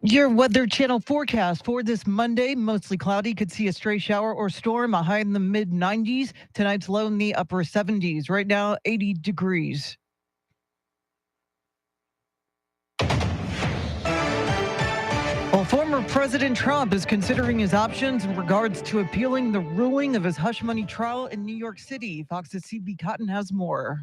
Your Weather Channel forecast for this Monday, mostly cloudy, could see a stray shower or storm, a high in the mid 90s. Tonight's low in the upper 70s. Right now, 80 degrees. Well, former President Trump is considering his options in regards to appealing the ruling of his hush money trial in New York City. Fox's CB Cotton has more.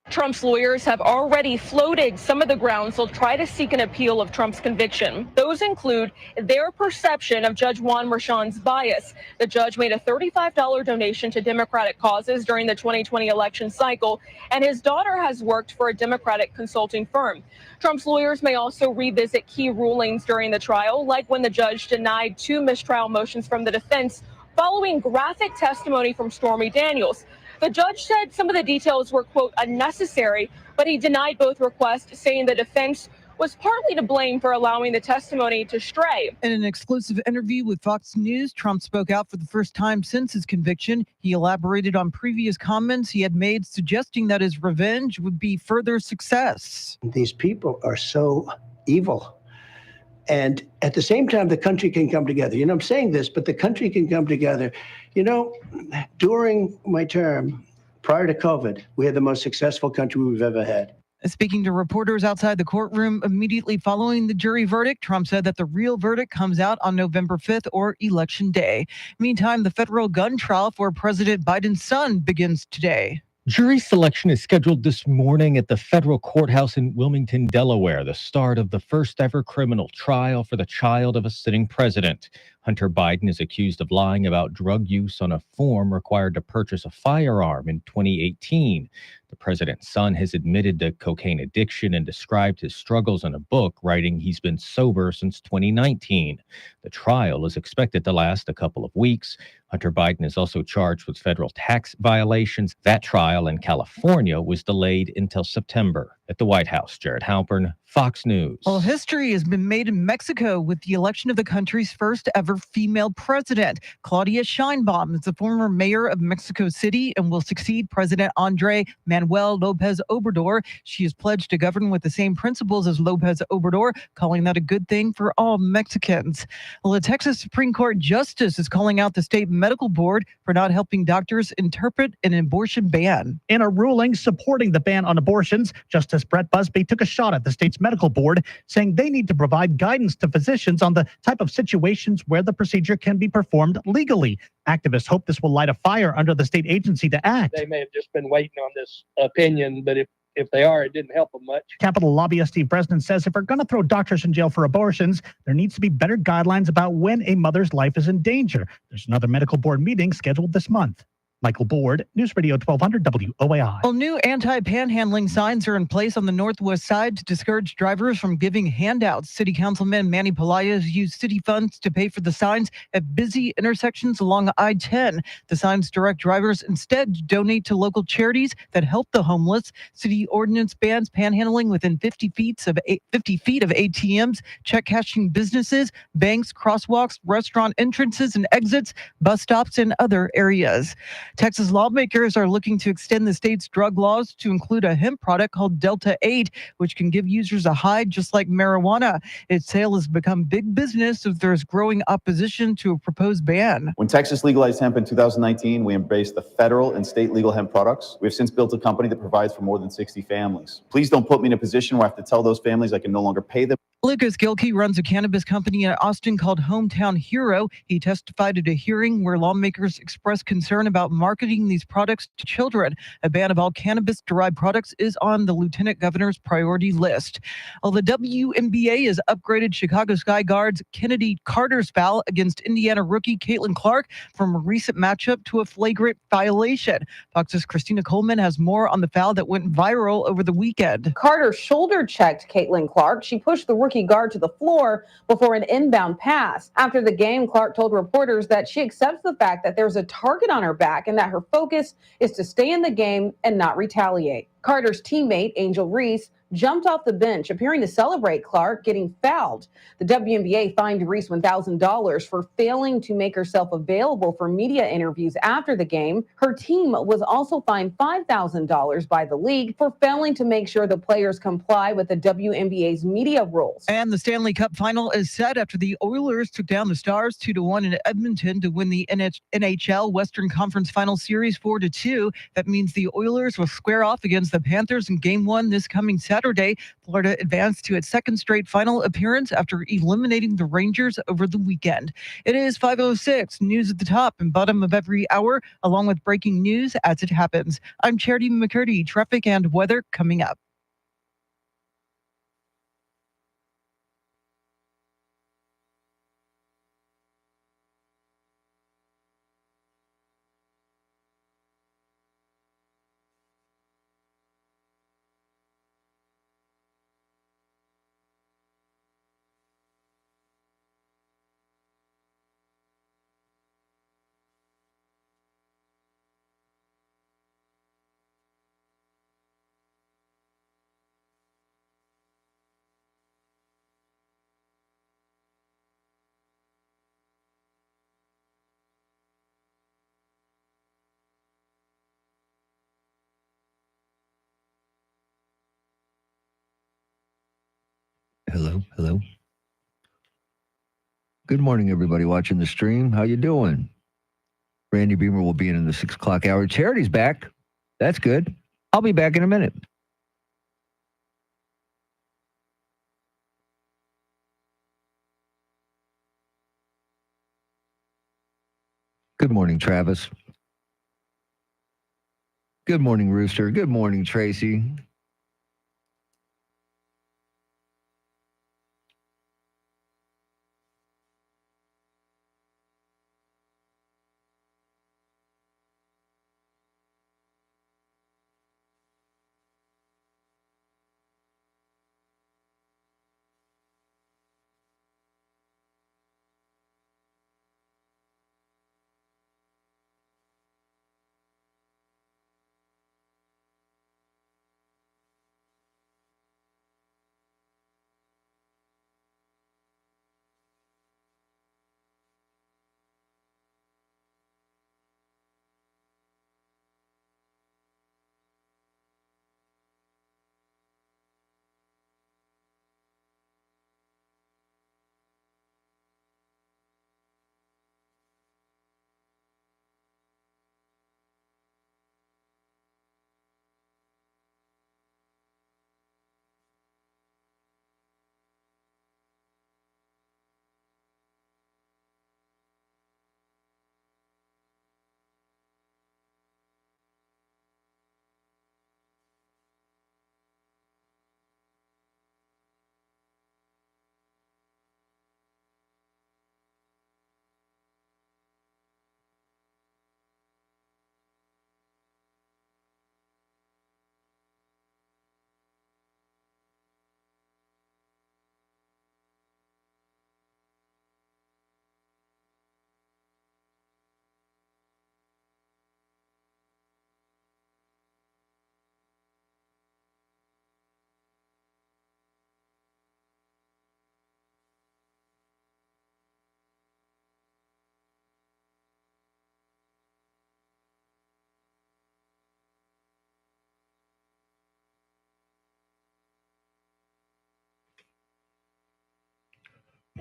Trump's lawyers have already floated some of the grounds they'll try to seek an appeal of Trump's conviction. Those include their perception of Judge Juan Merchan's bias. The judge made a $35 donation to Democratic causes during the 2020 election cycle, and his daughter has worked for a Democratic consulting firm. Trump's lawyers may also revisit key rulings during the trial, like when the judge denied 2 mistrial motions from the defense following graphic testimony from Stormy Daniels. The judge said some of the details were, quote, unnecessary, but he denied both requests, saying the defense was partly to blame for allowing the testimony to stray. In an exclusive interview with Fox News, Trump spoke out for the first time since his conviction. He elaborated on previous comments he had made, suggesting that his revenge would be further success. These people are so evil. And at the same time, the country can come together. I'm saying this, but the country can come together. During my term, prior to COVID, we had the most successful country we've ever had. Speaking to reporters outside the courtroom immediately following the jury verdict, Trump said that the real verdict comes out on November 5th or Election Day. Meantime, the federal gun trial for President Biden's son begins today. Jury selection is scheduled this morning at the federal courthouse in Wilmington, Delaware, the start of the first ever criminal trial for the child of a sitting president. Hunter Biden is accused of lying about drug use on a form required to purchase a firearm in 2018. The president's son has admitted to cocaine addiction and described his struggles in a book, writing he's been sober since 2019. The trial is expected to last a couple of weeks. Hunter Biden is also charged with federal tax violations. That trial in California was delayed until September. At the White House, Jared Halpern, Fox News. Well, history has been made in Mexico with the election of the country's first ever female president. Claudia Sheinbaum is the former mayor of Mexico City and will succeed President Andrés Manuel López Obrador. She is pledged to govern with the same principles as López Obrador, calling that a good thing for all Mexicans. Well, a Texas Supreme Court justice is calling out the state medical board for not helping doctors interpret an abortion ban. In a ruling supporting the ban on abortions, Justice Brett Busby took a shot at the state's medical board, saying they need to provide guidance to physicians on the type of situations where the procedure can be performed legally. Activists hope this will light a fire under the state agency to act. They may have just been waiting on this opinion, but if they are, it didn't help them much. Capitol lobbyist Steve Bresnan says if we're going to throw doctors in jail for abortions, there needs to be better guidelines about when a mother's life is in danger. There's another medical board meeting scheduled this month. Michael Board, News Radio 1200 WOAI. Well, new anti-panhandling signs are in place on the northwest side to discourage drivers from giving handouts. City Councilman Manny Pelaez used city funds to pay for the signs at busy intersections along I-10. The signs direct drivers instead to donate to local charities that help the homeless. City ordinance bans panhandling within 50 feet of ATMs, check cashing businesses, banks, crosswalks, restaurant entrances and exits, bus stops, and other areas. Texas lawmakers are looking to extend the state's drug laws to include a hemp product called Delta 8, which can give users a high just like marijuana. Its sale has become big business as there's growing opposition to a proposed ban. When Texas legalized hemp in 2019, we embraced the federal and state legal hemp products. We have since built a company that provides for more than 60 families. Please don't put me in a position where I have to tell those families I can no longer pay them. Lucas Gilkey runs a cannabis company in Austin called Hometown Hero. He testified at a hearing where lawmakers expressed concern about marketing these products to children. A ban of all cannabis-derived products is on the lieutenant governor's priority list. Well, the WNBA has upgraded Chicago Sky Guards Kennedy Carter's foul against Indiana rookie Caitlin Clark from a recent matchup to a flagrant violation. Fox's Christina Coleman has more on the foul that went viral over the weekend. Carter shoulder-checked Caitlin Clark. She pushed the rookie guard to the floor before an inbound pass. After the game, Clark told reporters that she accepts the fact that there's a target on her back and that her focus is to stay in the game and not retaliate. Carter's teammate, Angel Reese, jumped off the bench, appearing to celebrate Clark getting fouled. The WNBA fined Reese $1,000 for failing to make herself available for media interviews after the game. Her team was also fined $5,000 by the league for failing to make sure the players comply with the WNBA's media rules. And the Stanley Cup final is set after the Oilers took down the Stars 2-1 in Edmonton to win the NHL Western Conference Final Series 4-2. That means the Oilers will square off against the Panthers in Game 1 this coming Saturday. Florida advanced to its second straight final appearance after eliminating the Rangers over the weekend. It is 5:06. News at the top and bottom of every hour, along with breaking news as it happens. I'm Charity McCurdy. Traffic and weather coming up. Hello, hello. Good morning, everybody watching the stream. How you doing? Randy Beamer will be in the 6 o'clock hour. Charity's back. That's good. I'll be back in a minute. Good morning, Travis. Good morning, Rooster. Good morning, Tracy.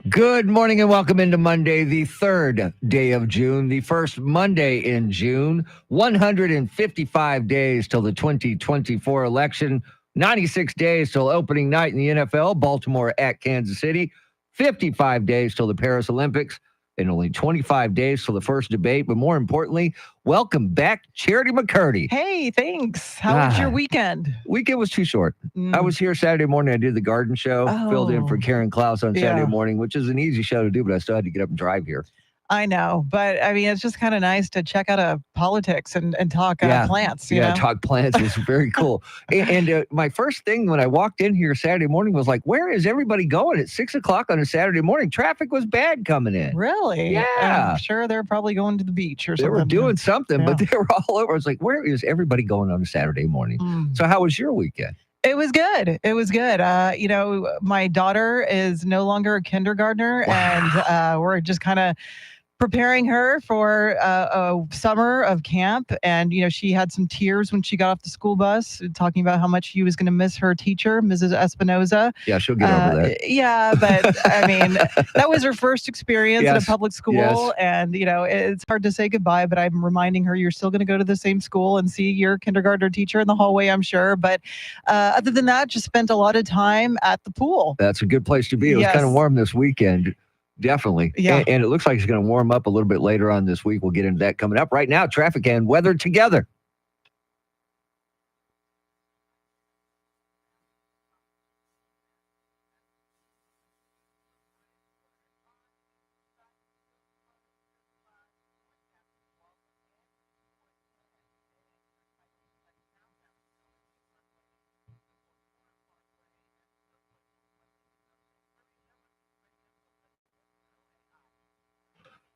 Good morning and welcome into Monday, the 3rd day of June, the first Monday in June. 155 days till the 2024 election, 96 days till opening night in the NFL, Baltimore at Kansas City, 55 days till the Paris Olympics, and only 25 days till the first debate. But more importantly, welcome back, Charity McCurdy. Hey, thanks. How was your weekend? Weekend was too short. I was here Saturday morning. I did the garden show, filled in for Karen Klaus on Saturday morning, which is an easy show to do, but I still had to get up and drive here. I know, but I mean, it's just kind of nice to check out politics and talk plants. You know? Talk plants was very cool. And my first thing when I walked in here Saturday morning was like, where is everybody going at 6 o'clock on a Saturday morning? Traffic was bad coming in. Really? Yeah. I'm sure they're probably going to the beach or something. They were doing something, but they were all over. I was like, where is everybody going on a Saturday morning? So how was your weekend? It was good. It was good. My daughter is no longer a kindergartner, and we're just kind of preparing her for a summer of camp. And, she had some tears when she got off the school bus, talking about how much she was going to miss her teacher, Mrs. Espinoza. Yeah, she'll get over that. Yeah, but I mean, that was her first experience in a Yes, public school. yes. And, it's hard to say goodbye, but I'm reminding her you're still going to go to the same school and see your kindergartner teacher in the hallway, I'm sure. But other than that, just spent a lot of time at the pool. That's a good place to be. It was Yes. kind of warm this weekend. Definitely. Yeah. And it looks like it's going to warm up a little bit later on this week. We'll get into that coming up. Right now, traffic and weather together.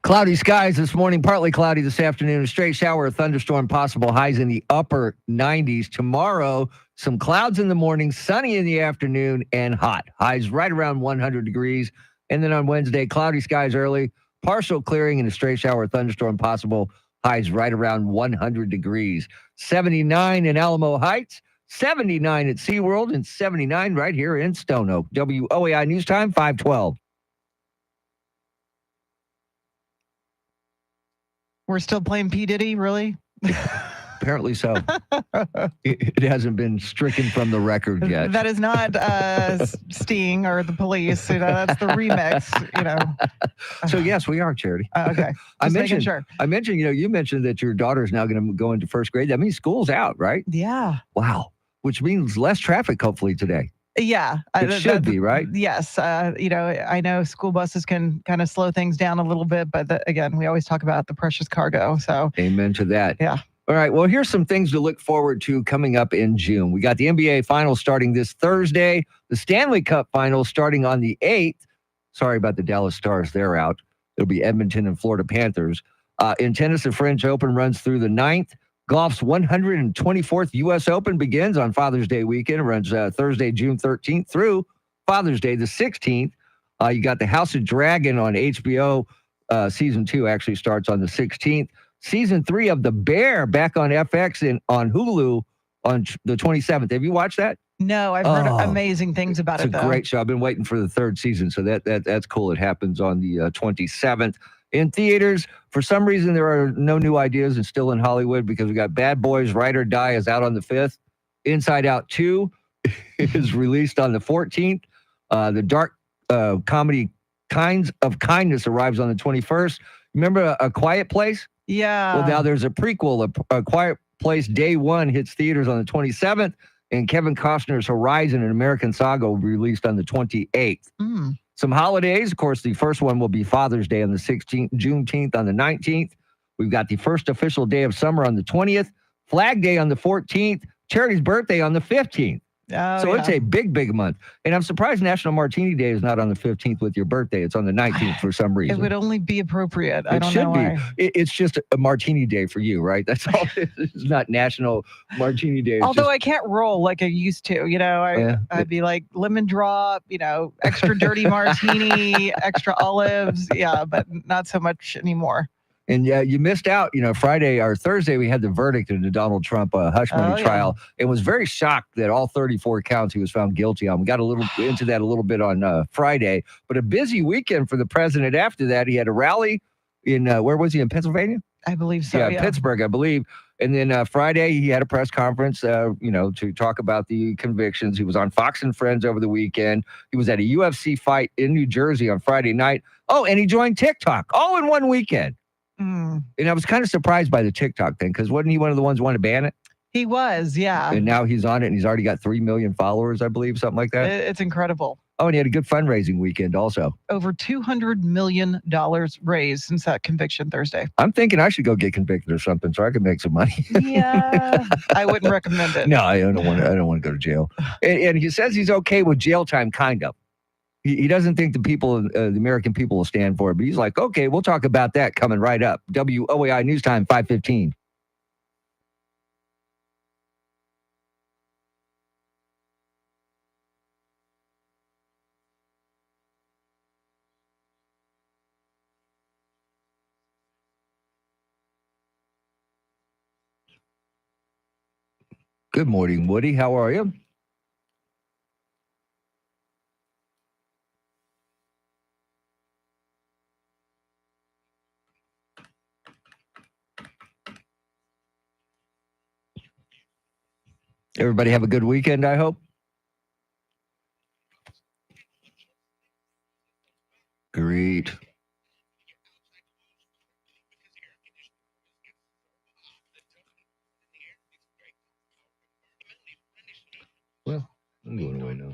Cloudy skies this morning, partly cloudy this afternoon. A stray shower or thunderstorm possible, highs in the upper 90s. Tomorrow, some clouds in the morning, sunny in the afternoon, and hot. Highs right around 100 degrees. And then on Wednesday, cloudy skies early, partial clearing, and a stray shower or thunderstorm possible. Highs right around 100 degrees. 79 in Alamo Heights, 79 at SeaWorld, and 79 right here in Stone Oak. WOAI News Time, 512. We're still playing P. Diddy, really? Apparently so. It hasn't been stricken from the record yet. That is not Sting or the Police. That's the remix. So yes, we are, Charity. Okay. I Just making mentioned, sure. you mentioned that your daughter is now going to go into first grade. That means school's out, right? Yeah. Wow. Which means less traffic, hopefully, today. Yeah. It should be, right? Yes. I know school buses can kind of slow things down a little bit, but again, we always talk about the precious cargo. So Amen to that. Yeah. All right. Well, here's some things to look forward to coming up in June. We got the NBA Finals starting this Thursday, the Stanley Cup Finals starting on the 8th. Sorry about the Dallas Stars. They're out. It'll be Edmonton and Florida Panthers. In tennis, the French Open runs through the 9th. Golf's 124th U.S. Open begins on Father's Day weekend. It runs Thursday, June 13th through Father's Day, the 16th. You got the House of Dragon on HBO. Season 2 actually starts on the 16th. Season 3 of The Bear back on FX and on Hulu on the 27th. Have you watched that? No, I've heard amazing things about it, It's a though. great show. I've been waiting for the third season, so that's cool. It happens on the 27th. In theaters, for some reason, there are no new ideas and still in Hollywood because we got Bad Boys, Ride or Die is out on the 5th. Inside Out 2 is released on the 14th. The dark comedy Kinds of Kindness arrives on the 21st. Remember A Quiet Place? Yeah. Well, now there's a prequel. A Quiet Place Day 1 hits theaters on the 27th. And Kevin Costner's Horizon, an American Saga, will be released on the 28th. Mm. Some holidays. Of course, the first one will be Father's Day on the 16th, Juneteenth on the 19th. We've got the first official day of summer on the 20th, Flag Day on the 14th, Charity's birthday on the 15th. So it's a big, big month. And I'm surprised National Martini Day is not on the 15th with your birthday. It's on the 19th for some reason. It would only be appropriate. I It don't should know be. why. It's just a martini day for you, right? That's all. It's not National Martini Day. It's Although just- I can't roll like I used to, I'd be like lemon drop, extra dirty martini, extra olives. Yeah, but not so much anymore. And yeah, you missed out. Friday or Thursday, we had the verdict in the Donald Trump hush money trial. And was very shocked that all 34 counts he was found guilty on. We got a little into that a little bit on Friday, but a busy weekend for the president after that. He had a rally in, where was he, in Pennsylvania? I believe so. Yeah. Pittsburgh, I believe. And then Friday, he had a press conference, to talk about the convictions. He was on Fox and Friends over the weekend. He was at a UFC fight in New Jersey on Friday night. Oh, and he joined TikTok all in one weekend. Mm. And I was kind of surprised by the TikTok thing because wasn't he one of the ones who wanted to ban it? He was, yeah. And now he's on it and he's already got 3 million followers, I believe, something like that. It's incredible. Oh, and he had a good fundraising weekend also. Over $200 million raised since that conviction Thursday. I'm thinking I should go get convicted or something so I can make some money. Yeah, I wouldn't recommend it. No, I don't want to go to jail. And he says he's okay with jail time, kind of. He doesn't think the American people will stand for it, but he's like, okay, we'll talk about that coming right up. WOAI News Time, 5:15. Good morning, Woody. How are you? Everybody have a good weekend, I hope. Great. Well, I'm going away now.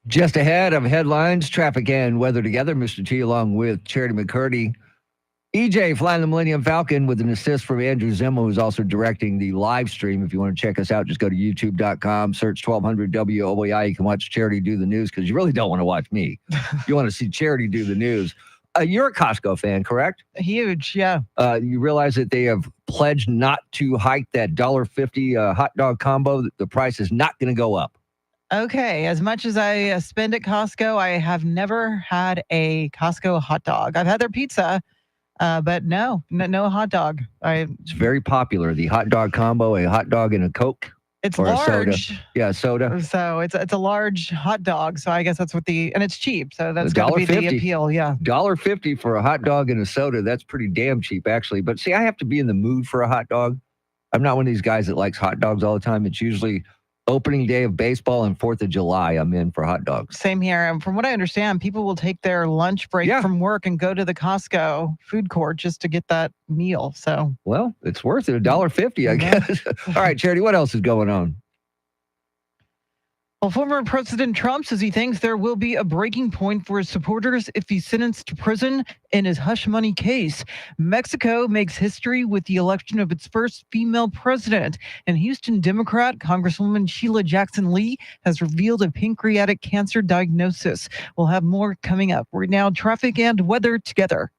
Just ahead of headlines, traffic and weather together. Mr. T along with Charity McCurdy. EJ flying the Millennium Falcon with an assist from Andrew Zimmel, who's also directing the live stream. If you want to check us out, just go to youtube.com, search 1200 WOAI. You can watch Charity do the news because you really don't want to watch me. You want to see Charity do the news. You're a Costco fan, correct? Huge, yeah. You realize that they have pledged not to hike that $1.50 hot dog combo. The price is not going to go up. Okay, as much as I spend at Costco, I have never had a Costco hot dog. I've had their pizza, but no hot dog. It's very popular. The hot dog combo, a hot dog and a Coke. It's or large. A soda. Yeah, soda. So it's a large hot dog. So I guess that's what and it's cheap. So that's got to be the appeal. Yeah. $1.50 for a hot dog and a soda. That's pretty damn cheap, actually. But see, I have to be in the mood for a hot dog. I'm not one of these guys that likes hot dogs all the time. It's usually opening day of baseball and 4th of July, I'm in for hot dogs. Same here. And from what I understand, people will take their lunch break from work and go to the Costco food court just to get that meal. So, well, it's worth it. $1.50, I guess. All right, Charity, what else is going on? Well, former President Trump says he thinks there will be a breaking point for his supporters if he's sentenced to prison in his hush money case. Mexico makes history with the election of its first female president, and Houston Democrat Congresswoman Sheila Jackson Lee has revealed a pancreatic cancer diagnosis. We'll have more coming up. Right now, traffic and weather together.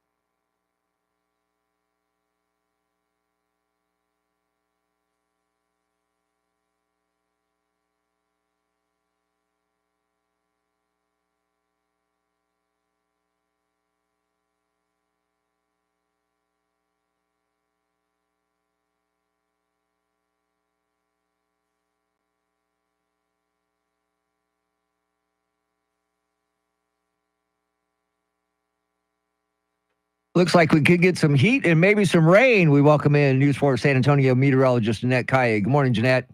Looks like we could get some heat and maybe some rain. We welcome in News 4 San Antonio meteorologist Jeanette Kaye. Good morning, Jeanette.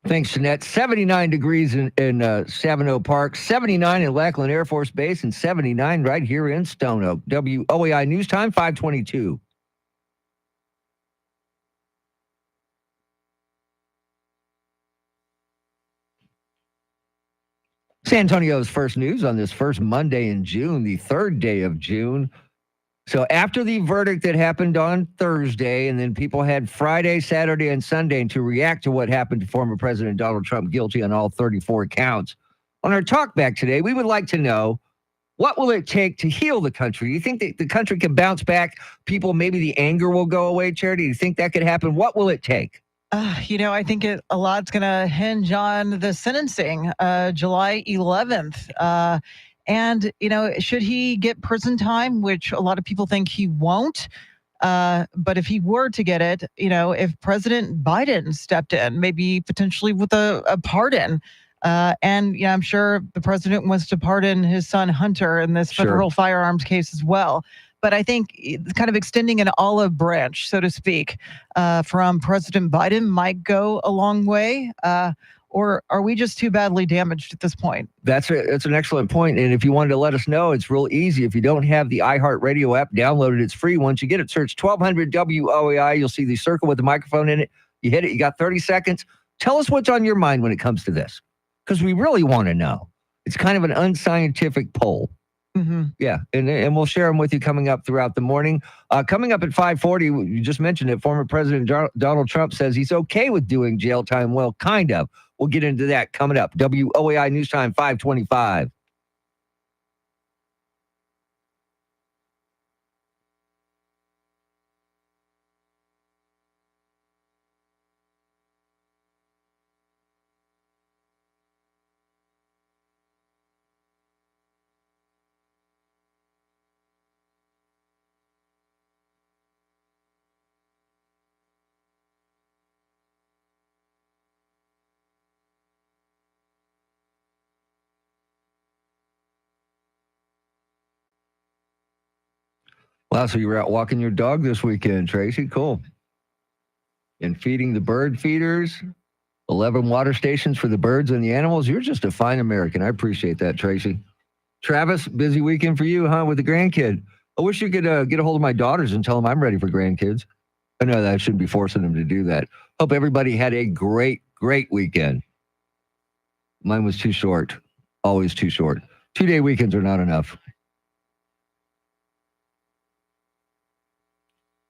Thanks, Jeanette. 79 degrees in Savino Park, 79 in Lackland Air Force Base, and 79 right here in Stone Oak. WOAI News Time, 522. San Antonio's first news on this first Monday in June, the third day of June. So after the verdict that happened on Thursday, and then people had Friday, Saturday, and Sunday to react to what happened to former President Donald Trump, guilty on all 34 counts. On our talk back today, we would like to know, what will it take to heal the country? Do you think that the country can bounce back? People, maybe the anger will go away, Charity? Do you think that could happen? What will it take? I think a lot's going to hinge on the sentencing, July 11th. And, should he get prison time, which a lot of people think he won't, but if he were to get it, if President Biden stepped in, maybe potentially with a pardon, and I'm sure the president wants to pardon his son Hunter in this federal firearms case as well. But I think it's kind of extending an olive branch, so to speak, from President Biden might go a long way. Or are we just too badly damaged at this point? That's an excellent point. And if you wanted to let us know, it's real easy. If you don't have the iHeartRadio app downloaded, it's free. Once you get it, search 1200 WOAI. You'll see the circle with the microphone in it. You hit it. You got 30 seconds. Tell us what's on your mind when it comes to this, because we really want to know. It's kind of an unscientific poll. Mm-hmm. Yeah, and we'll share them with you coming up throughout the morning. Coming up at 5:40, you just mentioned it, former President Donald Trump says he's okay with doing jail time. Well, kind of. We'll get into that coming up. WOAI News Time, 525. Wow, so you were out walking your dog this weekend, Tracy. Cool. And feeding the bird feeders, 11 water stations for the birds and the animals. You're just a fine American. I appreciate that, Tracy. Travis, busy weekend for you, huh, with the grandkid. I wish you could get a hold of my daughters and tell them I'm ready for grandkids. I know that I shouldn't be forcing them to do that. Hope everybody had a great, great weekend. Mine was too short. Always too short. 2-day weekends are not enough.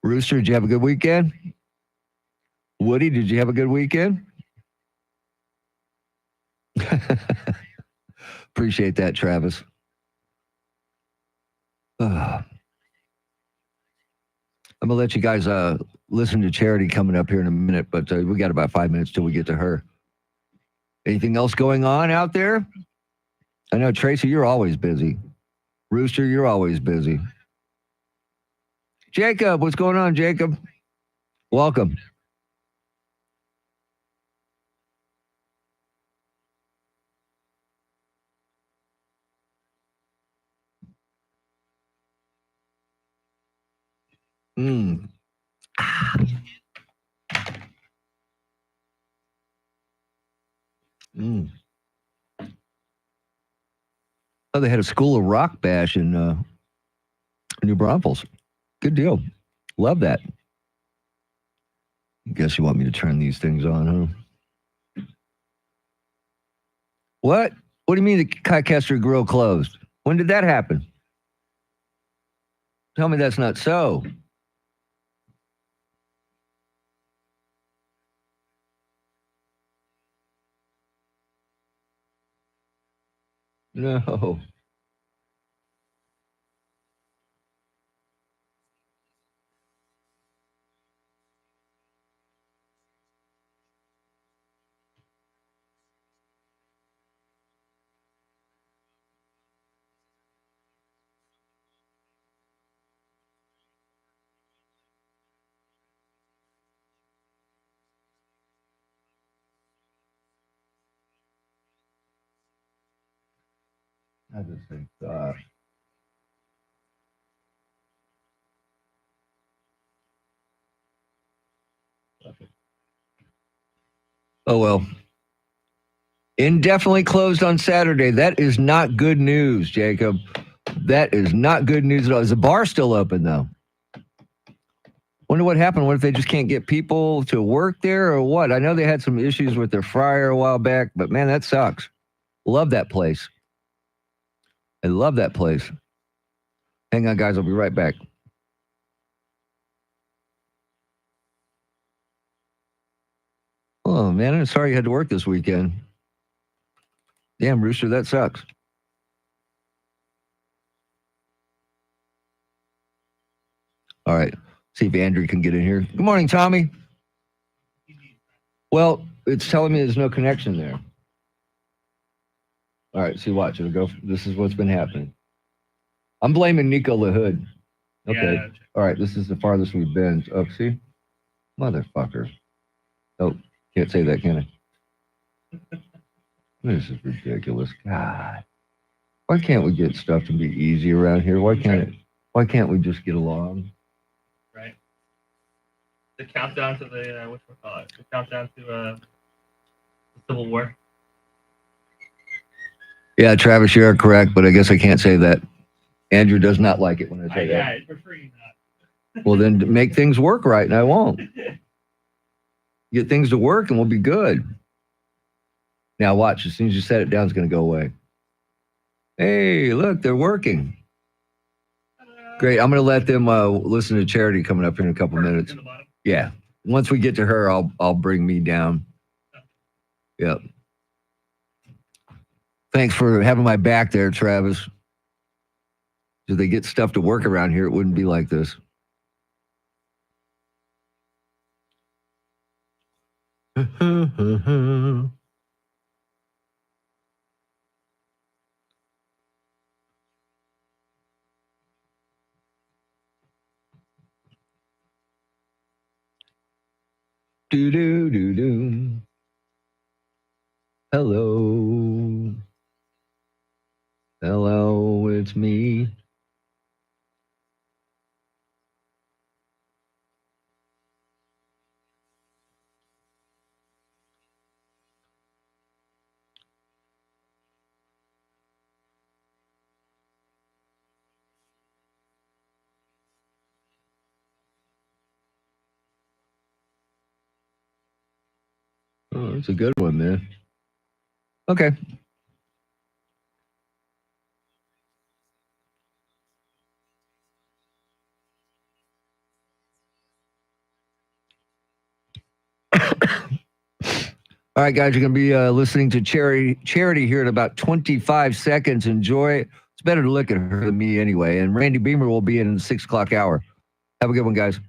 Rooster, did you have a good weekend? Woody, did you have a good weekend? Appreciate that, Travis. I'm going to let you guys listen to Charity coming up here in a minute, but we got about 5 minutes till we get to her. Anything else going on out there? I know, Tracy, you're always busy. Rooster, you're always busy. Jacob, what's going on, Jacob? Welcome. Mm. Mm. Oh, they had a School of Rock bash in New Braunfels. Good deal. Love that. Guess you want me to turn these things on, huh? What? What do you mean the Kitecaster Grill closed? When did that happen? Tell me that's not so. No. I just think, oh, well. Indefinitely closed on Saturday. That is not good news, Jacob. That is not good news at all. Is the bar still open, though? Wonder what happened. What if they just can't get people to work there or what? I know they had some issues with their fryer a while back, but man, that sucks. Love that place. I love that place. Hang on, guys. I'll be right back. Oh, man, I'm sorry you had to work this weekend. Damn, Rooster, that sucks. All right. See if Andrew can get in here. Good morning, Tommy. Well, it's telling me there's no connection there. All right, see, watch. It'll go. This is what's been happening. I'm blaming Nico LaHood. Okay. Yeah. All right, this is the farthest we've been. Oh, see? Motherfucker. Oh, can't say that, can I? This is ridiculous. God. Why can't we get stuff to be easy around here? Why can't we just get along? Right. The countdown to the whatchamacallit? The countdown to the Civil War. Yeah, Travis, you're correct, but I guess I can't say that. Andrew does not like it when I say that. Yeah, I prefer you not. Well, then make things work right, and I won't. Get things to work, and we'll be good. Now watch. As soon as you set it down, it's going to go away. Hey, look, they're working. Great. I'm going to let them listen to Charity coming up here in a couple minutes. Yeah. Once we get to her, I'll bring me down. Yep. Thanks for having my back there, Travis. If they get stuff to work around here, it wouldn't be like this. Do do do do. Hello. Hello, it's me. Oh, that's a good one, man. Okay. All right, guys, you're going to be listening to Charity here in about 25 seconds. Enjoy it. It's better to look at her than me anyway. And Randy Beamer will be in the 6 o'clock hour. Have a good one, guys.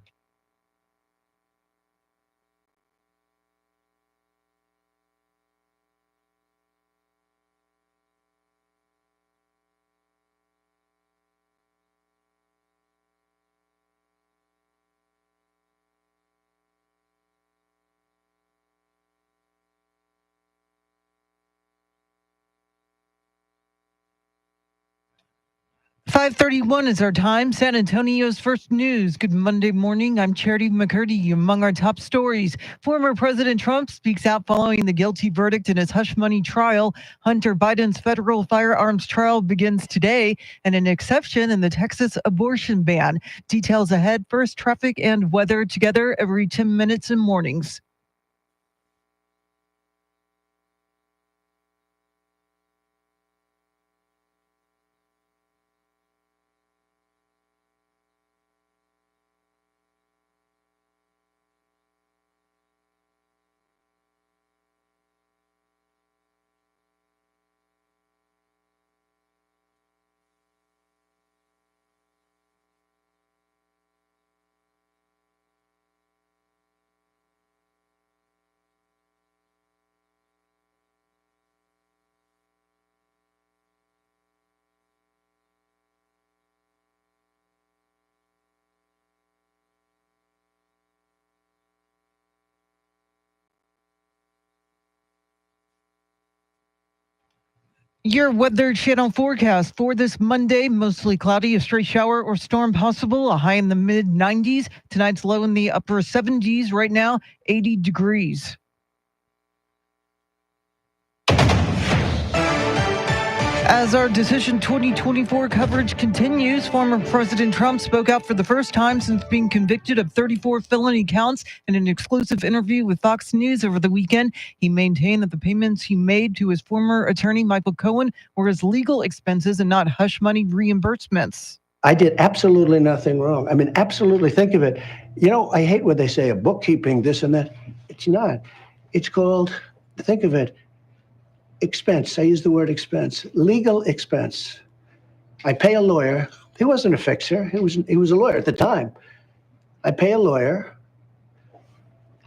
5:31 is our time. San Antonio's first news. Good Monday morning. I'm Charity McCurdy. Among our top stories, former President Trump speaks out following the guilty verdict in his hush money trial. Hunter Biden's federal firearms trial begins today, and an exception in the Texas abortion ban. Details ahead. First, traffic and weather together every 10 minutes in mornings. Your Weather Channel forecast for this Monday: mostly cloudy, a stray shower or storm possible, a high in the mid 90s. Tonight's low in the upper 70s. Right now, 80 degrees. As our Decision 2024 coverage continues, former President Trump spoke out for the first time since being convicted of 34 felony counts. In an exclusive interview with Fox News over the weekend, he maintained that the payments he made to his former attorney, Michael Cohen, were his legal expenses and not hush money reimbursements. I did absolutely nothing wrong. I mean, absolutely. Think of it. You know, I hate when they say a bookkeeping, this and that. It's not. It's called, think of it, expense. I use the word expense. Legal expense. I pay a lawyer. He wasn't a fixer. He was a lawyer at the time. I pay a lawyer,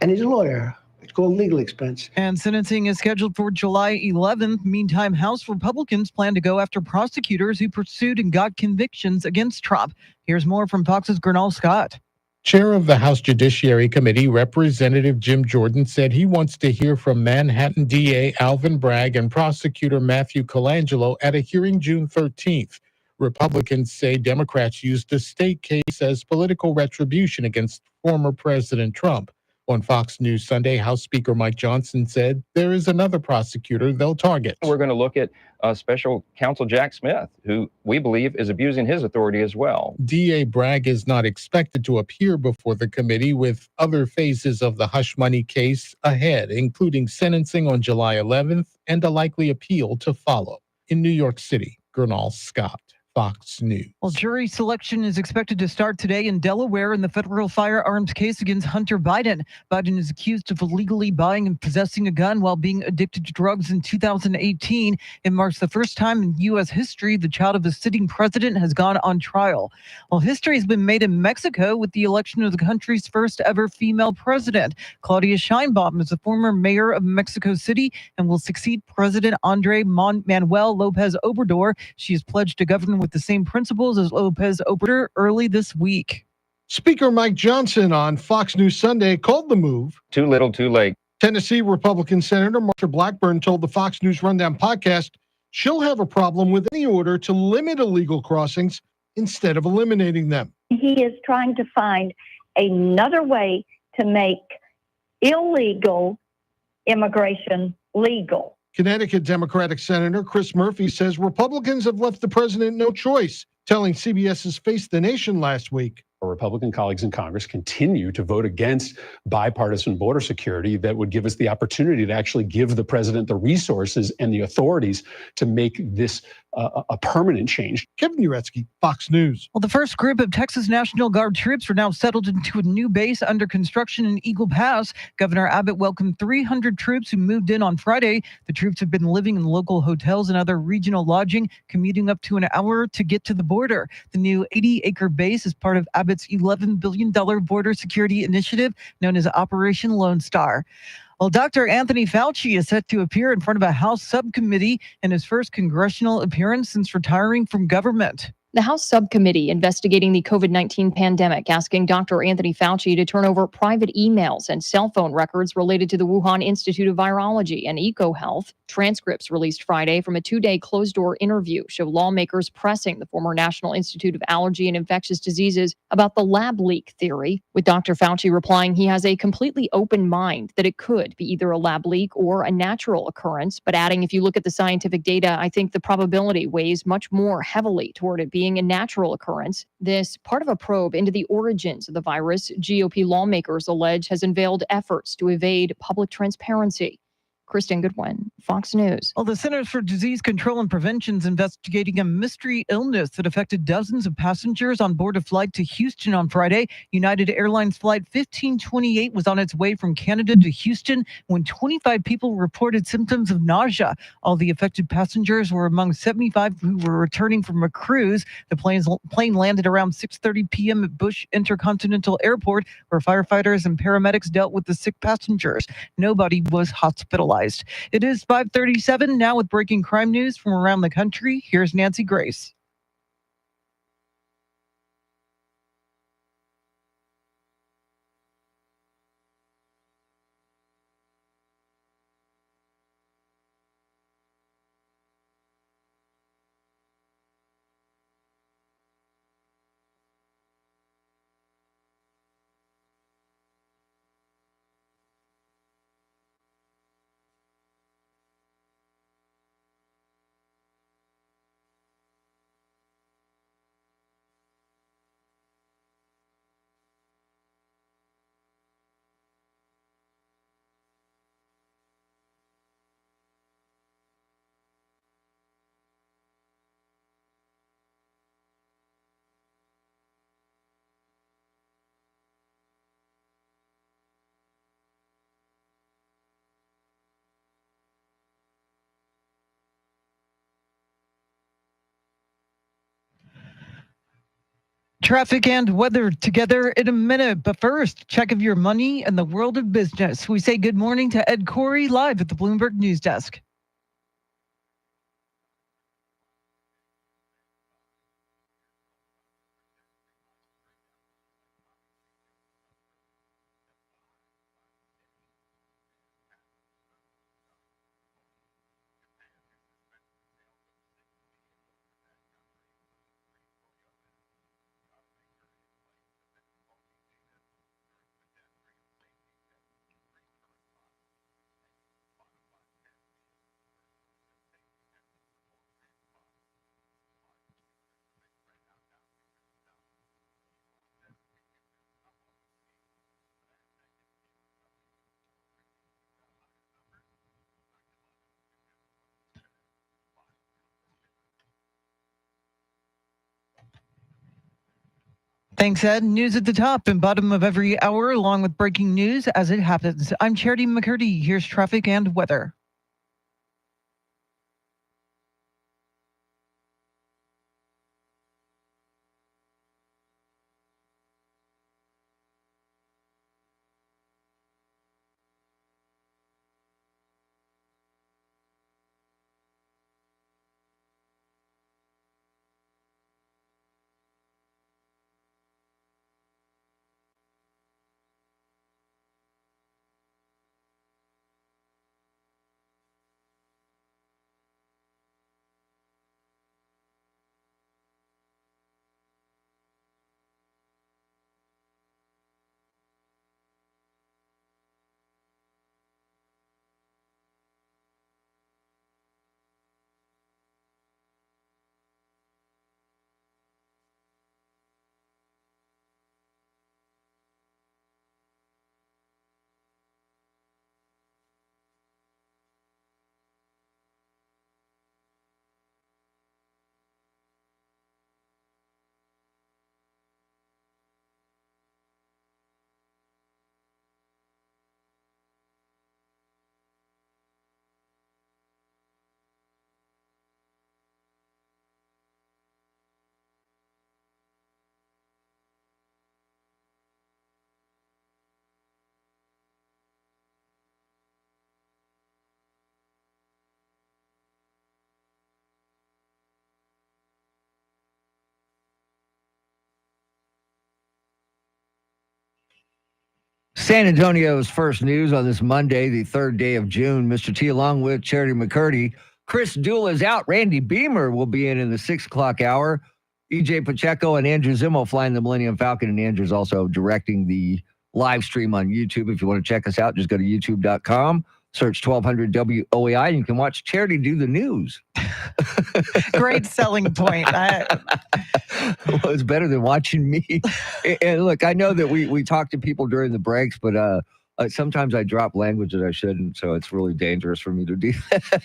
and he's a lawyer. It's called legal expense. And sentencing is scheduled for July 11th. Meantime, House Republicans plan to go after prosecutors who pursued and got convictions against Trump. Here's more from Fox's Gernal Scott. Chair of the House Judiciary Committee, Representative Jim Jordan, said he wants to hear from Manhattan DA Alvin Bragg and prosecutor Matthew Colangelo at a hearing June 13th. Republicans say Democrats used a state case as political retribution against former President Trump. On Fox News Sunday, House Speaker Mike Johnson said there is another prosecutor they'll target. We're going to look at Special Counsel Jack Smith, who we believe is abusing his authority as well. DA Bragg is not expected to appear before the committee, with other phases of the hush money case ahead, including sentencing on July 11th and a likely appeal to follow. In New York City, Gernal Scott, Fox News. Well, jury selection is expected to start today in Delaware in the federal firearms case against Hunter Biden. Biden is accused of illegally buying and possessing a gun while being addicted to drugs in 2018. It marks the first time in U.S. history the child of a sitting president has gone on trial. Well, history has been made in Mexico with the election of the country's first ever female president. Claudia Sheinbaum is the former mayor of Mexico City and will succeed President Andrés Manuel López Obrador. She is pledged to govern with the same principles as López Obrador early this week. Speaker Mike Johnson on Fox News Sunday called the move Too little, too late. Tennessee Republican Senator Marsha Blackburn told the Fox News Rundown podcast she'll have a problem with any order to limit illegal crossings instead of eliminating them. He is trying to find another way to make illegal immigration legal. Connecticut Democratic Senator Chris Murphy says Republicans have left the president no choice, telling CBS's Face the Nation last week. Our Republican colleagues in Congress continue to vote against bipartisan border security that would give us the opportunity to actually give the president the resources and the authorities to make this a permanent change. Kevin Uretsky, Fox News. Well, the first group of Texas National Guard troops are now settled into a new base under construction in Eagle Pass. Governor Abbott welcomed 300 troops who moved in on Friday. The troops have been living in local hotels and other regional lodging, commuting up to an hour to get to the border. The new 80-acre base is part of Abbott's $11 billion border security initiative known as Operation Lone Star. Well, Dr. Anthony Fauci is set to appear in front of a House subcommittee in his first congressional appearance since retiring from government. The House subcommittee investigating the COVID-19 pandemic asking Dr. Anthony Fauci to turn over private emails and cell phone records related to the Wuhan Institute of Virology and EcoHealth. Transcripts released Friday from a 2-day closed-door interview show lawmakers pressing the former National Institute of Allergy and Infectious Diseases about the lab leak theory, with Dr. Fauci replying he has a completely open mind that it could be either a lab leak or a natural occurrence, but adding, if you look at the scientific data, I think the probability weighs much more heavily toward it being a natural occurrence. This, part of a probe into the origins of the virus, GOP lawmakers allege has unveiled efforts to evade public transparency. Kristen Goodwin, Fox News. Well, the Centers for Disease Control and Prevention is investigating a mystery illness that affected dozens of passengers on board a flight to Houston on Friday. United Airlines Flight 1528 was on its way from Canada to Houston when 25 people reported symptoms of nausea. All the affected passengers were among 75 who were returning from a cruise. The plane landed around 6:30 p.m. at Bush Intercontinental Airport, where firefighters and paramedics dealt with the sick passengers. Nobody was hospitalized. It is 5:37 now with breaking crime news from around the country. Here's Nancy Grace. Traffic and weather together in a minute. But first, check of your money and the world of business. We say good morning to Ed Corey live at the Bloomberg News Desk. Thanks, Ed. News at the top and bottom of every hour, along with breaking news as it happens. I'm Charity McCurdy. Here's traffic and weather. San Antonio's first news on this Monday, the 3rd day of June. Mr. T, along with Charity McCurdy. Chris Dula is out. Randy Beamer will be in the 6 o'clock hour. EJ Pacheco and Andrew Zimmo flying the Millennium Falcon, and Andrew's also directing the live stream on YouTube. If you want to check us out, just go to youtube.com, search 1200 WOAI, and you can watch Charity do the news. Great selling point. Well, it's better than watching me. And look, I know that we talk to people during the breaks, but sometimes I drop language that I shouldn't, so it's really dangerous for me to do that.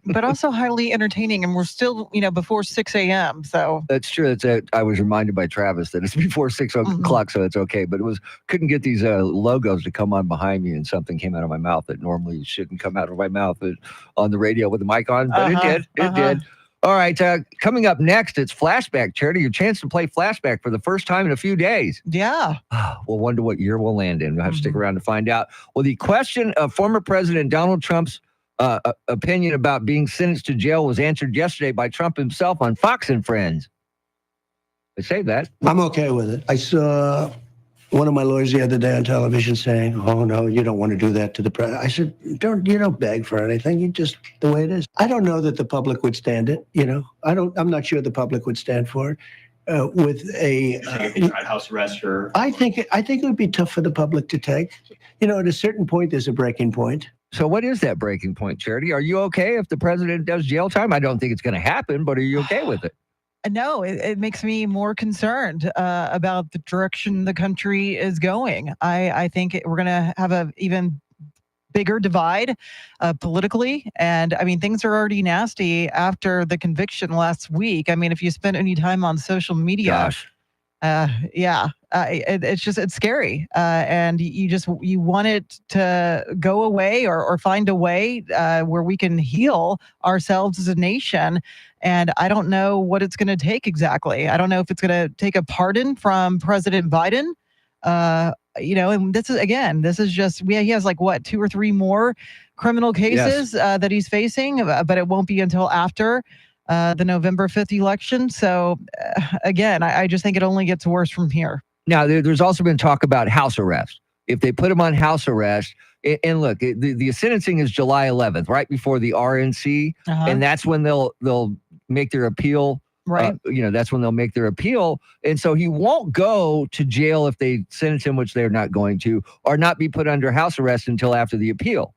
But also highly entertaining, and we're still, before 6 a.m. So That's true. I was reminded by Travis that it's before 6 o'clock, so it's okay. But couldn't get these logos to come on behind me, and something came out of my mouth that normally shouldn't come out of my mouth on the radio with the mic on, but it did. It did. All right, coming up next, it's Flashback. Charity, your chance to play Flashback for the first time in a few days. Yeah. We'll wonder what year we'll land in. We'll have to stick around to find out. Well, the question of former President Donald Trump's opinion about being sentenced to jail was answered yesterday by Trump himself on Fox and Friends. They say that. I'm okay with it. I saw one of my lawyers the other day on television saying, "Oh no, you don't want to do that to the president." I said, "You don't beg for anything. You just the way it is." I don't know that the public would stand it. I'm not sure the public would stand for it. With a house arrest or I think it would be tough for the public to take. At a certain point, there's a breaking point. So what is that breaking point, Charity? Are you okay if the president does jail time? I don't think it's going to happen, but are you okay with it? No, it makes me more concerned about the direction the country is going. I think we're going to have a even bigger divide politically. And I mean, things are already nasty after the conviction last week. I mean, if you spend any time on social media, it's scary. And you want it to go away or find a way where we can heal ourselves as a nation. And I don't know what it's going to take exactly. I don't know if it's going to take a pardon from President Biden. And this is just, he has 2 or 3 more criminal cases that he's facing, but it won't be until after the November 5th election. So again, I just think it only gets worse from here. Now, there's also been talk about house arrest. If they put him on house arrest, and look, the sentencing is July 11th, right before the RNC, and that's when they'll make their appeal. Right. That's when they'll make their appeal. And so he won't go to jail if they sentence him, which they're not going to, or not be put under house arrest until after the appeal.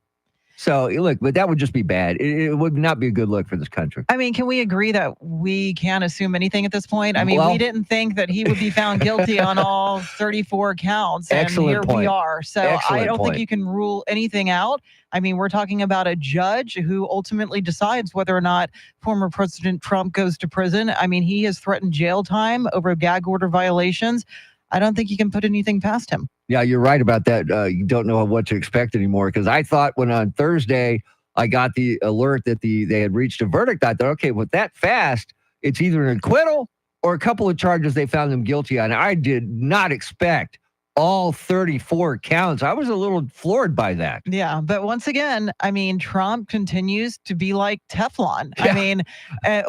So look, but that would just be bad. It would not be a good look for this country. I mean, can we agree that we can't assume anything at this point? I mean, we didn't think that he would be found guilty on all 34 counts. And here we are. So I don't think you can rule anything out. I mean, we're talking about a judge who ultimately decides whether or not former President Trump goes to prison. I mean, he has threatened jail time over gag order violations. I don't think you can put anything past him. Yeah, you're right about that. You don't know what to expect anymore, because I thought when on Thursday I got the alert that they had reached a verdict, I thought, okay, with that fast, it's either an acquittal or a couple of charges they found them guilty on. I did not expect all 34 counts. I was a little floored by that. Yeah, but once again, I mean, Trump continues to be like Teflon. Yeah. I mean,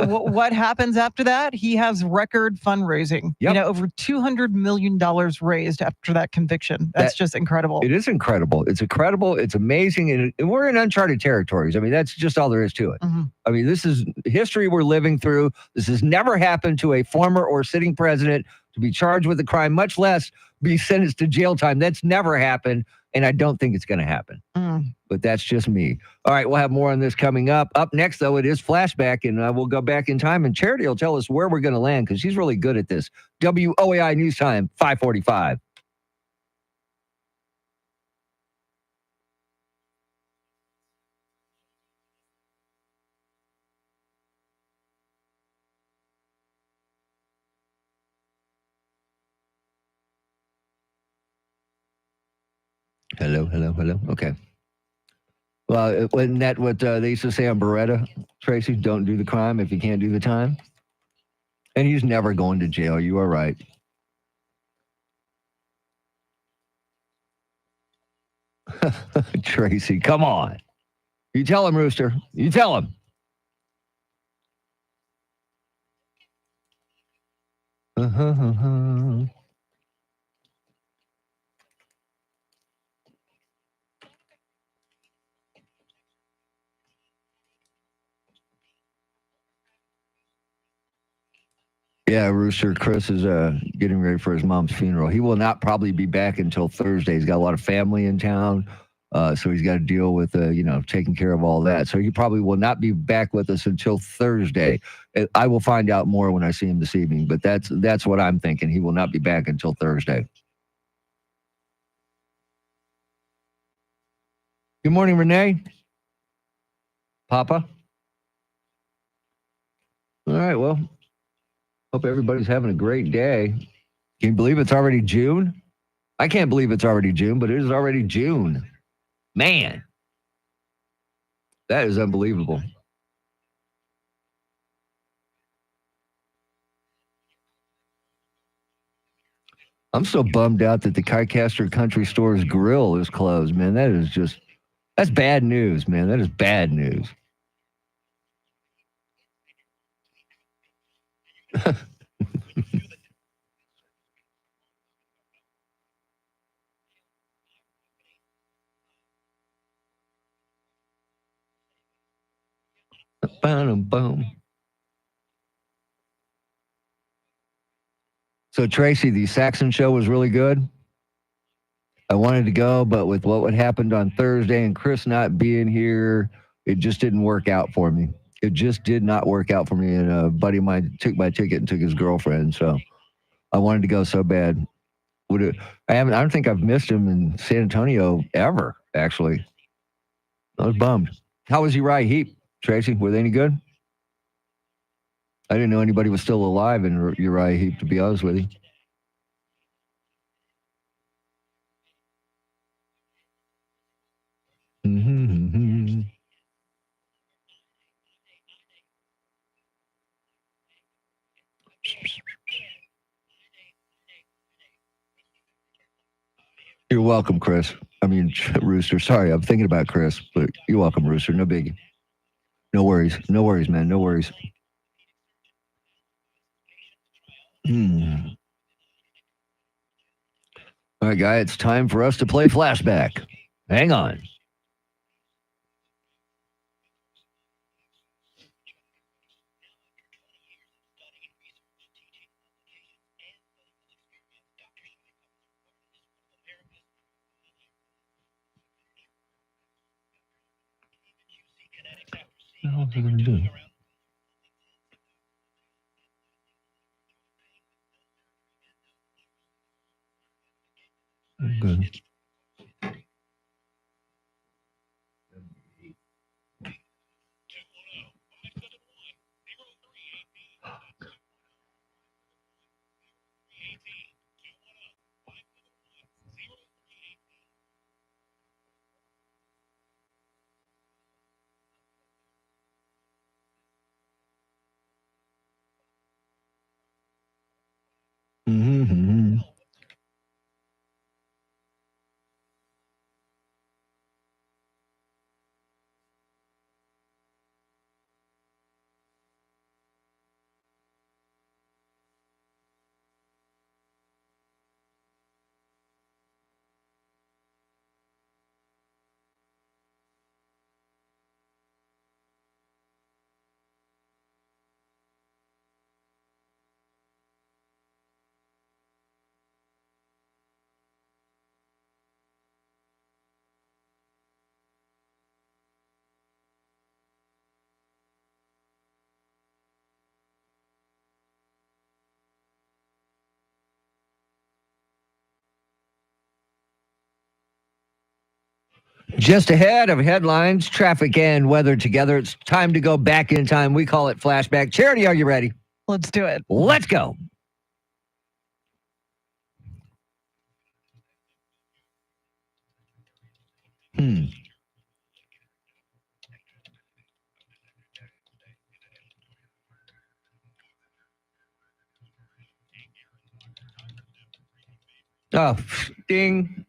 what happens after that? He has record fundraising. Yep. Over $200 million raised after that conviction. That's just incredible. It is incredible. It's incredible. It's amazing. And we're in uncharted territories. I mean, that's just all there is to it. Mm-hmm. I mean, this is history we're living through. This has never happened to a former or sitting president to be charged with a crime, much less be sentenced to jail time. That's never happened, and I don't think it's going to happen. But that's just me. All right, we'll have more on this coming up. Up next, though, it is Flashback, and we'll go back in time, and Charity will tell us where we're going to land, because she's really good at this. WOAI News Time, 5:45. Hello. Okay. Well, wasn't that what they used to say on Beretta, Tracy? Don't do the crime if you can't do the time. And he's never going to jail. You are right. Tracy, come on. You tell him, Rooster. You tell him. Yeah, Rooster. Chris is getting ready for his mom's funeral. He will not probably be back until Thursday. He's got a lot of family in town, so he's got to deal with, taking care of all that. So he probably will not be back with us until Thursday. I will find out more when I see him this evening, but that's what I'm thinking. He will not be back until Thursday. Good morning, Renee. Papa. All right, well, hope everybody's having a great day. Can you believe it's already June? I can't believe it's already June, but it is already June. Man, that is unbelievable. I'm so bummed out that the Kycaster Country Store's grill is closed, man. That's bad news, man. That is bad news. Boom. So Tracy, the Saxon show was really good. I wanted to go, but with what happened on Thursday and Chris not being here, it just didn't work out for me. It just did not work out for me. And a buddy of mine took my ticket and took his girlfriend. So I wanted to go so bad. I don't think I've missed him in San Antonio ever, actually. I was bummed. How was Uriah Heep, Tracy? Were they any good? I didn't know anybody was still alive in Uriah Heep, to be honest with you. You're welcome, Chris. Rooster. Sorry, I'm thinking about Chris, but you're welcome, Rooster. No biggie. No worries. No worries, man. No worries. All right, guy, it's time for us to play flashback. Hang on. What the hell is it going to do? Good. Just ahead of headlines, traffic and weather together. It's time to go back in time. We call it flashback. Charity, are you ready? Let's do it. Let's go. Oh, ding.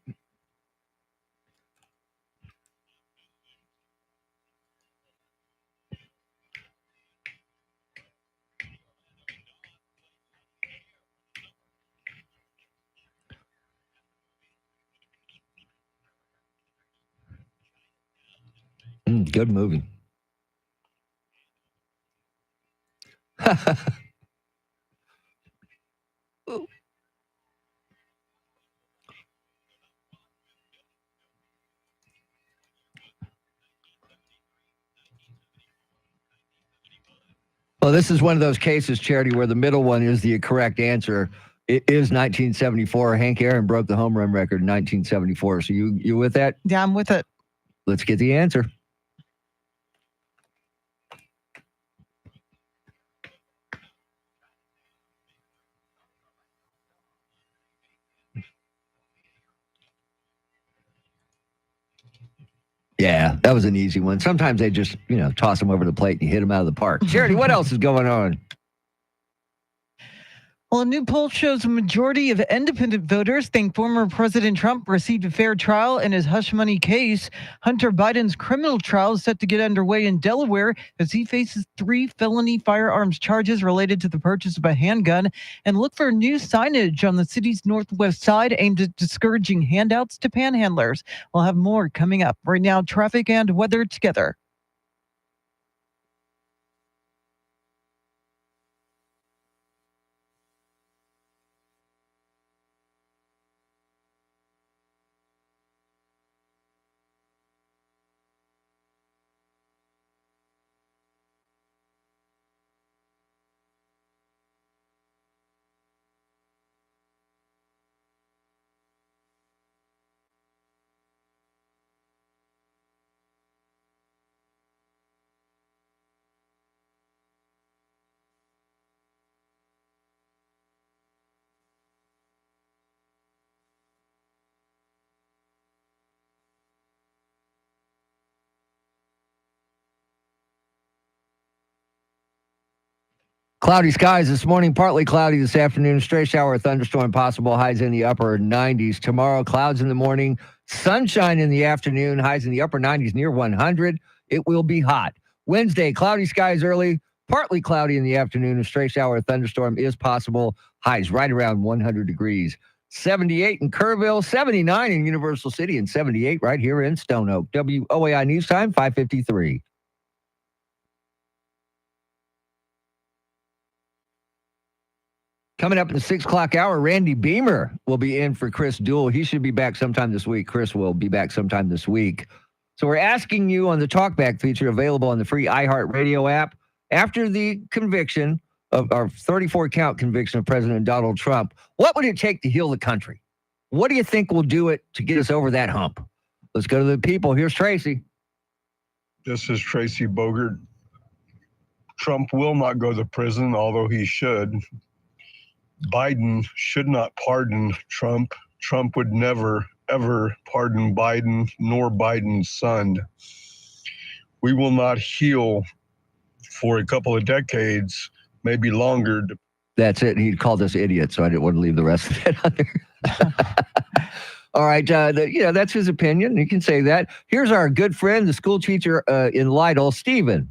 Good movie. Well, this is one of those cases, Charity, where the middle one is the correct answer. It is 1974. Hank Aaron broke the home run record in 1974. So you with that? Yeah, I'm with it. Let's get the answer. Yeah, that was an easy one. Sometimes they just, toss them over the plate and you hit them out of the park. Charity, what else is going on? Well, a new poll shows a majority of independent voters think former President Trump received a fair trial in his hush money case. Hunter Biden's criminal trial is set to get underway in Delaware as he faces 3 felony firearms charges related to the purchase of a handgun. And look for new signage on the city's northwest side aimed at discouraging handouts to panhandlers. We'll have more coming up. Right now, traffic and weather together. Cloudy skies this morning, partly cloudy this afternoon. Stray shower, thunderstorm possible. Highs in the upper 90s. Tomorrow, clouds in the morning, sunshine in the afternoon. Highs in the upper 90s, near 100. It will be hot. Wednesday, cloudy skies early, partly cloudy in the afternoon. A stray shower, thunderstorm is possible. Highs right around 100 degrees. 78 in Kerrville, 79 in Universal City, and 78 right here in Stone Oak. WOAI News Time, 5:53. Coming up in the 6 o'clock hour, Randy Beamer will be in for Chris Duell. He should be back sometime this week. Chris will be back sometime this week. So we're asking you on the Talkback feature available on the free iHeartRadio app, after the conviction of our 34-count conviction of President Donald Trump, what would it take to heal the country? What do you think will do it to get us over that hump? Let's go to the people. Here's Tracy. This is Tracy Bogert. Trump will not go to prison, although he should. Biden should not pardon Trump. Trump would never, ever pardon Biden, nor Biden's son. We will not heal for a couple of decades, maybe longer. That's it. He called us idiots, so I didn't want to leave the rest of it on there. All right. That's his opinion. You can say that. Here's our good friend, the school teacher in Lytle, Stephen.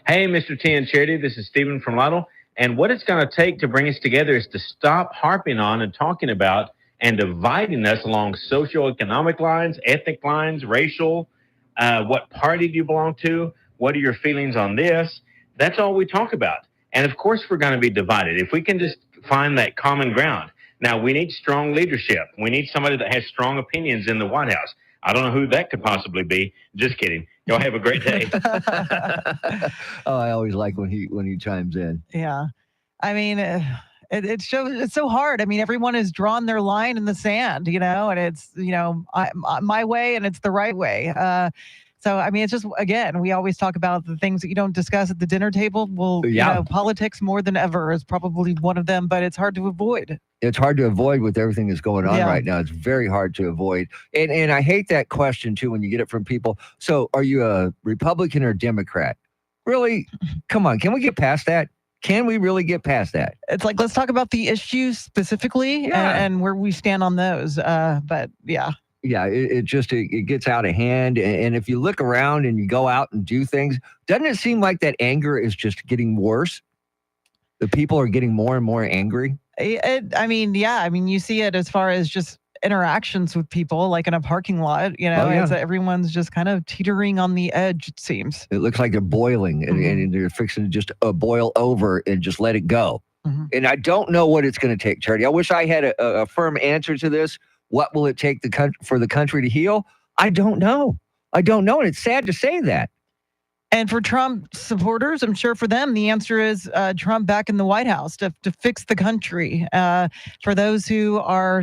Hey, Mr. T and Charity. This is Stephen from Lytle. And what it's going to take to bring us together is to stop harping on and talking about and dividing us along socioeconomic lines, ethnic lines, racial. What party do you belong to? What are your feelings on this? That's all we talk about. And of course, we're going to be divided. If we can just find that common ground. Now, we need strong leadership. We need somebody that has strong opinions in the White House. I don't know who that could possibly be. Just kidding. Y'all have a great day. Oh, I always like when he chimes in. Yeah. I mean, it's so hard. I mean, everyone has drawn their line in the sand, and it's, my way and it's the right way. So, I mean, it's just, again, we always talk about the things that you don't discuss at the dinner table. Well, politics more than ever is probably one of them, but it's hard to avoid. It's hard to avoid with everything that's going on right now. It's very hard to avoid. And I hate that question, too, when you get it from people. So are you a Republican or Democrat? Really? Come on. Can we get past that? Can we really get past that? It's like, let's talk about the issues specifically and where we stand on those. But yeah. Yeah, it gets out of hand. And if you look around and you go out and do things, doesn't it seem like that anger is just getting worse? The people are getting more and more angry. You see it as far as just interactions with people, like in a parking lot, it's everyone's just kind of teetering on the edge, it seems. It looks like they're boiling and they're fixing to just boil over and just let it go. Mm-hmm. And I don't know what it's going to take, Charity. I wish I had a firm answer to this. What will it take for the country to heal? I don't know. And it's sad to say that. And for Trump supporters, I'm sure for them, the answer is Trump back in the White House to fix the country. For those who are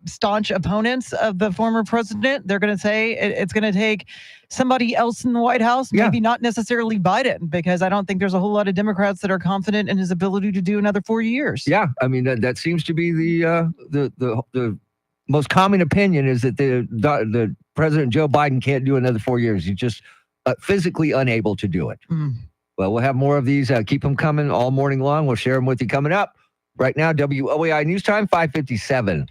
staunch opponents of the former president, they're going to say it's going to take somebody else in the White House, maybe not necessarily Biden, because I don't think there's a whole lot of Democrats that are confident in his ability to do another 4 years. Yeah, I mean that seems to be the most common opinion is that the President Joe Biden can't do another 4 years. He's just physically unable to do it. Well, we'll have more of these. Keep them coming all morning long. We'll share them with you coming up. Right now, WOAI News Time, 5:57.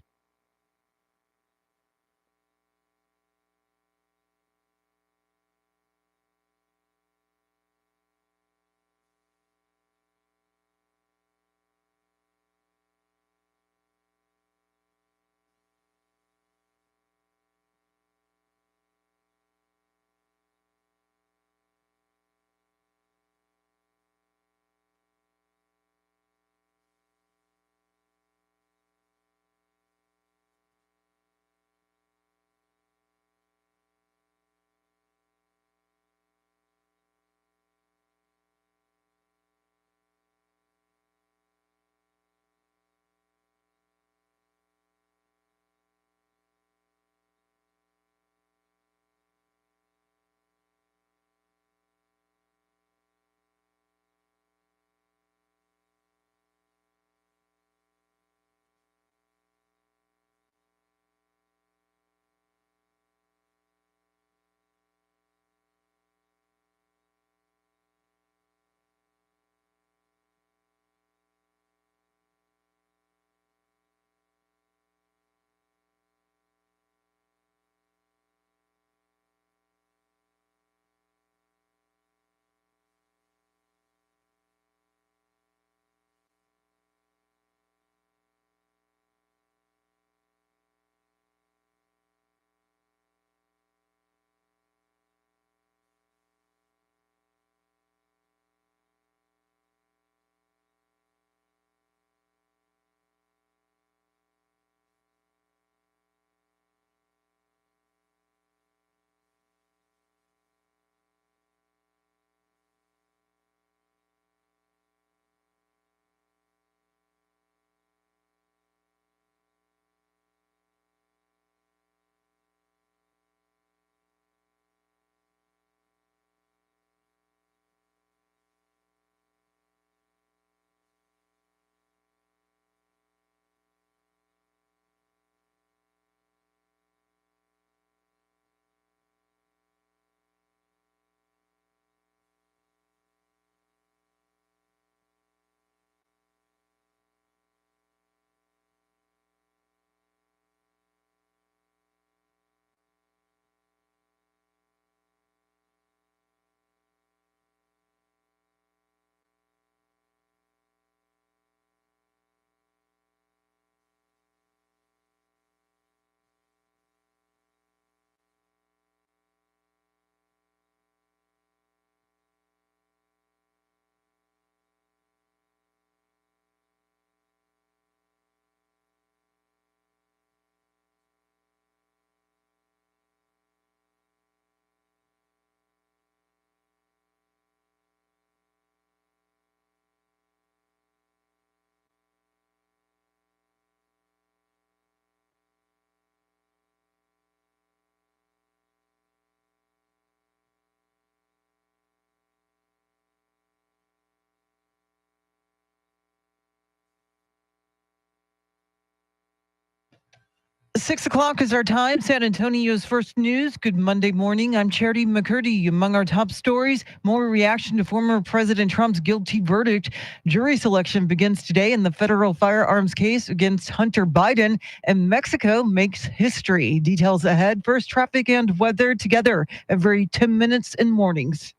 Six o'clock is our time. San Antonio's first news. Good Monday morning. I'm Charity McCurdy. Among our top stories, more reaction to former President Trump's guilty verdict. Jury selection begins today in the federal firearms case against Hunter Biden, and Mexico makes history. Details ahead. First, traffic and weather together every 10 minutes in mornings.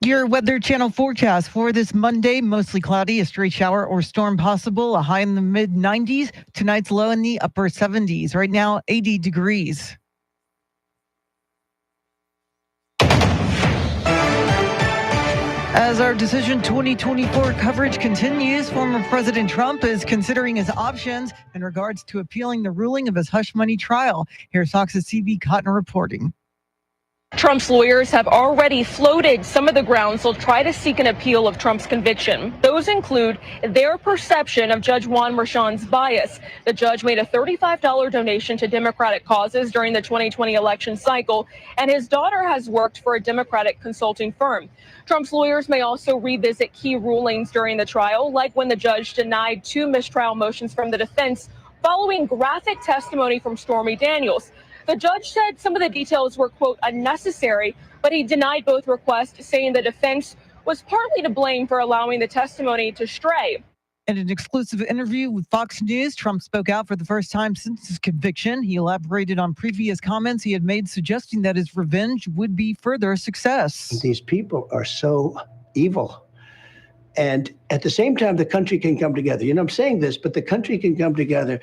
Your Weather Channel forecast for this Monday: mostly cloudy, a stray shower or storm possible, a high in the mid 90s. Tonight's low in the upper 70s. Right now, 80 degrees. As our Decision 2024 coverage continues, former President Trump is considering his options in regards to appealing the ruling of his hush money trial. Here's Fox's CV Cotton reporting. Trump's lawyers have already floated some of the grounds they'll try to seek an appeal of Trump's conviction. Those include their perception of Judge Juan Merchan's bias. The judge made a $35 donation to Democratic causes during the 2020 election cycle, and his daughter has worked for a Democratic consulting firm. Trump's lawyers may also revisit key rulings during the trial, like when the judge denied 2 mistrial motions from the defense following graphic testimony from Stormy Daniels. The judge said some of the details were, quote, unnecessary, but he denied both requests, saying the defense was partly to blame for allowing the testimony to stray. In an exclusive interview with Fox News, Trump spoke out for the first time since his conviction. He elaborated on previous comments he had made, suggesting that his revenge would be further success. These people are so evil. And at the same time, the country can come together. I'm saying this, but the country can come together.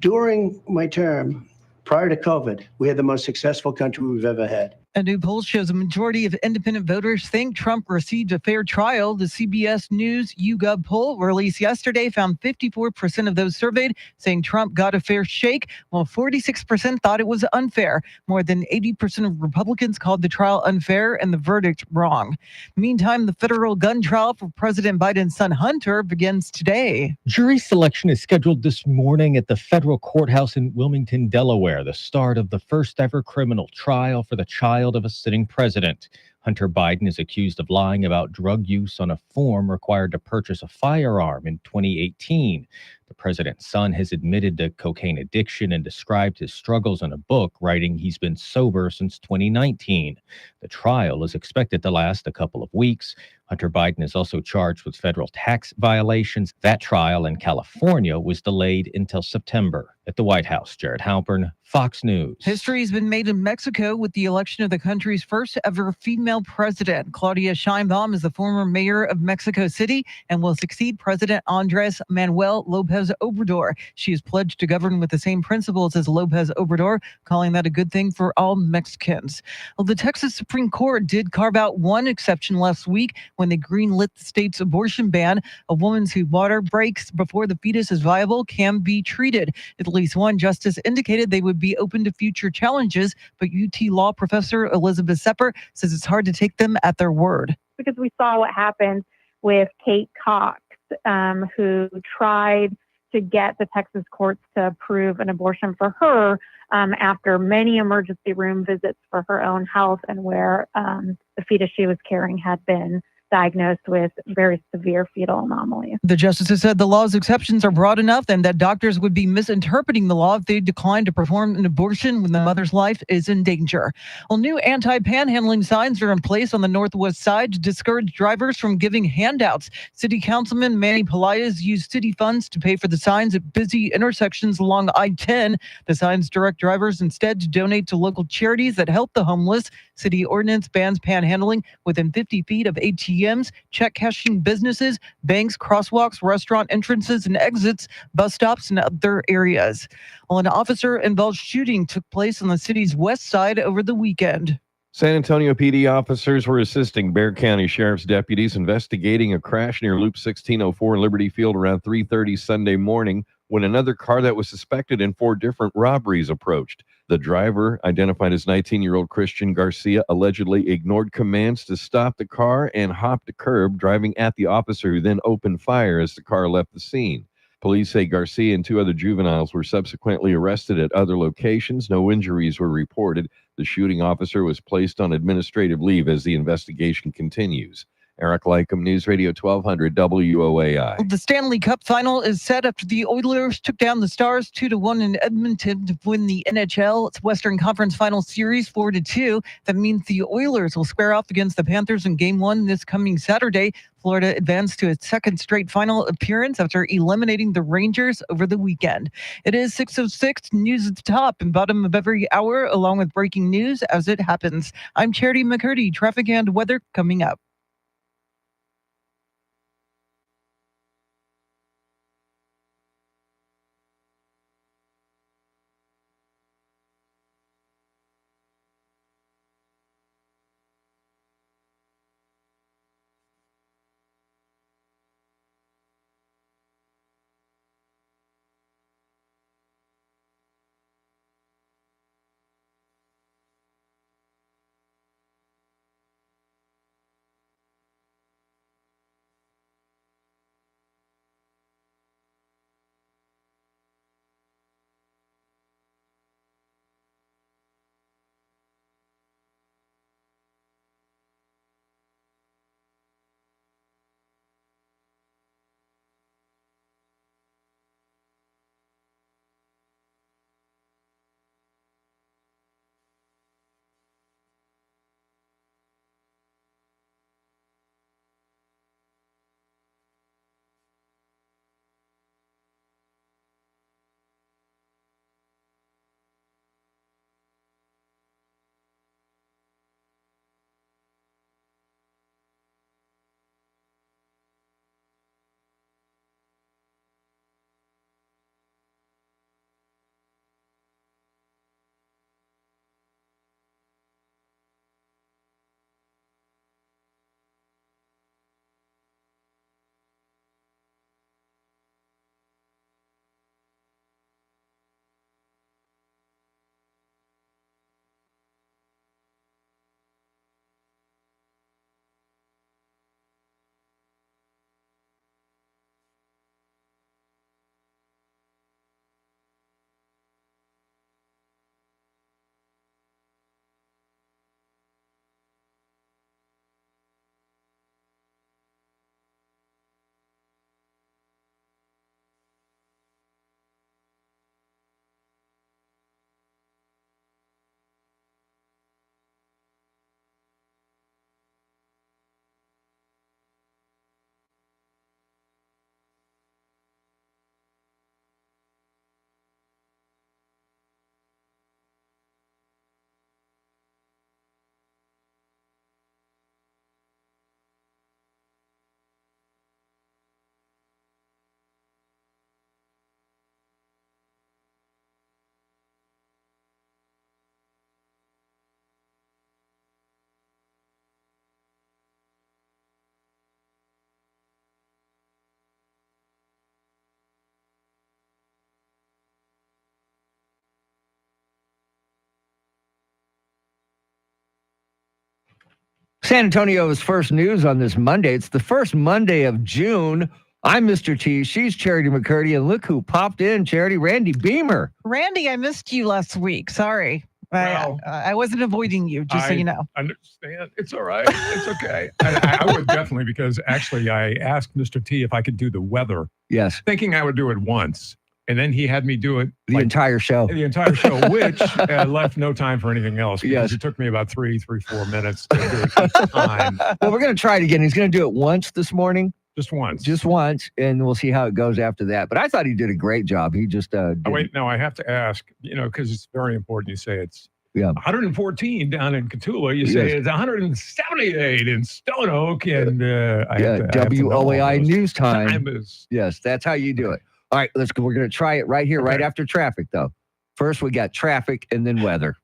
During my term, prior to COVID, we had the most successful country we've ever had. A new poll shows a majority of independent voters think Trump received a fair trial. The CBS News YouGov poll released yesterday found 54% of those surveyed saying Trump got a fair shake, while 46% thought it was unfair. More than 80% of Republicans called the trial unfair and the verdict wrong. Meantime, the federal gun trial for President Biden's son Hunter begins today. Jury selection is scheduled this morning at the federal courthouse in Wilmington, Delaware, the start of the first ever criminal trial for the child of a sitting president. Hunter Biden is accused of lying about drug use on a form required to purchase a firearm in 2018. The president's son has admitted to cocaine addiction and described his struggles in a book, writing he's been sober since 2019. The trial is expected to last a couple of weeks. Hunter Biden is also charged with federal tax violations. That trial in California was delayed until September. At the White House, Jared Halpern, Fox News. History has been made in Mexico with the election of the country's first ever female president. Claudia Sheinbaum is the former mayor of Mexico City and will succeed President Andres Manuel Lopez Obrador. She is pledged to govern with the same principles as Lopez Obrador, calling that a good thing for all Mexicans. Well, the Texas Supreme Court did carve out one exception last week when they greenlit the state's abortion ban. A woman whose water breaks before the fetus is viable can be treated. At least one justice indicated they would be open to future challenges, but UT law professor Elizabeth Sepper says it's hard to take them at their word. Because we saw what happened with Kate Cox, who tried to get the Texas courts to approve an abortion for her after many emergency room visits for her own health, and where the fetus she was carrying had been diagnosed with very severe fetal anomalies. The justices said the law's exceptions are broad enough and that doctors would be misinterpreting the law if they declined to perform an abortion when the mother's life is in danger. Well, new anti-panhandling signs are in place on the northwest side to discourage drivers from giving handouts. City Councilman Manny Pelaez used city funds to pay for the signs at busy intersections along I-10. The signs direct drivers instead to donate to local charities that help the homeless. City ordinance bans panhandling within 50 feet of ATMs, check cashing businesses, banks, crosswalks, restaurant entrances and exits, bus stops, and other areas. Well, an officer-involved shooting took place on the city's west side over the weekend. San Antonio PD officers were assisting Bexar County Sheriff's deputies investigating a crash near Loop 1604 in Liberty Field around 3:30 Sunday morning when another car that was suspected in 4 different robberies approached. The driver, identified as 19-year-old Christian Garcia, allegedly ignored commands to stop the car and hopped a curb, driving at the officer, who then opened fire as the car left the scene. Police say Garcia and 2 other juveniles were subsequently arrested at other locations. No injuries were reported. The shooting officer was placed on administrative leave as the investigation continues. Eric Lycum, News Radio 1200 WOAI. The Stanley Cup final is set after the Oilers took down the Stars 2-1 in Edmonton to win the NHL's Western Conference Final Series 4-2. That means the Oilers will square off against the Panthers in Game 1 this coming Saturday. Florida advanced to its second straight final appearance after eliminating the Rangers over the weekend. It is 6:06, news at the top and bottom of every hour, along with breaking news as it happens. I'm Charity McCurdy. Traffic and weather coming up. San Antonio's first news on this Monday. It's the first Monday of June. I'm Mr. T. She's Charity McCurdy. And look who popped in, Charity, Randy Beamer. Randy, I missed you last week. Sorry. I wasn't avoiding you, just so you know. Understand. It's all right. It's okay. I would definitely, because actually I asked Mr. T if I could do the weather. Yes. Thinking I would do it once. And then he had me do it the entire show. The entire show, which left no time for anything else. Because it took me about 4 minutes to do it each time. Well, we're going to try it again. He's going to do it once this morning. Just once. Just once. And we'll see how it goes after that. But I thought he did a great job. He just Oh, wait, no, I have to ask, because it's very important. You say it's 114 down in Catula. You say it's 178 in Stone Oak. And WOAI News Time. Time is... Yes, that's how you do it. All right, let's go. We're going to try it right here, right after traffic, though. First, we got traffic and then weather.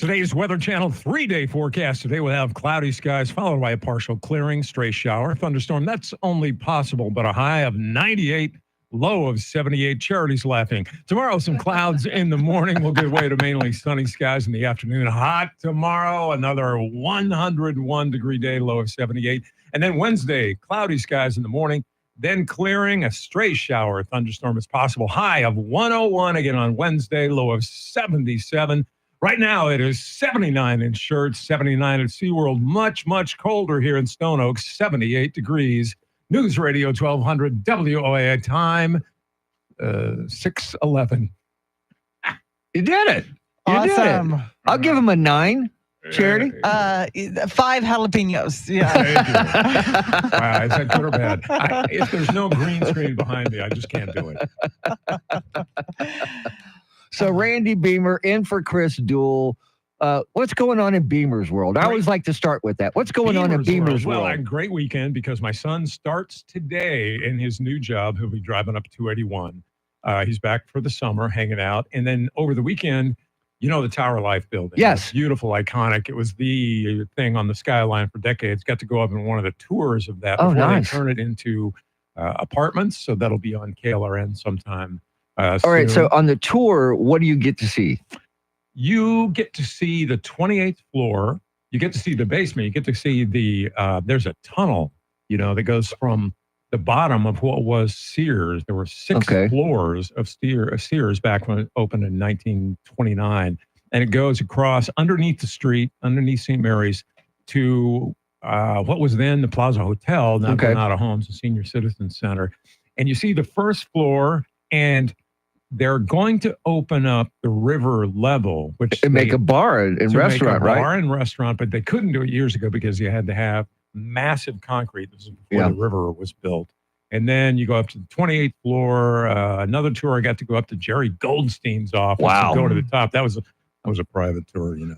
Today's Weather Channel 3-day forecast. Today we'll have cloudy skies followed by a partial clearing, stray shower, thunderstorm. That's only possible, but a high of 98, low of 78. Charity's laughing. Tomorrow, some clouds in the morning will give way to mainly sunny skies in the afternoon. Hot tomorrow, another 101-degree day, low of 78. And then Wednesday, cloudy skies in the morning, then clearing, a stray shower, thunderstorm is possible. High of 101 again on Wednesday, low of 77. Right now, it is 79 in Schertz, 79 at SeaWorld. Much, much colder here in Stone Oak, 78 degrees. News Radio 1200 WOAI time, 6:11. You did it. You Awesome. did it. I'll give him a 9. Charity? 5 jalapenos. Yeah. Wow, is that good or bad? If there's no green screen behind me, I just can't do it. So Randy Beamer in for Chris Duell. What's going on in Beamer's world? I always like to start with that. What's going on in Beamer's world? Well, a great weekend because my son starts today in his new job. He'll be driving up 281. He's back for the summer, hanging out. And then over the weekend, you know, the Tower of Life building. Yes. It's beautiful, iconic. It was the thing on the skyline for decades. Got to go up in one of the tours of that before nice. they turn it into apartments. So that'll be on KLRN sometime. All right. So on the tour, what do you get to see? You get to see the 28th floor. You get to see the basement. You get to see the, there's a tunnel, you know, that goes from the bottom of what was Sears. There were 6 floors of Sears back when it opened in 1929. And it goes across underneath the street, underneath St. Mary's to what was then the Plaza Hotel, now Granada Homes, the Senior Citizen Center. And you see the first floor, and they're going to open up the river level, which and make a bar and restaurant, right? Bar and restaurant, but they couldn't do it years ago because you had to have massive concrete. This was before the river was built. And then you go up to the 28th floor. Another tour, I got to go up to Jerry Goldstein's office. Wow. And go to the top. That was a private tour, you know.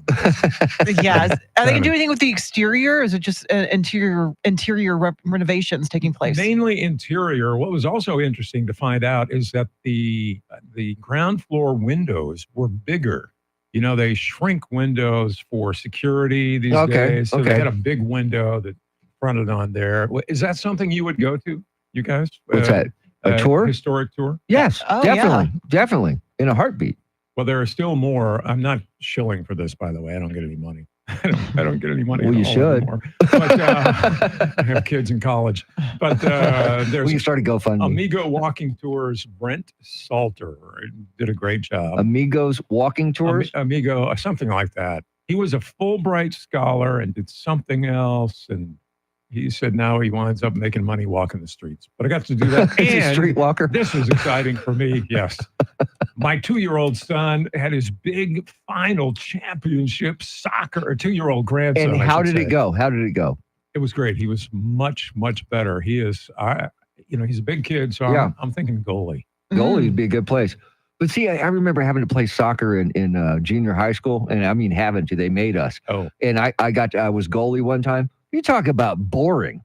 Yeah. Are they going to do anything with the exterior? Or is it just interior renovations taking place? Mainly interior. What was also interesting to find out is that the ground floor windows were bigger. You know, they shrink windows for security these days. So they had a big window that fronted on there. Is that something you would go to, you guys? What's that? A tour? Historic tour? Yes, definitely. In a heartbeat. Well, there are still more. I'm not shilling for this, by the way. I don't get any money. I don't get any money. Well, you should. Anymore. But I have kids in college. But there's you started GoFundMe. Amigo Walking Tours. Brent Salter did a great job. Amigos Walking Tours? Amigo, something like that. He was a Fulbright scholar and did something else. And he said now he winds up making money walking the streets. But I got to do that. He's a street walker. This was exciting for me, yes. My 2-year-old son had his big final championship soccer, or 2-year-old grandson. And how did it go? How did it go? It was great. He was much, much better. He is, he's a big kid, so I'm thinking goalie. Goalie would be a good place. But see, I remember having to play soccer in junior high school, and I mean having to. They made us. Oh. And I was goalie one time. You talk about boring.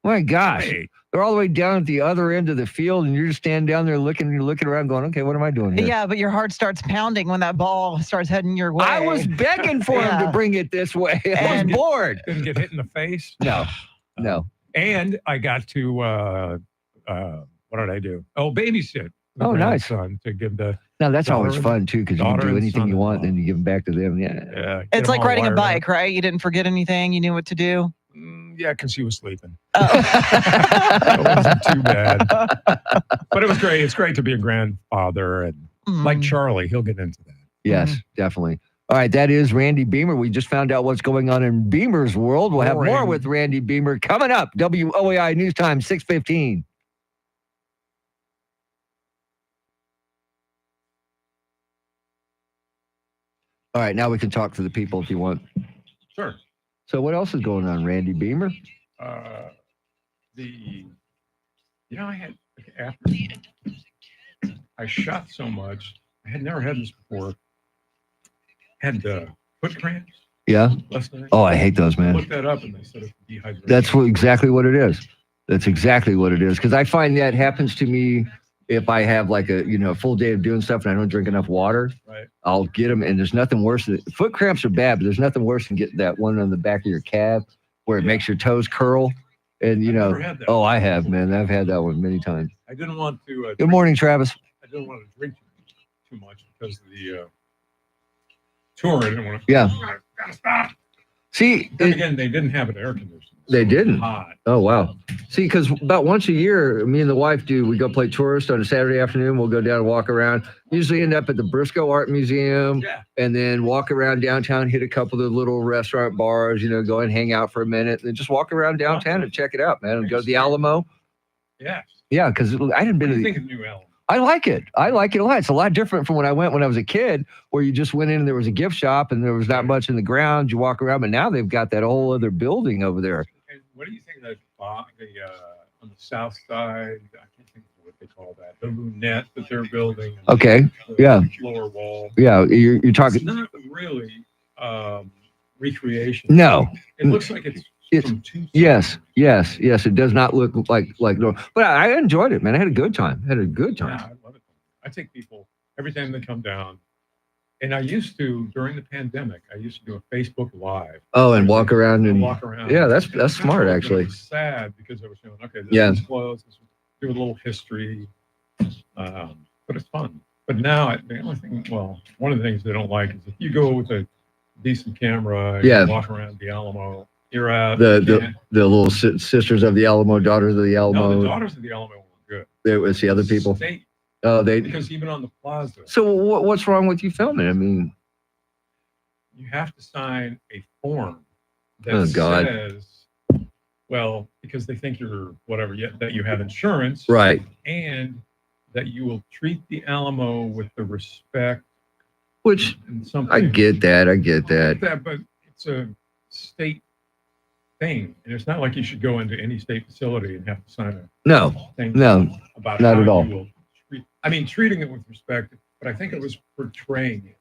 My gosh. Hey. They're all the way down at the other end of the field, and you're just standing down there looking around going, okay, what am I doing here? Yeah, but your heart starts pounding when that ball starts heading your way. I was begging for him to bring it this way. I was bored. Didn't get hit in the face? No. And I got to, what did I do? Oh, babysit. Oh, nice. Son to give the Now, that's daughter always and- fun, too, because you can daughter do and anything you want, son-in-law. and then you give them back to them. Yeah. Yeah, get It's them like all riding a wired up. bike, right? You didn't forget anything. You knew what to do. Yeah, because he was sleeping. It wasn't too bad. But it was great. It's great to be a grandfather. And like Charlie, he'll get into that. Yes, definitely. All right, that is Randy Beamer. We just found out what's going on in Beamer's world. We'll have more Boring. with Randy Beamer coming up. WOAI News Time, 6:15. All right, now we can talk to the people if you want. Sure. So what else is going on, Randy Beamer? I had, after I shot so much, I had never had this before. Had foot cramps. Yeah? last night. Oh, I hate those, man. Looked that up and they said it's dehydration. That's exactly what it is. That's exactly what it is. Because I find that happens to me if I have like a full day of doing stuff and I don't drink enough water, Right. I'll get them. And there's nothing worse than foot cramps are bad, but there's nothing worse than getting that one on the back of your calf where it makes your toes curl. And never had that. oh, I have, man. I've had that one many times. I didn't want to. Good morning, Travis. I didn't want to drink too much because of the tour. I didn't want to. Yeah. Gotta stop. See, Then again, they didn't have an air conditioner. They didn't. Hot. Oh, wow. See, because about once a year, me and the wife we go play tourist on a Saturday afternoon. We'll go down and walk around. Usually end up at the Briscoe Art Museum and then walk around downtown, hit a couple of the little restaurant bars, go and hang out for a minute and then just walk around downtown and check it out, man. And go to the Alamo. Yeah. Yeah, because I hadn't been What do to you the. think of New Alamo? I like it. I like it a lot. It's a lot different from when I went when I was a kid, where you just went in and there was a gift shop and there was not much in the ground. You walk around, but now they've got that whole other building over there. And what do you think of that on the south side? I can't think of what they call that. The lunette that they're building. Okay. The Yeah. Lower wall. Yeah. You're It's talking. not really recreation. No. It looks like it's from two. Yes. It does not look like normal, but I enjoyed it, man. I had a good time. Yeah, I love it. I take people every time they come down. And I used to, during the pandemic, I used to do a Facebook Live. Oh, and walk around and walk around. Yeah, that's smart It actually. was sad because I was going, okay, this Yeah. is closed. Do a little history, but it's fun. But now the only thing, one of the things they don't like is if you go with a decent camera, and Yeah. walk around the Alamo, you're out. The little sisters of the Alamo, daughters of the Alamo. No, the Daughters of the Alamo were good. There was the other people. State, Oh, they. because even on the plaza, So what's wrong with you filming? I mean, you have to sign a form that Oh, God. says, because they think you're whatever, that you have insurance, right? And that you will treat the Alamo with the respect. Which and something. I get that. But it's a state thing, and it's not like you should go into any state facility and have to sign a No, thing no, about not how at all. you will treating it with respect, but I think it was portraying it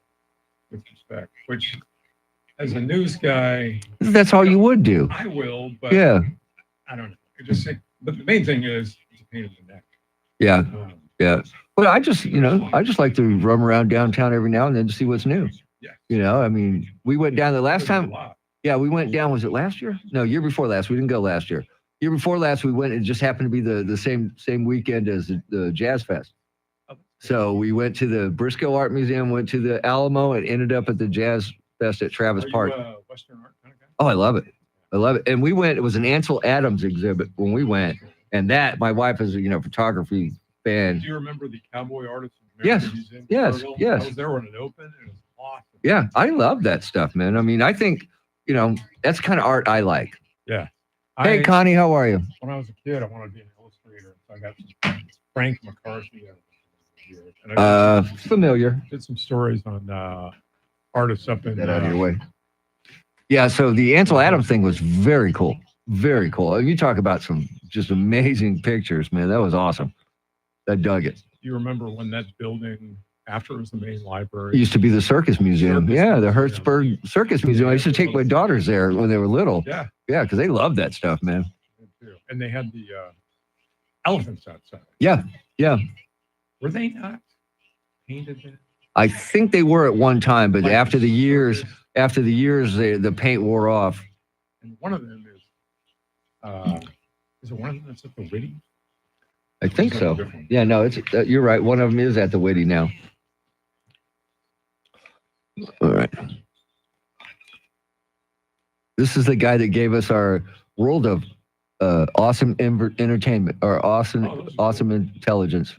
with respect, which as a news guy, That's all you would do. I will, but Yeah. I don't know. I just think, but the main thing is it's a pain in the neck. Yeah. Yeah. But I just like to roam around downtown every now and then to see what's new. Yeah. I mean, we went down the last time. Yeah, we went down. Was it last year? No, year before last. We didn't go last year. Year before last, we went. It just happened to be the same weekend as the Jazz Fest. So we went to the Briscoe Art Museum, went to the Alamo, and ended up at the Jazz Fest at Travis Park. Western art kind of guy? Oh, I love it. And we went. It was an Ansel Adams exhibit when we went, and that my wife is a photography fan. Do you remember the Cowboy Artists of Yes, America Museum? yes, Chicago? yes. I was there when it opened. It was awesome. Yeah, I love that stuff, man. I mean, I think that's kind of art I like. Yeah. Hey, Connie, how are you? When I was a kid, I wanted to be an illustrator. So I got some Frank McCarthy. And I Familiar. did some stories on artists up in Get out of your way. Yeah, so the Ansel Adams thing was very cool. Very cool. You talk about some just amazing pictures, man. That was awesome. I dug it. Do you remember when that building, after it was the main It library? used to be the Circus Museum. Yeah, the Hertzberg Circus Museum. I used to take my daughters there when they were little. Yeah. Yeah, because they loved that stuff, man. And they had the elephants outside. Yeah, yeah. Were they not painted then? I think they were at one time, but after the years, the paint wore off. And one of them is it one of them that's at the Whitty? I think so. Yeah, no, it's you're right. One of them is at the Whitty now. All right. This is the guy that gave us our world of awesome entertainment, or awesome intelligence.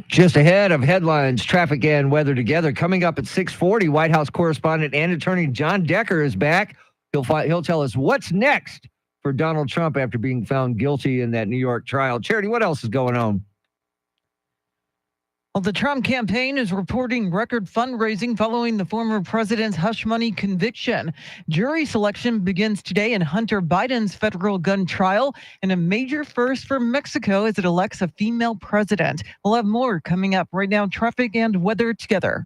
Just ahead of headlines, traffic and weather together. Coming up at 6:40, White House correspondent and attorney John Decker is back. He'll tell us what's next for Donald Trump after being found guilty in that New York trial. Charity, what else is going on? Well, the Trump campaign is reporting record fundraising following the former president's hush money conviction. Jury selection begins today in Hunter Biden's federal gun trial, and a major first for Mexico as it elects a female president. We'll have more coming up right now. Traffic and weather together.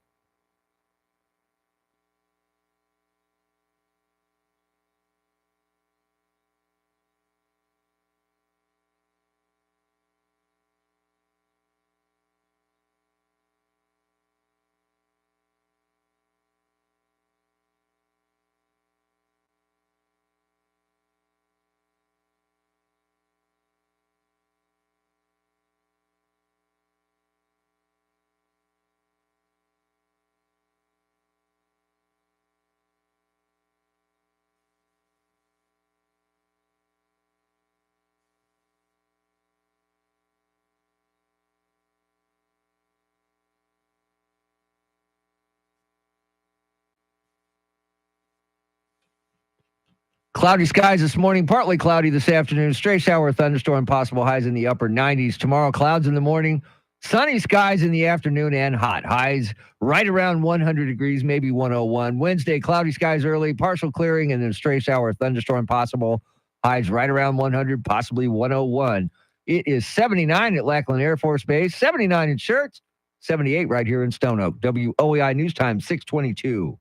Cloudy skies this morning, partly cloudy this afternoon. Stray shower, thunderstorm, possible highs in the upper 90s. Tomorrow, clouds in the morning, sunny skies in the afternoon, and hot. Highs right around 100 degrees, maybe 101. Wednesday, cloudy skies early, partial clearing, and then stray shower, thunderstorm possible. Highs right around 100, possibly 101. It is 79 at Lackland Air Force Base, 79 in Schertz, 78 right here in Stone Oak. WOAI News Time, 622.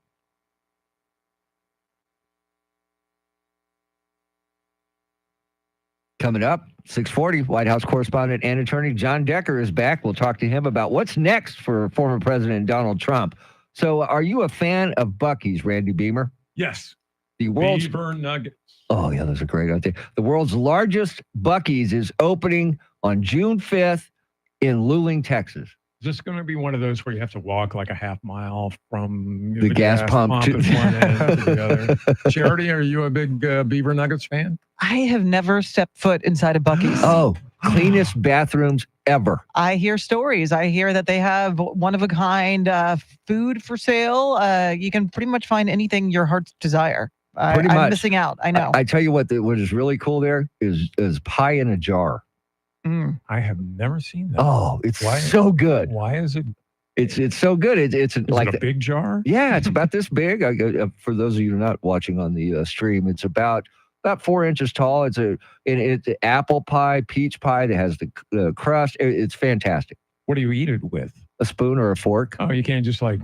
Coming up, 640, White House correspondent and attorney John Decker is back. We'll talk to him about what's next for former President Donald Trump. So are you a fan of Buc-ee's, Randy Beamer? Yes. The world's Beaver Nuggets. Oh, yeah, those are great, aren't they? The world's largest Buc-ee's is opening on June 5th in Luling, Texas. Is this going to be one of those where you have to walk like a half mile from The gas pump at to- one end to the other? Charity, are you a big Beaver Nuggets fan? I have never stepped foot inside a Buc-ee's. Oh, cleanest bathrooms ever. I hear stories. I hear that they have one-of-a-kind food for sale. You can pretty much find anything your heart's desire. Pretty I'm much. missing out. I know. I tell you what is really cool there is pie in a jar. I have never seen that. Oh, it's Why- so good. Why is it? It's so good. It's Is like it a big jar? Yeah, it's about this big. For those of you who are not watching on the stream, it's about 4 inches tall. It's it's apple pie, peach pie that has the crust. It's fantastic. What do you eat it with? A spoon or a fork. Oh, you can't just like.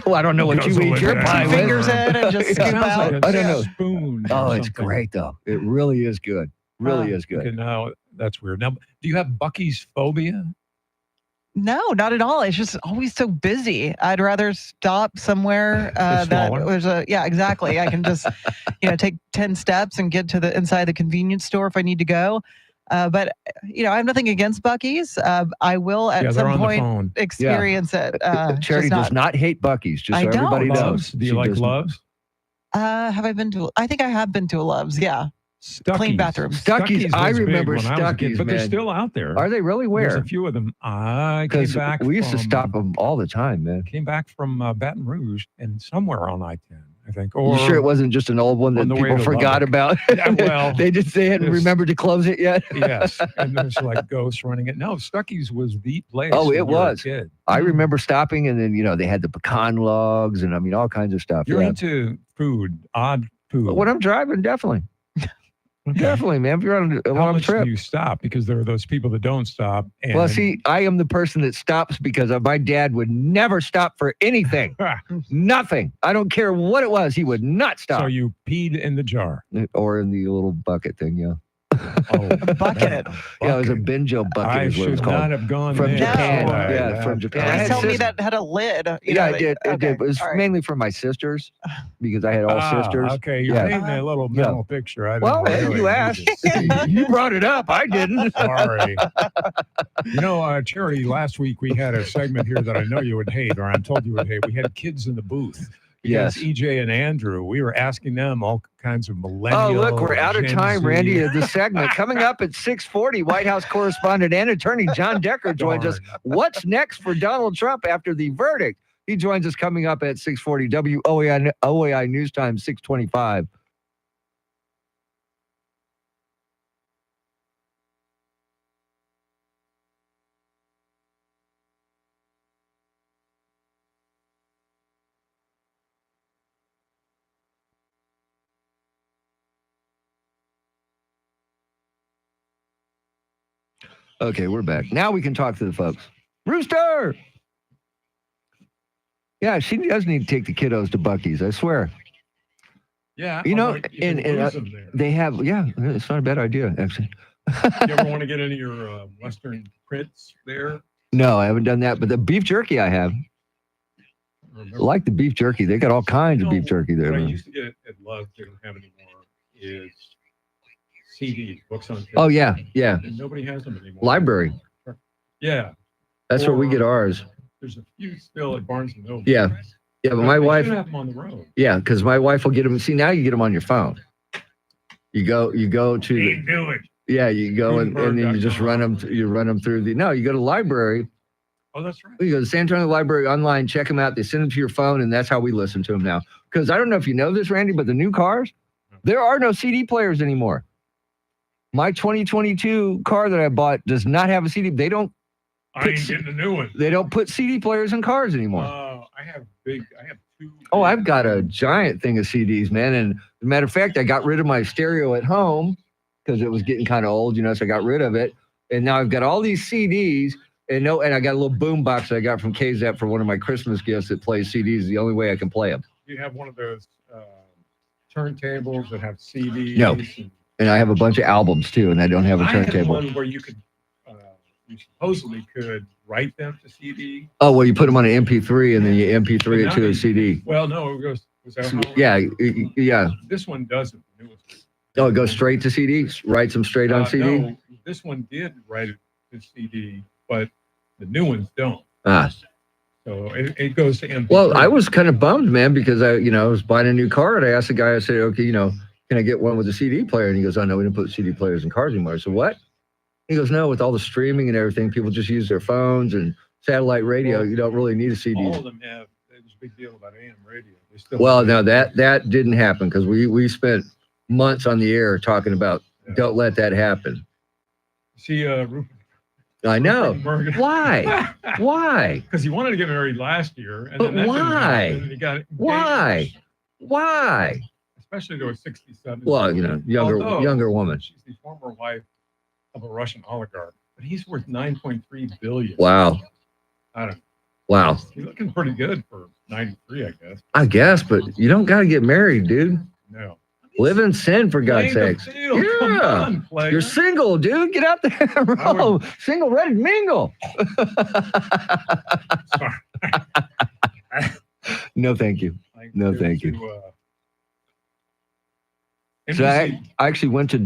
Well, I don't know what you eat your pie with. Fingers in and just It scoop sounds out. like I don't know. Spoon. Oh, or it's something. great though. It really is good. Really is good. Okay, now that's weird. Now, do you have Buc-ee's phobia? No, not at all. It's just always so busy. I'd rather stop somewhere The that small one? there's yeah, exactly. I can just, take 10 steps and get to the inside the convenience store if I need to go. But I have nothing against Buc-ee's. I will Yeah, at they're some on the point phone. experience it. Charity just does not hate Buc-ee's, just I so everybody don't. knows. Loves? Do you She like does- Loves? Have I been to? I think I have been to a Love's. Yeah, Stuckey's. clean bathrooms. Stuckey's, I was big remember when I was a kid, Stuckey's, but they're man. still out there. Are they really? There's Where? a few of them. I came Because back. we used to from- stop them all the time, man. Came back from Baton Rouge and somewhere on I-10, I think. Or You sure it wasn't just an old one that on the way people to forgot Lubbock. about? Yeah, well, they hadn't this- remembered to close it yet. Yes, and there's like ghosts running it. No, Stuckey's was the place. Oh, when it you were a was. kid. I remember stopping, and then they had the pecan logs, and I mean all kinds of stuff. You're yeah. into food, odd food. When I'm driving, definitely, definitely, man. If you're on a How long much trip. do you stop? Because there are those people that don't stop. And Well, see, I am the person that stops because my dad would never stop for anything. Nothing. I don't care what it was. He would not stop. So you peed in the jar. Or in the little bucket thing, yeah. Oh, bucket. Yeah, it was a Benjo bucket I is what it was should called. not have gone From there. Japan. No. Yeah, from Japan. I Please had tell me sis- that had a lid. Yeah, it did. It okay, did. It was all right. mainly for my sisters because I had all sisters. Okay, you're Yeah. painting a little mental picture. I Well, didn't hey, really you need asked. to see. You brought it up. I didn't. Sorry. Charity, last week we had a segment here that I know you would hate, or I'm told you would hate. We had kids in the booth. Yes. Because EJ and Andrew, we were asking them all kinds of Oh, millennial. look, we're out of Gen time, Z. Randy. The segment coming up at 6:40. White House correspondent and attorney John Decker joins us. What's next for Donald Trump after the verdict? He joins us coming up at 6:40. WOAI News Time, 6:25. Okay, we're back. Now we can talk to the folks. Rooster! Yeah, she does need to take the kiddos to Buc-ee's, I swear. Yeah. You know, although you can lose them there. they have, yeah, it's not a bad idea, actually. You ever want to get any of your Western prints there? No, I haven't done that, but the beef jerky I have. I like the beef jerky. They got all kinds of beef jerky there. What I Man. used to get at Love, they don't have anymore, is CDs, books on tape. Oh, yeah, yeah. And nobody has them anymore. Library. Yeah. That's where we get ours. There's a few still at Barnes and Noble. Yeah. Yeah, but my they wife. should have them on the road. Yeah, because my wife will get them. See, now you get them on your phone. You go to the. Do it. Yeah, you go and then you just run them. You run them through the. No, you go to the library. Oh, that's right. You go to the San Antonio Library online, check them out. They send them to your phone, and that's how we listen to them now. Because I don't know if you know this, Randy, but the new cars, there are no CD players anymore. My 2022 car that I bought does not have a CD. They don't. I ain't getting a new one. They don't put CD players in cars anymore. I have two. Oh, I've got a giant thing of CDs, man. And as a matter of fact, I got rid of my stereo at home because it was getting kind of old, so I got rid of it. And now I've got all these CDs, and I got a little boom box that I got from KZEP for one of my Christmas gifts that plays CDs. The only way I can play them. You have one of those turntables that have CDs. No. And I have a bunch of albums too, and I don't have a I had turntable. one where you supposedly could write them to CD. Oh, well, you put them on an MP3 and then you MP3 it to a CD. Well, no, it goes. Was that how it Yeah, yeah. This one doesn't. The newest one. Oh, it goes straight to CD? Writes them straight on CD? No, this one did write it to CD, but the new ones don't. Ah. So it goes to MP3. Well, I was kind of bummed, man, because I was buying a new car, and I asked the guy, I said, okay, can I get one with a CD player? And he goes, oh, no, we don't put CD players in cars anymore. I said, what? He goes, no, with all the streaming and everything, people just use their phones and satellite radio. You don't really need a CD. All of them have. There's a big deal about AM radio. They still Well, no, that didn't happen because we spent months on the air talking about don't let that happen. See, Rupert. I know. Morgan. Why? Why? Because he wanted to get married last year. And But then that didn't why? happen, and he got engaged, Why? Why? especially to a 67. Well, younger woman. She's the former wife of a Russian oligarch, but he's worth $9.3 billion. Wow. I don't know. Wow. He's looking pretty good for 93, I guess. I guess, but you don't got to get married, dude. No. Live in sin, for God's Playing the sakes. field. Come on, player. You're single, dude. Get out there and roll. Single, ready to mingle. No, thank you. No, thank you. So I actually went to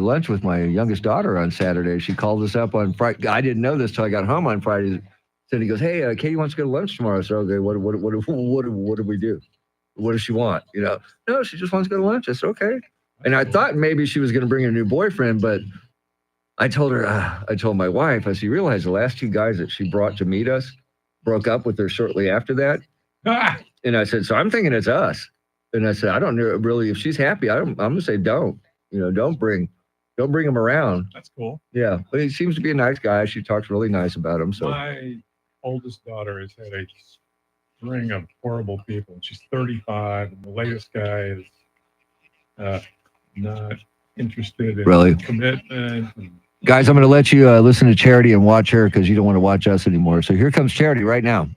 lunch with my youngest daughter on Saturday. She called us up on Friday. I didn't know this till I got home on Friday. Said he goes, hey, Katie wants to go to lunch tomorrow. So okay, what do we do? What does she want? No, she just wants to go to lunch. I said okay. And I thought maybe she was going to bring her new boyfriend, but I told my wife, I said, you realize the last two guys that she brought to meet us broke up with her shortly after that. And I said, so I'm thinking it's us. And I said, I don't know really if she's happy. I'm gonna say don't bring him around. That's cool. Yeah, but he seems to be a nice guy. She talks really nice about him. So My oldest daughter has had a string of horrible people. She's 35, and the latest guy is not interested in Really? commitment. And guys, I'm gonna let you listen to Charity and watch her because you don't want to watch us anymore. So here comes Charity right now.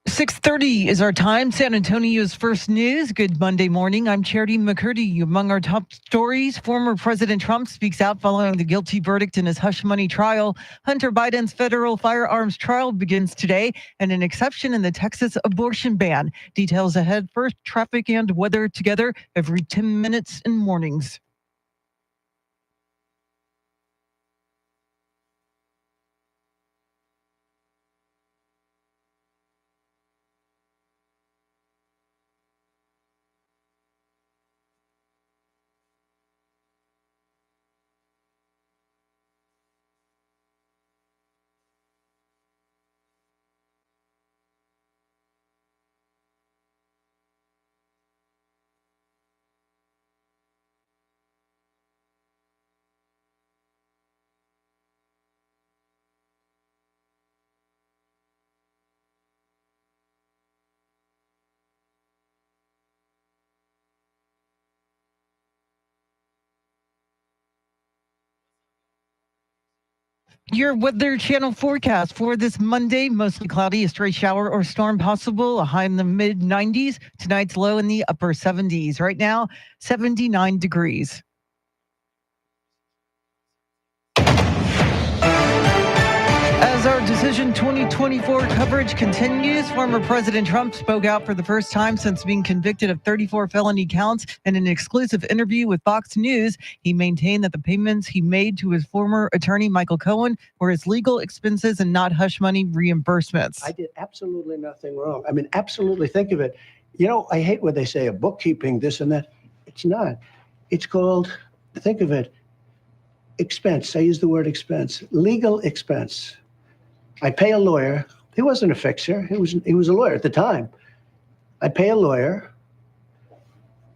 .30 is our time. San Antonio's first news. Good Monday morning. I'm Charity McCurdy. Among our top stories, former President Trump speaks out following the guilty verdict in his hush money trial. Hunter Biden's federal firearms trial begins today, and an exception in the Texas abortion ban. Details ahead. First, traffic and weather together every 10 minutes in mornings. Your Weather Channel forecast for this Monday: mostly cloudy, a stray shower or storm possible, a high in the mid 90s. Tonight's low in the upper 70s. Right now, 79 degrees. As our Decision 2024 coverage continues, former President Trump spoke out for the first time since being convicted of 34 felony counts. In an exclusive interview with Fox News, he maintained that the payments he made to his former attorney, Michael Cohen, were his legal expenses and not hush money reimbursements. I did absolutely nothing wrong. I mean, absolutely. Think of it. You know, I hate when they say a bookkeeping, this and that. It's not. It's called, think of it, expense. I use the word expense. Legal expense. I pay a lawyer. He wasn't a fixer. He was a lawyer at the time. I pay a lawyer,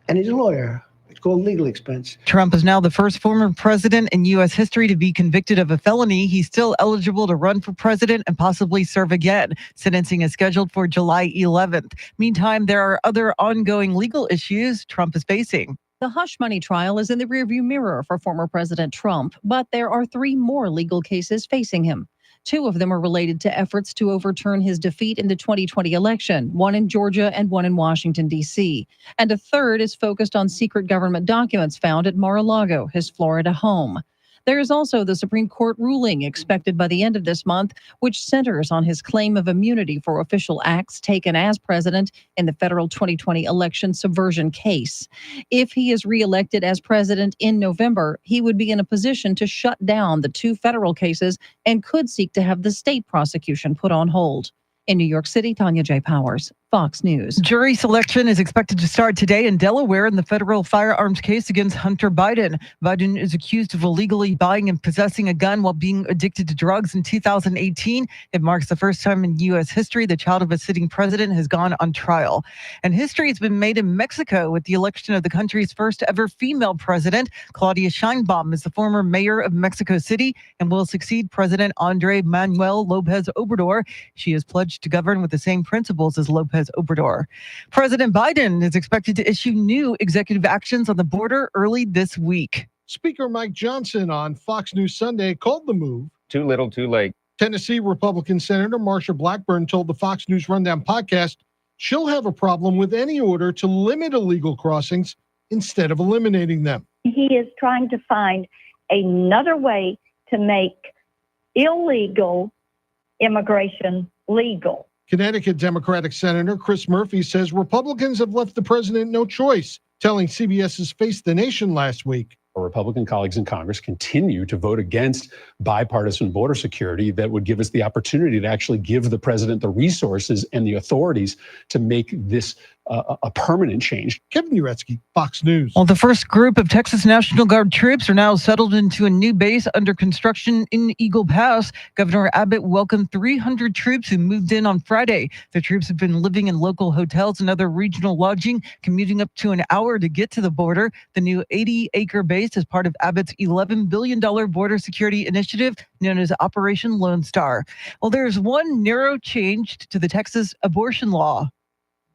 and he's a lawyer. It's called legal expense. Trump is now the first former president in U.S. history to be convicted of a felony. He's still eligible to run for president and possibly serve again. Sentencing is scheduled for July 11th. Meantime, there are other ongoing legal issues Trump is facing. The hush money trial is in the rearview mirror for former President Trump, but there are 3 more legal cases facing him. 2 of them are related to efforts to overturn his defeat in the 2020 election, one in Georgia and one in Washington, D.C. And a third is focused on secret government documents found at Mar-a-Lago, his Florida home. There is also the Supreme Court ruling expected by the end of this month, which centers on his claim of immunity for official acts taken as president in the federal 2020 election subversion case. If he is reelected as president in November, he would be in a position to shut down the 2 federal cases and could seek to have the state prosecution put on hold. In New York City, Tanya J. Powers, Fox News. Jury selection is expected to start today in Delaware in the federal firearms case against Hunter Biden. Biden is accused of illegally buying and possessing a gun while being addicted to drugs in 2018. It marks the first time in U.S. history the child of a sitting president has gone on trial. And history has been made in Mexico with the election of the country's first ever female president. Claudia Sheinbaum is the former mayor of Mexico City and will succeed President Andrés Manuel López Obrador. She has pledged to govern with the same principles as López Obrador. President Biden is expected to issue new executive actions on the border early this week. Speaker Mike Johnson on Fox News Sunday called the move Too little, too late. Tennessee Republican Senator Marsha Blackburn told the Fox News Rundown podcast she'll have a problem with any order to limit illegal crossings instead of eliminating them. He is trying to find another way to make illegal immigration legal. Connecticut Democratic Senator Chris Murphy says Republicans have left the president no choice, telling CBS's Face the Nation last week. Our Republican colleagues in Congress continue to vote against bipartisan border security that would give us the opportunity to actually give the president the resources and the authorities to make this a permanent change. Kevin Uretsky, Fox News. Well, the first group of Texas National Guard troops are now settled into a new base under construction in Eagle Pass. Governor Abbott welcomed 300 troops who moved in on Friday. The troops have been living in local hotels and other regional lodging, commuting up to an hour to get to the border. The new 80-acre base is part of Abbott's $11 billion border security initiative known as Operation Lone Star. Well, there's one narrow change to the Texas abortion law.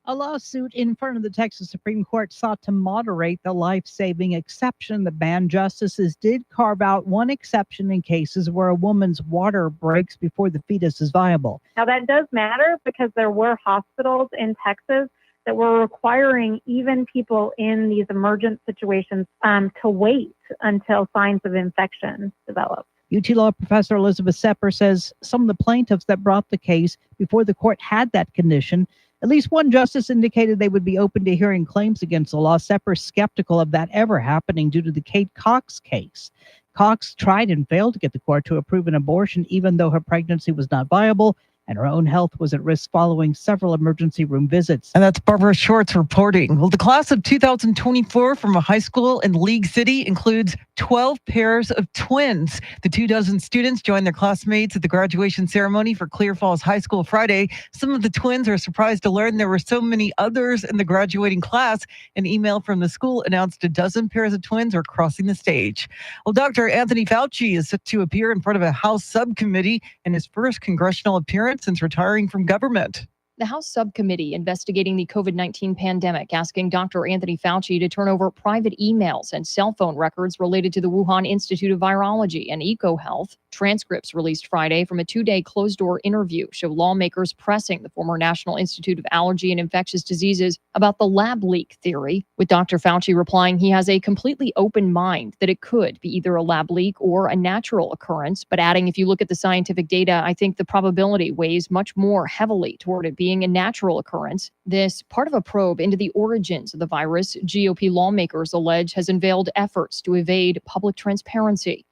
A lawsuit in front of the Texas Supreme Court sought to moderate the life-saving exception that banned. Justices did carve out one exception in cases where a woman's water breaks before the fetus is viable. Now, that does matter because there were hospitals in Texas that were requiring even people in these emergent situations to wait until signs of infection develop. UT Law professor Elizabeth Sepper says some of the plaintiffs that brought the case before the court had that condition. At least one justice indicated they would be open to hearing claims against the law. Sepper's skeptical of that ever happening due to the Kate Cox case. Cox tried and failed to get the court to approve an abortion even though her pregnancy was not viable and her own health was at risk following several emergency room visits. And that's Barbara Schwartz reporting. Well, the class of 2024 from a high school in League City includes 12 pairs of twins. The 24 students joined their classmates at the graduation ceremony for Clear Falls High School Friday. Some of the twins are surprised to learn there were so many others in the graduating class. An email from the school announced a dozen pairs of twins are crossing the stage. Well, Dr. Anthony Fauci is set to appear in front of a House subcommittee in his first congressional appearance since retiring from government. The House subcommittee investigating the COVID-19 pandemic asking Dr. Anthony Fauci to turn over private emails and cell phone records related to the Wuhan Institute of Virology and EcoHealth. Transcripts released Friday from a 2-day closed-door interview show lawmakers pressing the former National Institute of Allergy and Infectious Diseases about the lab leak theory, with Dr. Fauci replying he has a completely open mind that it could be either a lab leak or a natural occurrence, but adding, if you look at the scientific data, I think the probability weighs much more heavily toward it being a natural occurrence. This, part of a probe into the origins of the virus, GOP lawmakers allege has unveiled efforts to evade public transparency.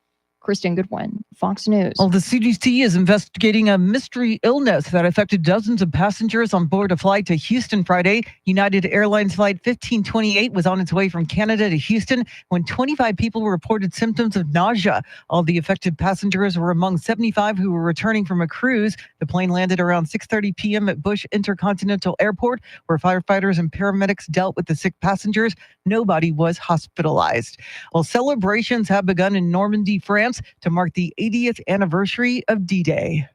Kristen Goodwin, Fox News. Well, the CDC is investigating a mystery illness that affected dozens of passengers on board a flight to Houston Friday. United Airlines Flight 1528 was on its way from Canada to Houston when 25 people reported symptoms of nausea. All the affected passengers were among 75 who were returning from a cruise. The plane landed around 6:30 p.m. at Bush Intercontinental Airport, where firefighters and paramedics dealt with the sick passengers. Nobody was hospitalized. Well, celebrations have begun in Normandy, France, to mark the 80th anniversary of D-Day.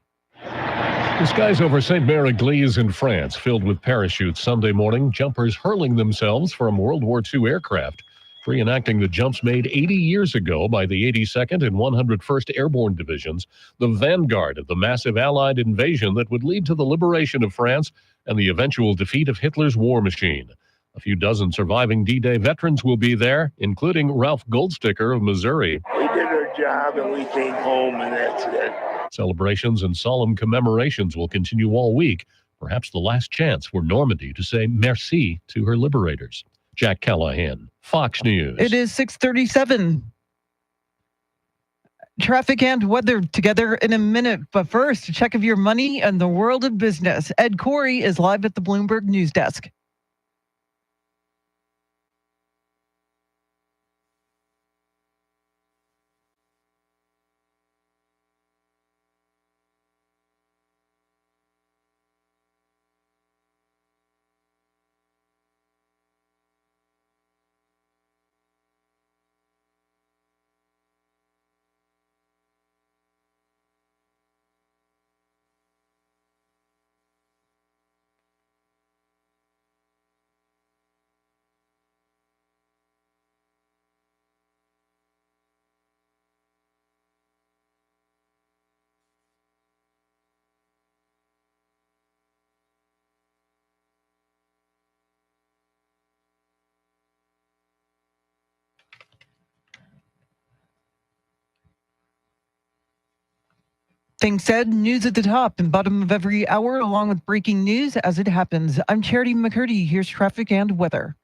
The skies over St. Mary-Église in France filled with parachutes Sunday morning, jumpers hurling themselves from World War II aircraft, reenacting the jumps made 80 years ago by the 82nd and 101st Airborne Divisions, the vanguard of the massive Allied invasion that would lead to the liberation of France and the eventual defeat of Hitler's war machine. A few dozen surviving D-Day veterans will be there, including Ralph Goldsticker of Missouri. We did our job and we came home, and that's it. Celebrations and solemn commemorations will continue all week, perhaps the last chance for Normandy to say merci to her liberators. Jack Callahan, Fox News. It is 6:37. Traffic and weather together in a minute, but first, a check of your money and the world of business. Ed Corey is live at the Bloomberg News Desk. Things said, news at the top and bottom of every hour, along with breaking news as it happens. I'm Charity McCurdy. Here's traffic and weather.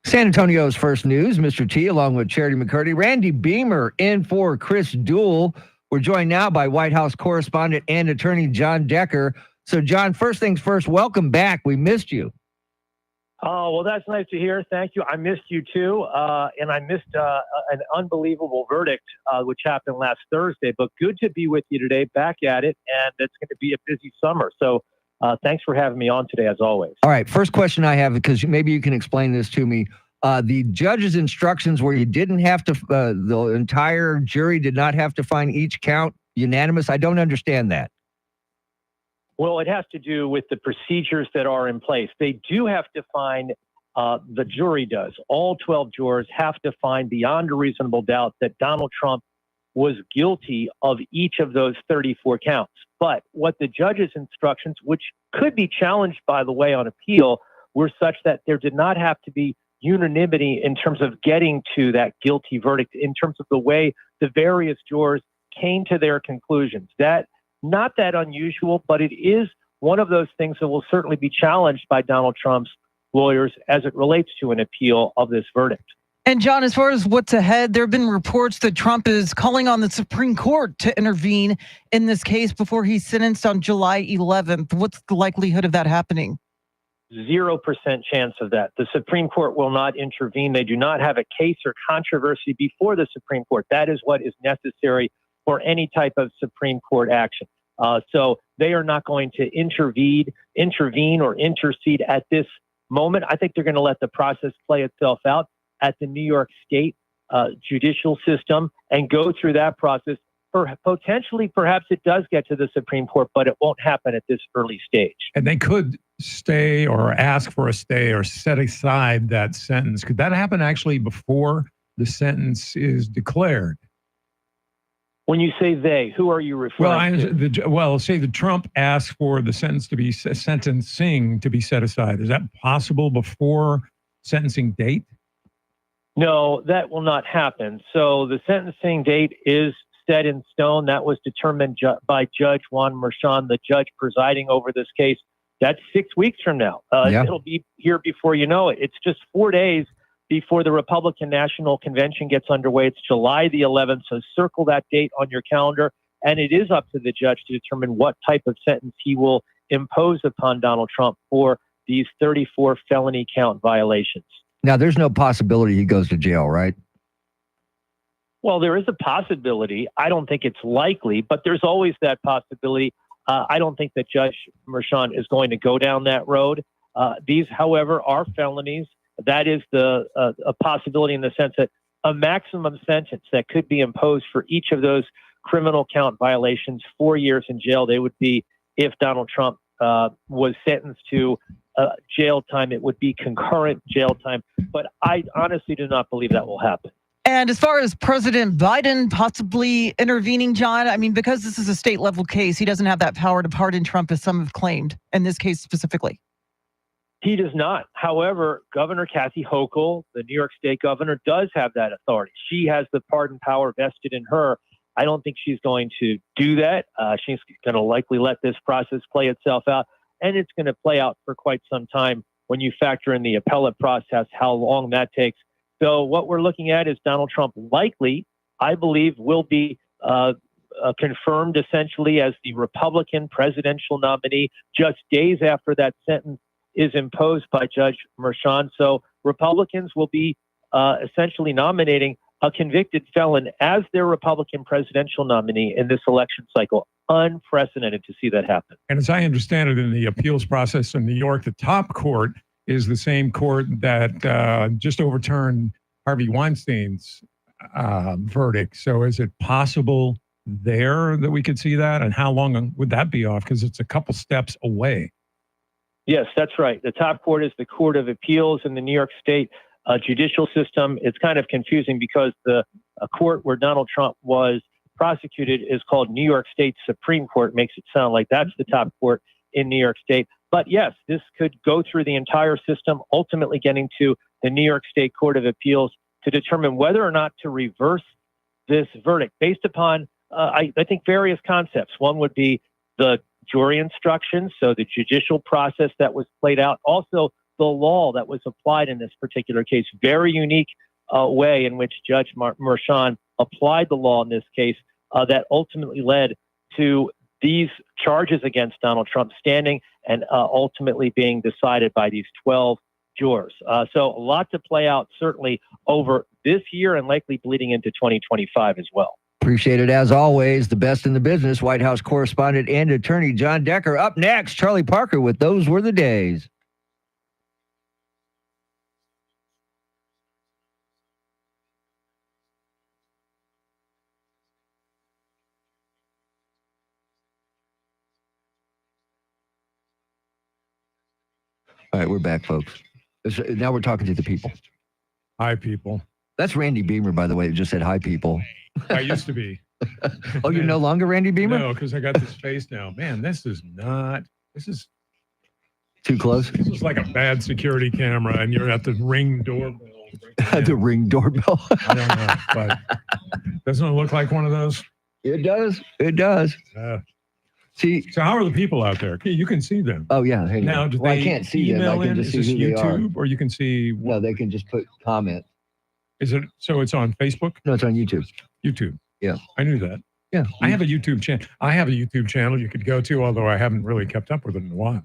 San Antonio's first news, Mr. T, along with Charity McCurdy. Randy Beamer in for Chris Duell. We're joined now by White House correspondent and attorney John Decker. So, John, first things first, welcome back. We missed you. Oh, well, that's nice to hear. Thank you. I missed you too. And I missed an unbelievable verdict, which happened last Thursday. But good to be with you today, back at it. And it's going to be a busy summer. So thanks for having me on today, as always. All right. First question I have, because maybe you can explain this to me. The judge's instructions where you didn't have to, the entire jury did not have to find each count unanimous. I don't understand that. Well, it has to do with the procedures that are in place. They do have to find, the jury does. All 12 jurors have to find beyond a reasonable doubt that Donald Trump was guilty of each of those 34 counts. But what the judge's instructions, which could be challenged, by the way, on appeal, were such that there did not have to be unanimity in terms of getting to that guilty verdict, in terms of the way the various jurors came to their conclusions. That not that unusual, but it is one of those things that will certainly be challenged by Donald Trump's lawyers as it relates to an appeal of this verdict. And John, as far as what's ahead, there have been reports that Trump is calling on the Supreme Court to intervene in this case before he's sentenced on July 11th. What's the likelihood of that happening? 0% chance of that. The Supreme Court will not intervene. They do not have a case or controversy before the Supreme Court. That is what is necessary for any type of Supreme Court action. So they are not going to intervene or intercede at this moment. I think they're going to let the process play itself out at the New York State judicial system and go through that process. Potentially, perhaps it does get to the Supreme Court, but it won't happen at this early stage. And they could stay or ask for a stay or set aside that sentence. Could that happen actually before the sentence is declared? When you say they, who are you referring to? Say the Trump asked for the sentencing to be set aside. Is that possible before sentencing date? No, that will not happen. So the sentencing date is set in stone. That was determined by Judge Juan Merchan, the judge presiding over this case. That's 6 weeks from now. It'll be here before you know it. It's just 4 days before the Republican National Convention gets underway. It's July the 11th, so circle that date on your calendar. And it is up to the judge to determine what type of sentence he will impose upon Donald Trump for these 34 felony count violations. Now, there's no possibility he goes to jail, right? Well, there is a possibility. I don't think it's likely, but there's always that possibility. I don't think that Judge Merchan is going to go down that road. These, however, are felonies. That is a possibility in the sense that a maximum sentence that could be imposed for each of those criminal count violations, 4 years in jail. They would be, if Donald Trump was sentenced to jail time, it would be concurrent jail time. But I honestly do not believe that will happen. And as far as President Biden possibly intervening, John, I mean, because this is a state level case, he doesn't have that power to pardon Trump as some have claimed in this case specifically. He does not. However, Governor Kathy Hochul, the New York State governor, does have that authority. She has the pardon power vested in her. I don't think she's going to do that. She's going to likely let this process play itself out, and it's going to play out for quite some time when you factor in the appellate process, how long that takes. So what we're looking at is Donald Trump likely, I believe, will be confirmed essentially as the Republican presidential nominee just days after that sentence is imposed by Judge Merchan. So Republicans will be essentially nominating a convicted felon as their Republican presidential nominee in this election cycle. Unprecedented to see that happen. And as I understand it, in the appeals process in New York, the top court is the same court that just overturned Harvey Weinstein's verdict. So is it possible there that we could see that? And how long would that be off? Because it's a couple steps away. Yes, that's right. The top court is the Court of Appeals in the New York State judicial system. It's kind of confusing because the court where Donald Trump was prosecuted is called New York State Supreme Court. Makes it sound like that's the top court in New York State. But yes, this could go through the entire system, ultimately getting to the New York State Court of Appeals to determine whether or not to reverse this verdict based upon, I think, various concepts. One would be the jury instructions, so the judicial process that was played out. Also, the law that was applied in this particular case. Very unique way in which Judge Merchan applied the law in this case. that ultimately led to these charges against Donald Trump standing and ultimately being decided by these 12 jurors. So a lot to play out certainly over this year and likely bleeding into 2025 as well. Appreciate it as always. The best in the business, White House correspondent and attorney John Decker. Up next, Charlie Parker with Those Were the Days. All right, we're back, folks. Now we're talking to the people. Hi, people. That's Randy Beamer, by the way. It just said hi, people. I used to be. Oh, you're no longer Randy Beamer? No, because I got this face now. Man, this is too close. This is like a bad security camera, and you're at the Ring doorbell. The Ring doorbell. I don't know, but doesn't it look like one of those? It does. It does. See, so how are the people out there? You can see them. Oh yeah. Hey, now, do well, they I can't see them. email I can in? just Is see this who they are. YouTube, or you can see? No, they can just put comment. Is it so? It's on Facebook. No, it's on YouTube. YouTube. Yeah, I knew that. Yeah, I have a YouTube channel. I have a YouTube channel you could go to, although I haven't really kept up with it in a while.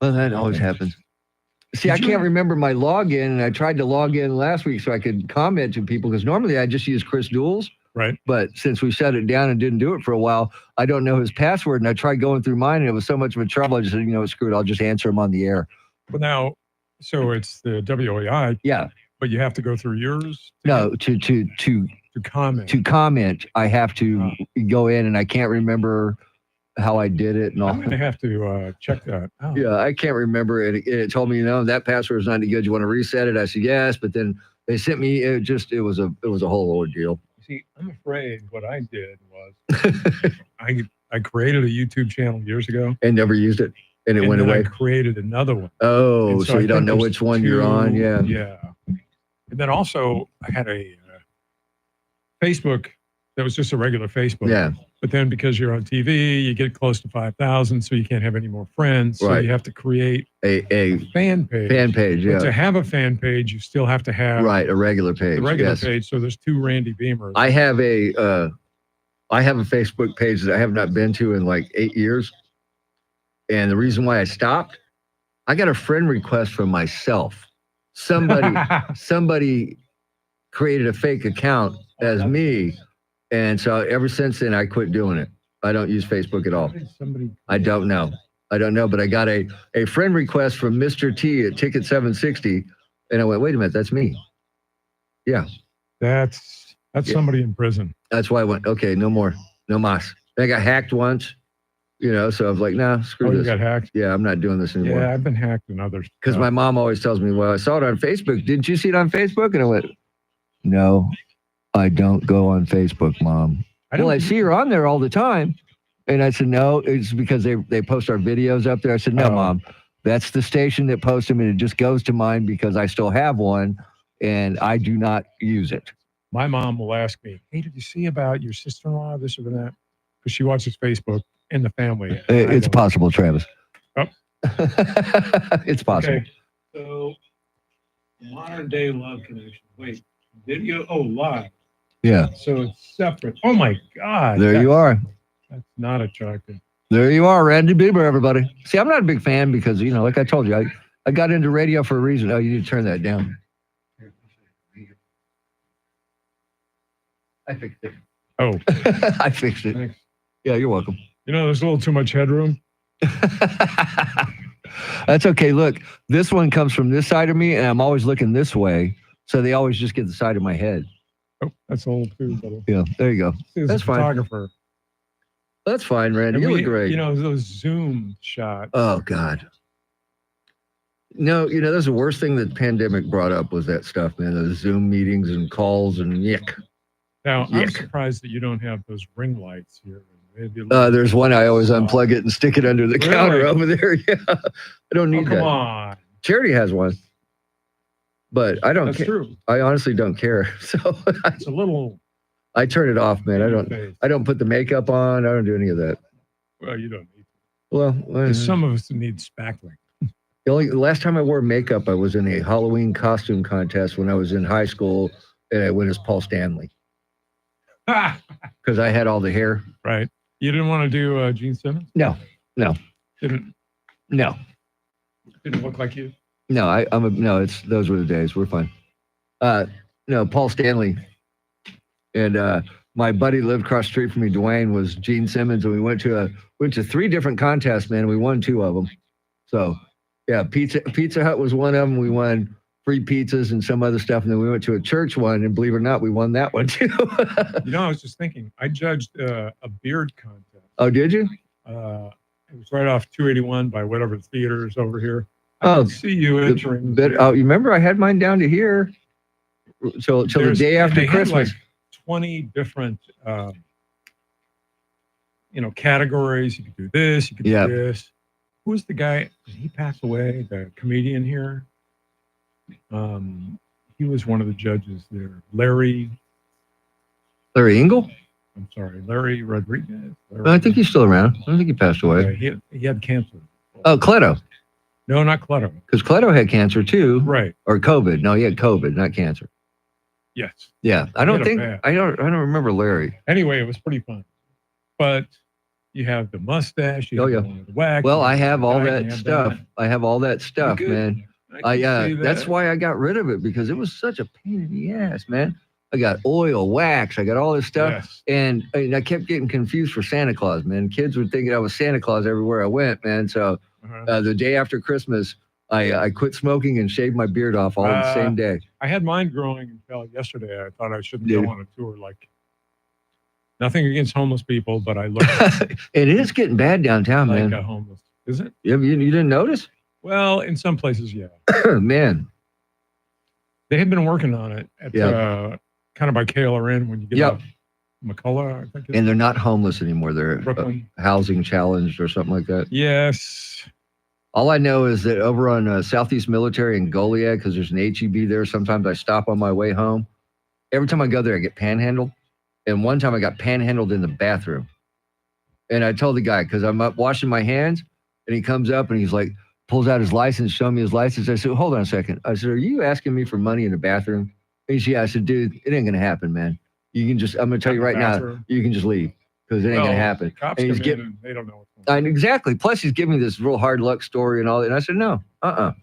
Well, that always happens. See, I can't remember my login, and I tried to log in last week so I could comment to people because normally I just use Chris Duels. Right. But since we shut it down and didn't do it for a while, I don't know his password, and I tried going through mine, and it was so much of a trouble. I just said, screw it, I'll just answer him on the air. But now, so it's the WAI. Yeah. But you have to go through yours. No, to comment. To comment, I have to go in, and I can't remember how I did it and all. I'm gonna have to check that out. Yeah, I can't remember it. It told me, that password is not any good. You want to reset it? I said yes, but then they sent me. It was a whole ordeal. See, I'm afraid what I did was I created a YouTube channel years ago and never used it, and it went then away. I created another one. Oh, so I you don't think know there's which one you're on? Yeah. Yeah. And then also I had a Facebook that was just a regular Facebook. Yeah. But then because you're on TV, you get close to 5,000, so you can't have any more friends. So Right. you have to create A fan page. fan page, But yeah. to have a fan page, you still have to have Right, a regular page. the regular yes. page. So there's two Randy Beamers. I have a Facebook page that I have not been to in like 8 years. And the reason why I stopped, I got a friend request from myself. Somebody created a fake account as me. And so ever since then, I quit doing it. I don't use Facebook at all. I don't know. But I got a friend request from Mr. T at Ticket 760. And I went, wait a minute, that's me. Yeah. That's somebody in prison. That's why I went, okay, no more. No mas. I got hacked once, so I was like, nah, screw Oh, this. you got hacked? Yeah, I'm not doing this anymore. Yeah, I've been hacked and others. Because my mom always tells me, well, I saw it on Facebook. Didn't you see it on Facebook? And I went, no, I don't go on Facebook, Mom. I see her on there all the time. And I said, no, it's because they post our videos up there. I said, no, Mom, that's the station that posts them, and it just goes to mine because I still have one, and I do not use it. My mom will ask me, hey, did you see about your sister-in-law, this or that? Because she watches Facebook in the family. It's possible, Travis. Oh. It's possible. Okay. So, modern day love connection. Wait, video? Oh, live. Yeah. So it's separate. Oh my God. There you are. That's not attractive. There you are, Randy Bieber, everybody. See, I'm not a big fan because, like I told you, I got into radio for a reason. Oh, you need to turn that down. I fixed it. Oh. I fixed it. Thanks. Yeah, you're welcome. There's a little too much headroom. That's okay. Look, this one comes from this side of me, and I'm always looking this way. So they always just get the side of my head. Oh, that's a little too little. Yeah, there you go. That's fine. Photographer. That's fine, Randy. You look great. Those Zoom shots. Oh, God. No, that's the worst thing that the pandemic brought up was that stuff, man. Those Zoom meetings and calls and yuck. Now, I'm Yuck. surprised that you don't have those ring lights here. There's one I always unplug it and stick it under the counter over there. Yeah, I don't need that. Come on. Charity has one, but I don't. That's true. I honestly don't care. So It's a little. I turn it off, man. I don't put the makeup on. I don't do any of that. Well, you don't need to. Well, 'Cause some of us need spackling. the last time I wore makeup, I was in a Halloween costume contest when I was in high school, and I went as Paul Stanley. because I had all the hair. Right. You didn't want to do Gene Simmons? No. Didn't look like you? No, it's those were the days. We're fine. No, Paul Stanley. And my buddy lived across the street from me, Dwayne, was Gene Simmons, and we went to 3 different contests, man. And we won 2 of them. So yeah, Pizza Hut was one of them. We won free pizzas and some other stuff. And then we went to a church one, and believe it or not, we won that one too. I was just thinking, I judged a beard contest. Oh, did you? It was right off 281 by whatever theater is over here. I can see you entering. You remember I had mine down to here till the day after Christmas. Had like 20 different, categories. You could do this. You could do this. Who was the guy? Did he pass away? The comedian here. He was one of the judges there. Larry Engel? I'm sorry, Larry Rodriguez. I think he's still around. I don't think he passed away. Yeah, he had cancer. Oh, Cleto. No, not Cleto. Because Cleto had cancer too. Right. Or COVID. No, he had COVID, not cancer. Yes. Yeah. I don't remember Larry. Anyway, it was pretty fun. But you have the mustache, you have the wax. Well, I have all that stuff. I have all that stuff, man. That's why I got rid of it, because it was such a pain in the ass, man. I got oil, wax, I got all this stuff. And I kept getting confused for Santa Claus, man. Kids were thinking I was Santa Claus everywhere I went, man. So the day after Christmas, I quit smoking and shaved my beard off all in the same day. I had mine growing until yesterday. I thought I shouldn't go on a tour. Nothing against homeless people, but I look. It is getting bad downtown, like man. a homeless. Is it? You didn't notice? Well, in some places, yeah. Man. They had been working on it at kind of by KLRN when you get up McCullough, I think. And they're not homeless anymore. They're Brooklyn. Housing challenged or something like that. Yes. All I know is that over on Southeast Military in Goliad, because there's an HEB there, sometimes I stop on my way home. Every time I go there, I get panhandled. And one time I got panhandled in the bathroom. And I told the guy, because I'm up washing my hands, and he comes up and he's like, pulls out his license, showing me his license. I said, hold on a second. I said, are you asking me for money in the bathroom? And he said, yeah. I said, dude, it ain't going to happen, man. You can just, I'm going to tell you right now, you can just leave, because it ain't going to happen. Cops and come in and they don't know what's going on. Exactly. Plus, he's giving me this real hard luck story and all that. And I said, no, A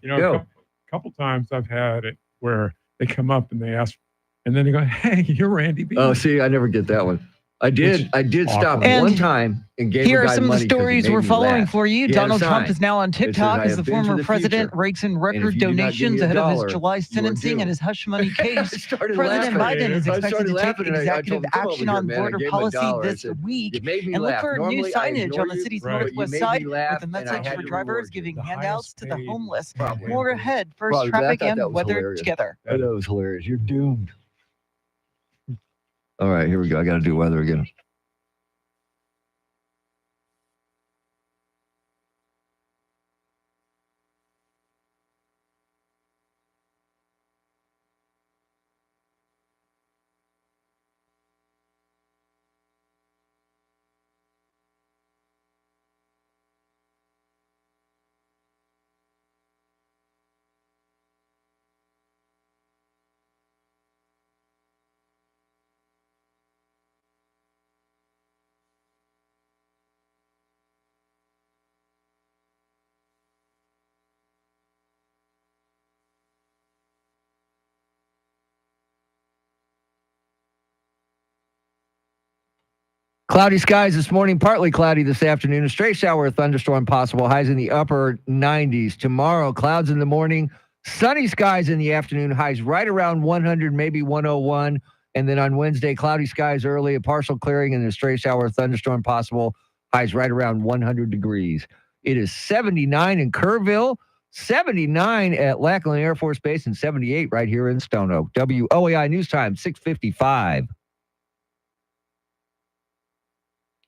couple times I've had it where they come up and they ask, and then they go, hey, you're Randy B. Oh, see, I never get that one. I did stop one time and gave Here a are guy some of the money 'cause he stories made we're me following laugh. for you. He had a Donald Trump sign. is now on It says, TikTok "I as have the been to former the president future. rakes in And record if you do not give donations me ahead of his $1, July you are sentencing and his hush money case. started President laughing. Biden is I expected started to take laughing, and I executive told him, "Come over action here, on man." I border gave him $1. policy I this said, week. "You made me And look laugh. for new Normally, I signage ignore on the you, city's but you northwest made side me with laugh, a and I message had for to drivers reward you." giving The handouts to the highest homeless. Probably. More ahead. First, Probably, but I traffic thought and that was weather hilarious. together. I thought it was hilarious. You're doomed. All right, here we go. I got to do weather again. Cloudy skies this morning, partly cloudy this afternoon. A stray shower or thunderstorm possible. Highs in the upper 90s. Tomorrow, clouds in the morning, sunny skies in the afternoon. Highs right around 100, maybe 101. And then on Wednesday, cloudy skies early, a partial clearing, and a stray shower or thunderstorm possible. Highs right around 100 degrees. It is 79 in Kerrville, 79 at Lackland Air Force Base, and 78 right here in Stone Oak. WOAI News Time, 6:55.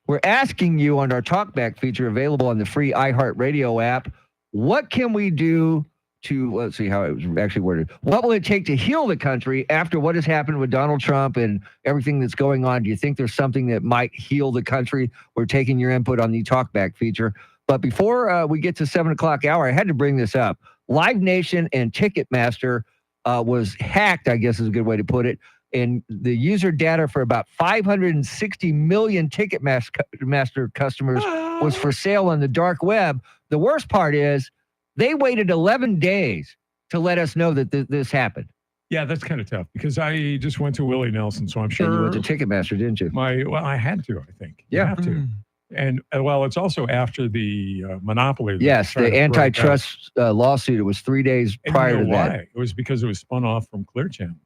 We're asking you on our Talkback feature available on the free iHeartRadio app, what can we do to, let's see how it was actually worded. What will it take to heal the country after what has happened with Donald Trump and everything that's going on? Do you think there's something that might heal the country? We're taking your input on the Talkback feature. But before we get to 7 o'clock hour, I had to bring this up. Live Nation and Ticketmaster was hacked, I guess is a good way to put it. and the user data for about 560 million Ticketmaster customers was for sale on the dark web. The worst part is they waited 11 days to let us know that this happened. Yeah, that's kind of tough because I just went to Willie Nelson, so I'm sure. And you went to Ticketmaster, didn't you? Well, I had to, I think. You Yeah. have to. And well, it's also after the monopoly. that Yes, they tried the to break up. antitrust lawsuit. It was 3 days And prior you know to why? that. It was because it was spun off from Clear Channel.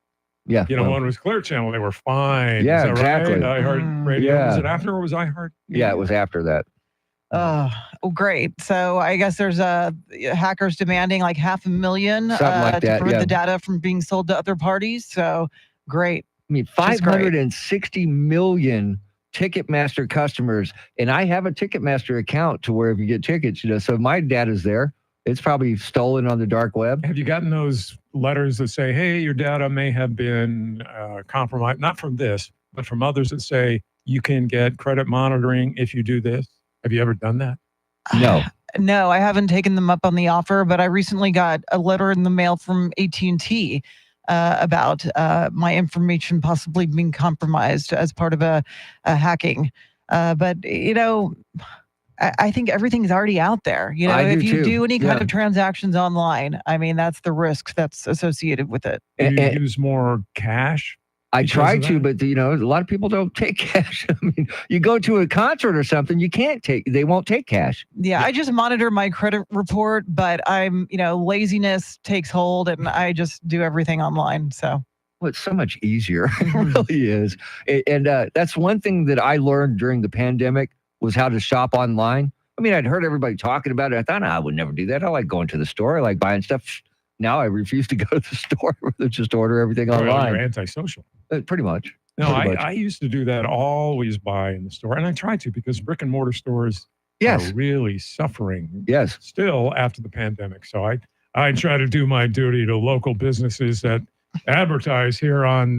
Yeah. You know, when it was Clear Channel, they were fine. Yeah, Is that exactly. Right? I heard radio. Yeah. Was it after or was I heard? Yeah, it was after that. Oh, great. So I guess there's hackers demanding like $500,000 Something like to that, prevent yeah. the data from being sold to other parties. So great. I mean, Just great. 560 million Ticketmaster customers, and I have a Ticketmaster account to where if you get tickets, so my data's there. It's probably stolen on the dark web. Have you gotten those letters that say, hey, your data may have been compromised? Not from this, but from others that say you can get credit monitoring if you do this. Have you ever done that? No. No, I haven't taken them up on the offer, but I recently got a letter in the mail from AT&T about my information possibly being compromised as part of a hacking. But, I think everything's already out there. I If do you too. do any kind Yeah. of transactions online, I mean, that's the risk that's associated with it. Do you use more cash? I because try of to, that? but a lot of people don't take cash. I mean, you go to a concert or something, they won't take cash. Yeah, I just monitor my credit report, but laziness takes hold and I just do everything online. So. Well, it's so much easier. It really is. And that's one thing that I learned during the pandemic was how to shop online. I mean, I'd heard everybody talking about it. I thought, I would never do that. I like going to the store. I like buying stuff. Now I refuse to go to the store. Rather just order everything Well, online. you're antisocial. Pretty much. No, Pretty much. I used to do that, always buy in the store. And I try to because brick and mortar stores Yes. are really suffering Yes. still after the pandemic. So I try to do my duty to local businesses that advertise here on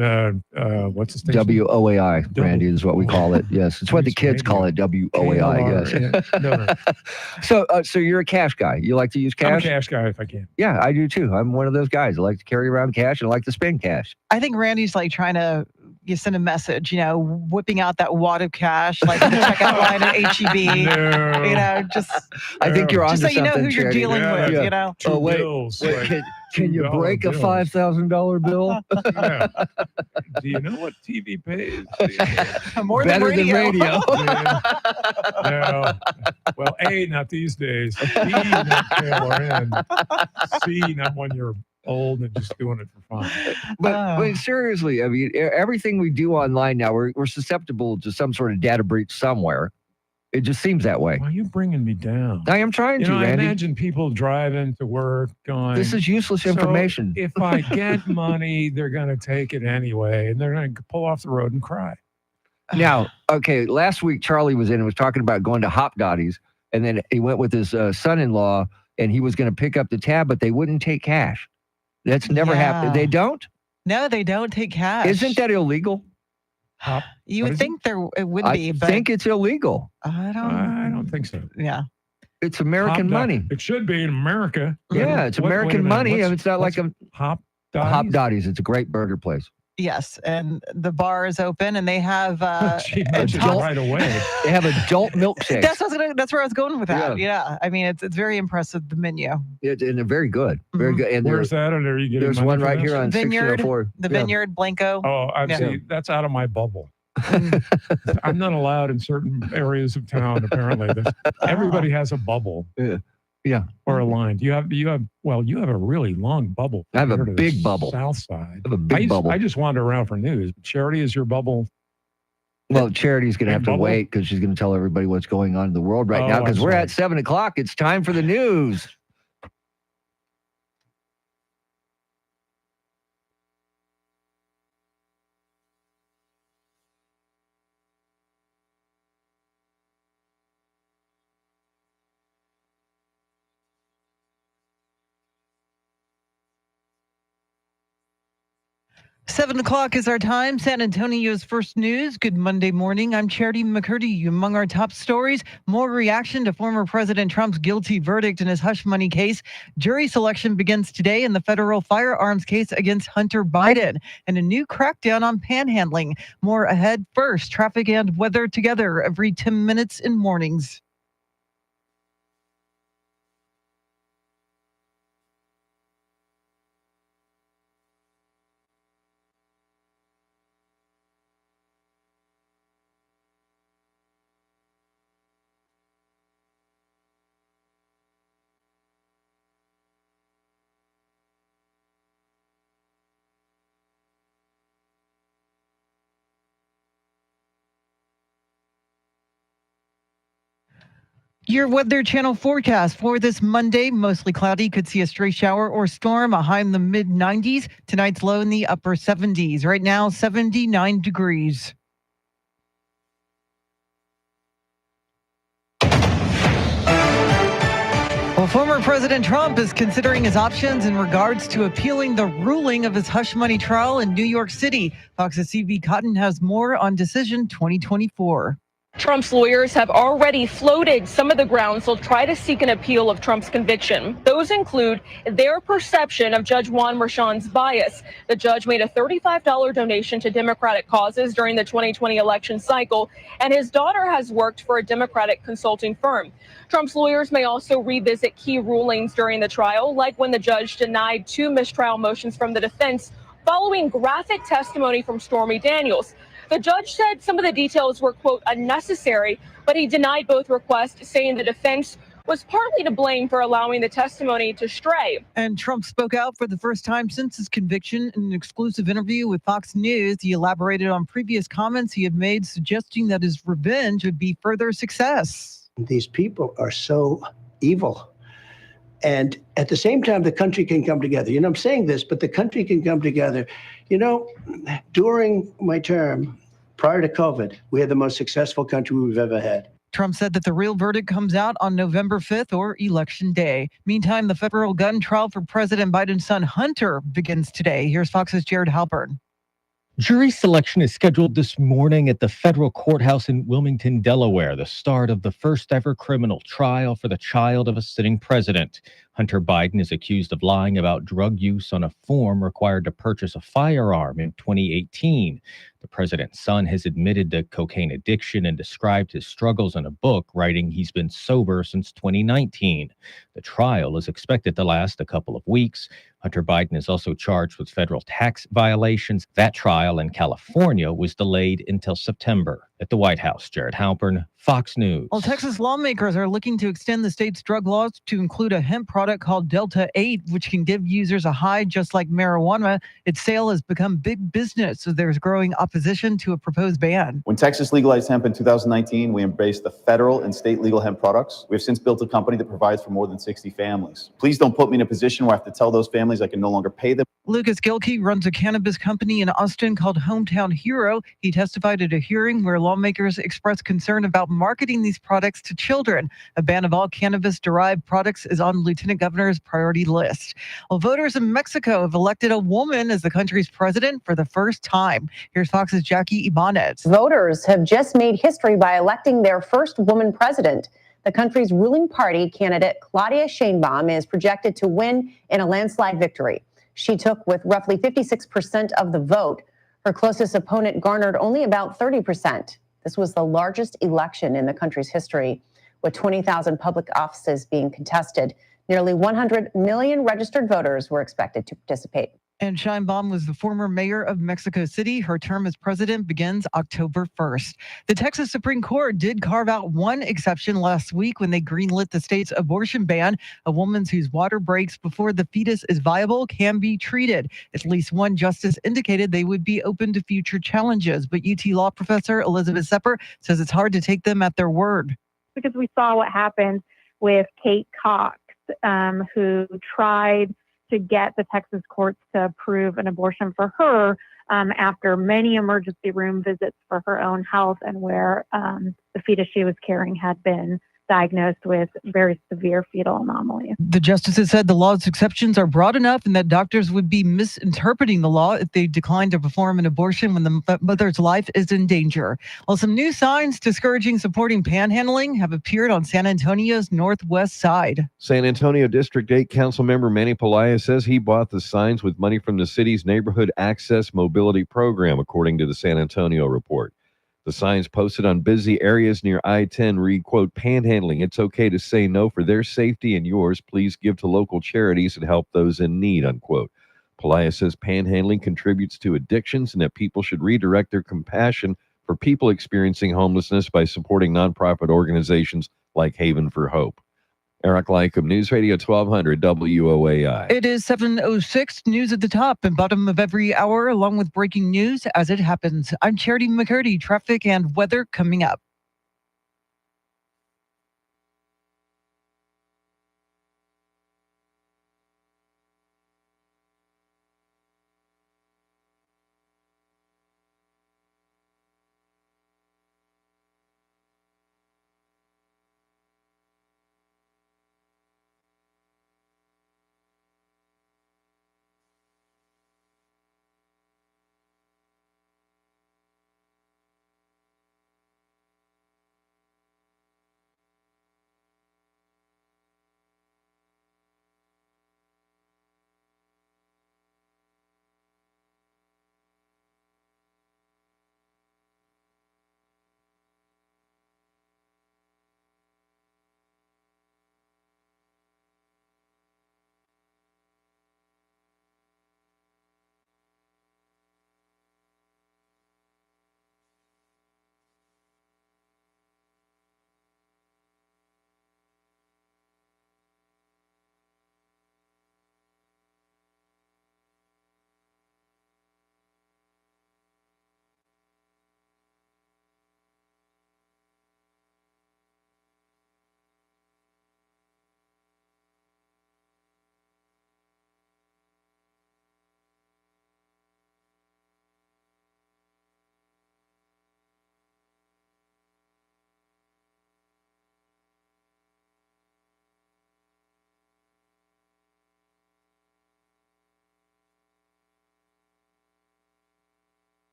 what's the station? WOAI, Brandy, is what we call it. Yes. It's what the kids call it, WOAI. Yes. Yeah. No. So you're a cash guy. You like to use I'm a cash? cash guy if I can. Yeah, I do too. I'm one of those guys. I like to carry around cash and I like to spend cash. I think Randy's like trying to send a message, whipping out that wad of cash, like in the checkout line at HEB. No. Just I think you're on just so you know who you're dealing with, Two Oh, wait. bills. Wait, like can you $2 break a bills. $5,000 bill? Yeah. Do you know what TV pays? more Better than radio. No. Well, A, not these days. B, not tailor in. C, not when you're old and just doing it for fun. But seriously, I mean, everything we do online now, we're susceptible to some sort of data breach somewhere. It just seems that way. Why are you bringing me down? I am trying to, I Randy. imagine people driving to work going, This is useless "So information." if I get money, they're going to take it anyway, and they're going to pull off the road and cry. Now, okay, last week Charlie was in and was talking about going to Hop Dotties, and then he went with his son-in-law, and he was going to pick up the tab, but they wouldn't take cash. That's never happened. They don't? No, they don't take cash. Isn't that illegal? You would think it would be, I but think it's illegal. I don't think so. Yeah. It's American money. It should be in America. Yeah, it's Wait a American minute, money. what's- It's not like a Hop Hop Dotties. It's a great burger place. Yes, and the bar is open, and they have She mentioned it right away. They have adult milkshakes. That's where I was going with that. Yeah, I mean it's very impressive, the menu. And they're very good. Very good. And Where's that? And are you getting there's money one for right this? here on Vineyard, 1604. the Yeah. Vineyard, Blanco. Oh, Yeah. see, that's out of my bubble. I'm not allowed in certain areas of town. Apparently, everybody has a bubble. Yeah. Or a line. You have a really long bubble. I have a compared to the big bubble. South side. I have a big bubble. I just wander around for news. Charity, is your bubble? Well, Charity's going to Big have to bubble? wait because she's going to tell everybody what's going on in the world right Oh, now because I'm we're sorry. at 7 o'clock. It's time for the news. 7 o'clock is our time. San Antonio's first news. Good Monday morning. I'm Charity McCurdy. Among our top stories, more reaction to former President Trump's guilty verdict in his hush money case. Jury selection begins today in the federal firearms case against Hunter Biden, and a new crackdown on panhandling. More ahead. First, traffic and weather together every 10 minutes in mornings. Your Weather Channel forecast for this Monday, mostly cloudy, could see a stray shower or storm, a high in the mid 90s. Tonight's low in the upper 70s. Right now, 79 degrees. Well, former President Trump is considering his options in regards to appealing the ruling of his hush money trial in New York City. Fox's C.V. Cotton has more on Decision 2024. Trump's lawyers have already floated some of the grounds they'll try to seek an appeal of Trump's conviction. Those include their perception of Judge Juan Merchan's bias. The judge made a $35 donation to Democratic causes during the 2020 election cycle, and his daughter has worked for a Democratic consulting firm. Trump's lawyers may also revisit key rulings during the trial, like when the judge denied 2 mistrial motions from the defense following graphic testimony from Stormy Daniels. The judge said some of the details were, quote, unnecessary, but he denied both requests, saying the defense was partly to blame for allowing the testimony to stray. And Trump spoke out for the first time since his conviction in an exclusive interview with Fox News. He elaborated on previous comments he had made, suggesting that his revenge would be further success. These people are so evil. And at the same time, the country can come together. I'm saying this, but the country can come together. During my term, prior to COVID, we had the most successful country we've ever had. Trump said that the real verdict comes out on November 5th or Election Day. Meantime, the federal gun trial for President Biden's son Hunter begins today. Here's Fox's Jared Halpern. Jury selection is scheduled this morning at the federal courthouse in Wilmington, Delaware, the start of the first ever criminal trial for the child of a sitting president. Hunter Biden is accused of lying about drug use on a form required to purchase a firearm in 2018. The president's son has admitted to cocaine addiction and described his struggles in a book, writing he's been sober since 2019. The trial is expected to last a couple of weeks. Hunter Biden is also charged with federal tax violations. That trial in California was delayed until September. At the White House, Jared Halpern, Fox News. Well, Texas lawmakers are looking to extend the state's drug laws to include a hemp product called Delta 8, which can give users a high just like marijuana. Its sale has become big business, so there's growing opposition to a proposed ban. When Texas legalized hemp in 2019, we embraced the federal and state legal hemp products. We have since built a company that provides for more than 60 families. Please don't put me in a position where I have to tell those families I can no longer pay them. Lucas Gilkey runs a cannabis company in Austin called Hometown Hero. He testified at a hearing where lawmakers expressed concern about marketing these products to children. A ban of all cannabis-derived products is on Lieutenant Governor's priority list. Well, voters in Mexico have elected a woman as the country's president for the first time. Here's Fox's Jackie Ibanez. Voters have just made history by electing their first woman president. The country's ruling party candidate, Claudia Sheinbaum, is projected to win in a landslide victory. She took with roughly 56% of the vote. Her closest opponent garnered only about 30%. This was the largest election in the country's history, with 20,000 public offices being contested. Nearly 100 million registered voters were expected to participate. And Sheinbaum was the former mayor of Mexico City. Her term as president begins October 1st. The Texas Supreme Court did carve out one exception last week when they greenlit the state's abortion ban. A woman whose water breaks before the fetus is viable can be treated. At least one justice indicated they would be open to future challenges. But UT law professor Elizabeth Sepper says it's hard to take them at their word. Because we saw what happened with Kate Cox, who tried to get the Texas courts to approve an abortion for her after many emergency room visits for her own health, and where the fetus she was carrying had been diagnosed with very severe fetal anomalies. The justices said the law's exceptions are broad enough and that doctors would be misinterpreting the law if they declined to perform an abortion when the mother's life is in danger. Well, some new signs discouraging supporting panhandling have appeared on San Antonio's northwest side. San Antonio District 8 Councilmember Manny Pelayo says he bought the signs with money from the city's Neighborhood Access Mobility Program, according to the San Antonio report. The signs posted on busy areas near I-10 read, quote, "Panhandling, it's okay to say no for their safety and yours. Please give to local charities and help those in need," unquote. Pelayo says panhandling contributes to addictions and that people should redirect their compassion for people experiencing homelessness by supporting nonprofit organizations like Haven for Hope. Eric Lycum, News Radio 1200 WOAI. It is 7:06, news at the top and bottom of every hour, along with breaking news as it happens. I'm Charity McCurdy, traffic and weather coming up.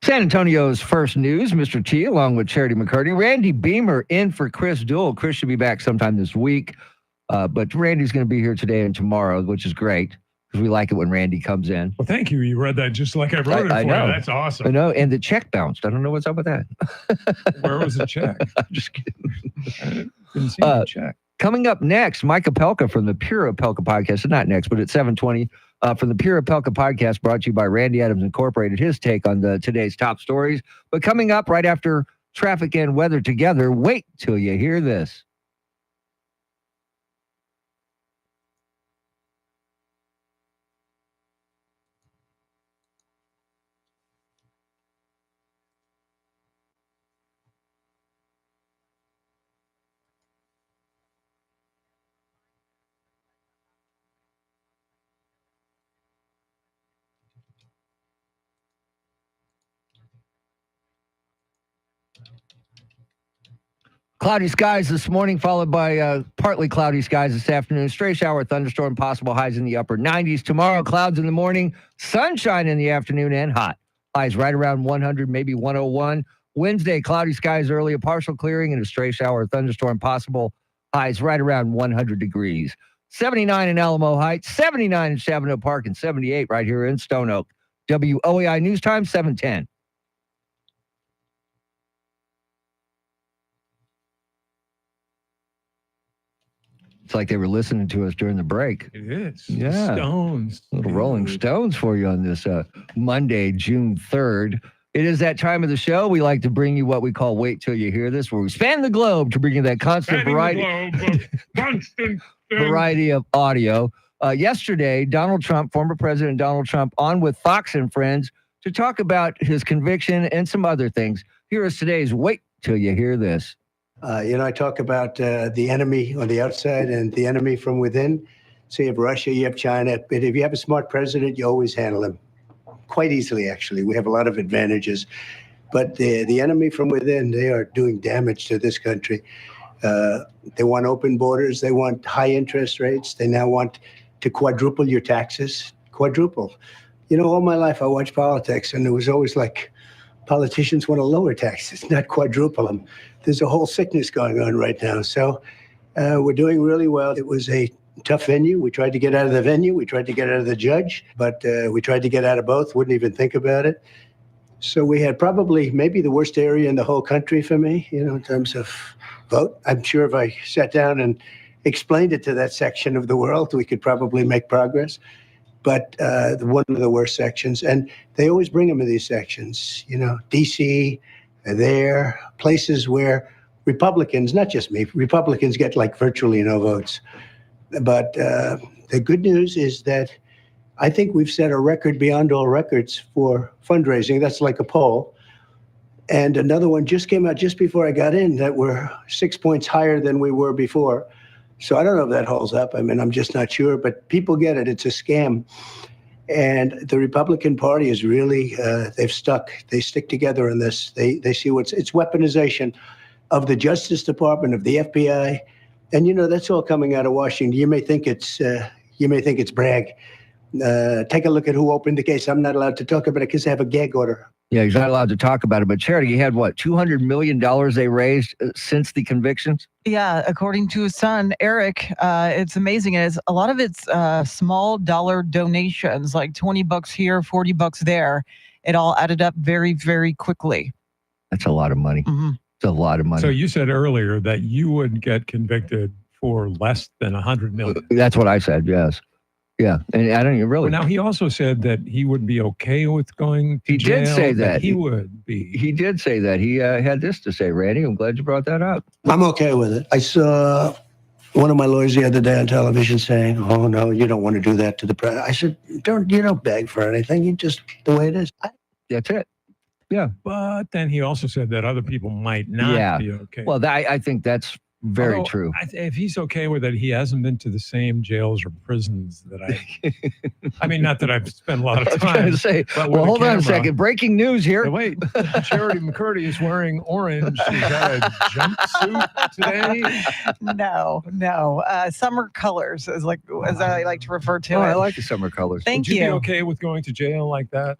San Antonio's first news, Mr. T, along with Charity McCurdy. Randy Beamer in for Chris Duell. Chris should be back sometime this week, but Randy's going to be here today and tomorrow, which is great because we like it when Randy comes in. Well, thank you. You read that just like I wrote it for I know. you. That's awesome. I know, and the check bounced. I don't know what's up with that. Where was the check? I'm just kidding. I didn't see the check. Coming up next, Mike Opelka from the Pure Opelka podcast. Not next, but at 7:20 from the Pure Opelka podcast, brought to you by Randy Adams Incorporated. His take on today's top stories. But coming up right after traffic and weather together, wait till you hear this. Cloudy skies this morning, followed by partly cloudy skies this afternoon. Stray shower, thunderstorm, possible highs in the upper 90s. Tomorrow, clouds in the morning, sunshine in the afternoon, and hot. Highs right around 100, maybe 101. Wednesday, cloudy skies early, a partial clearing, and a stray shower, thunderstorm possible. Highs right around 100 degrees. 79 in Alamo Heights, 79 in Chavano Park, and 78 right here in Stone Oak. WOAI News Time, 7:10. It's like they were listening to us during the break. It is. Yeah. Stones. Little Rolling Stones for you on this Monday, June 3rd. It is that time of the show. We like to bring you what we call Wait Till You Hear This, where we span the globe to bring you that constant variety of audio. Yesterday, former President Donald Trump, on with Fox and Friends to talk about his conviction and some other things. Here is today's Wait Till You Hear This. I talk about the enemy on the outside and the enemy from within. So you have Russia, you have China, but if you have a smart president, you always handle him quite easily, actually. We have a lot of advantages. But the enemy from within, they are doing damage to this country. They want open borders. They want high interest rates. They now want to quadruple your taxes. Quadruple. All my life I watched politics, and it was always like politicians want to lower taxes, not quadruple them. There's a whole sickness going on right now. So we're doing really well. It was a tough venue. We tried to get out of the venue. We tried to get out of the judge, but we tried to get out of both. Wouldn't even think about it. So we had probably maybe the worst area in the whole country for me, in terms of vote. I'm sure if I sat down and explained it to that section of the world, we could probably make progress. But one of the worst sections, and they always bring them in these sections, D.C., there, places where Republicans, not just me, Republicans get like virtually no votes. But the good news is that I think we've set a record beyond all records for fundraising. That's like a poll. And another one just came out just before I got in that we're 6 points higher than we were before. So I don't know if that holds up. I mean, I'm just not sure, but people get it. It's a scam. And the Republican Party is really, they've stuck. They stick together in this. They see it's weaponization of the Justice Department, of the FBI. And, that's all coming out of Washington. You may think it's brag. Take a look at who opened the case. I'm not allowed to talk about it because I have a gag order. Yeah, he's not allowed to talk about it. But Charity, he had what, $200 million they raised since the convictions? Yeah, according to his son, Eric, it's amazing. A lot of it's small dollar donations, like $20 here, $40 there. It all added up very, very quickly. That's a lot of money. Mm-hmm. It's a lot of money. So you said earlier that you would get convicted for less than $100 million. That's what I said, yes. Yeah, and I don't even really. Well, now, he also said that he would be okay with going to jail. He did say that. He would be. He did say that. He had this to say, Randy. I'm glad you brought that up. I'm okay with it. I saw one of my lawyers the other day on television saying, oh, no, you don't want to do that to the president. I said, you don't beg for anything. You just, the way it is. That's it. Yeah. But then he also said that other people might not be okay. Well, I think that's very true. If he's okay with it, he hasn't been to the same jails or prisons that I mean, not that I've spent a lot of time. I was trying to say, well, hold on a second. Breaking news here. Now, wait, Charity McCurdy is wearing orange. Is that a jumpsuit today? No. Summer colors as I like to refer to it. I like the summer colors. Thank Would you be okay with going to jail like that?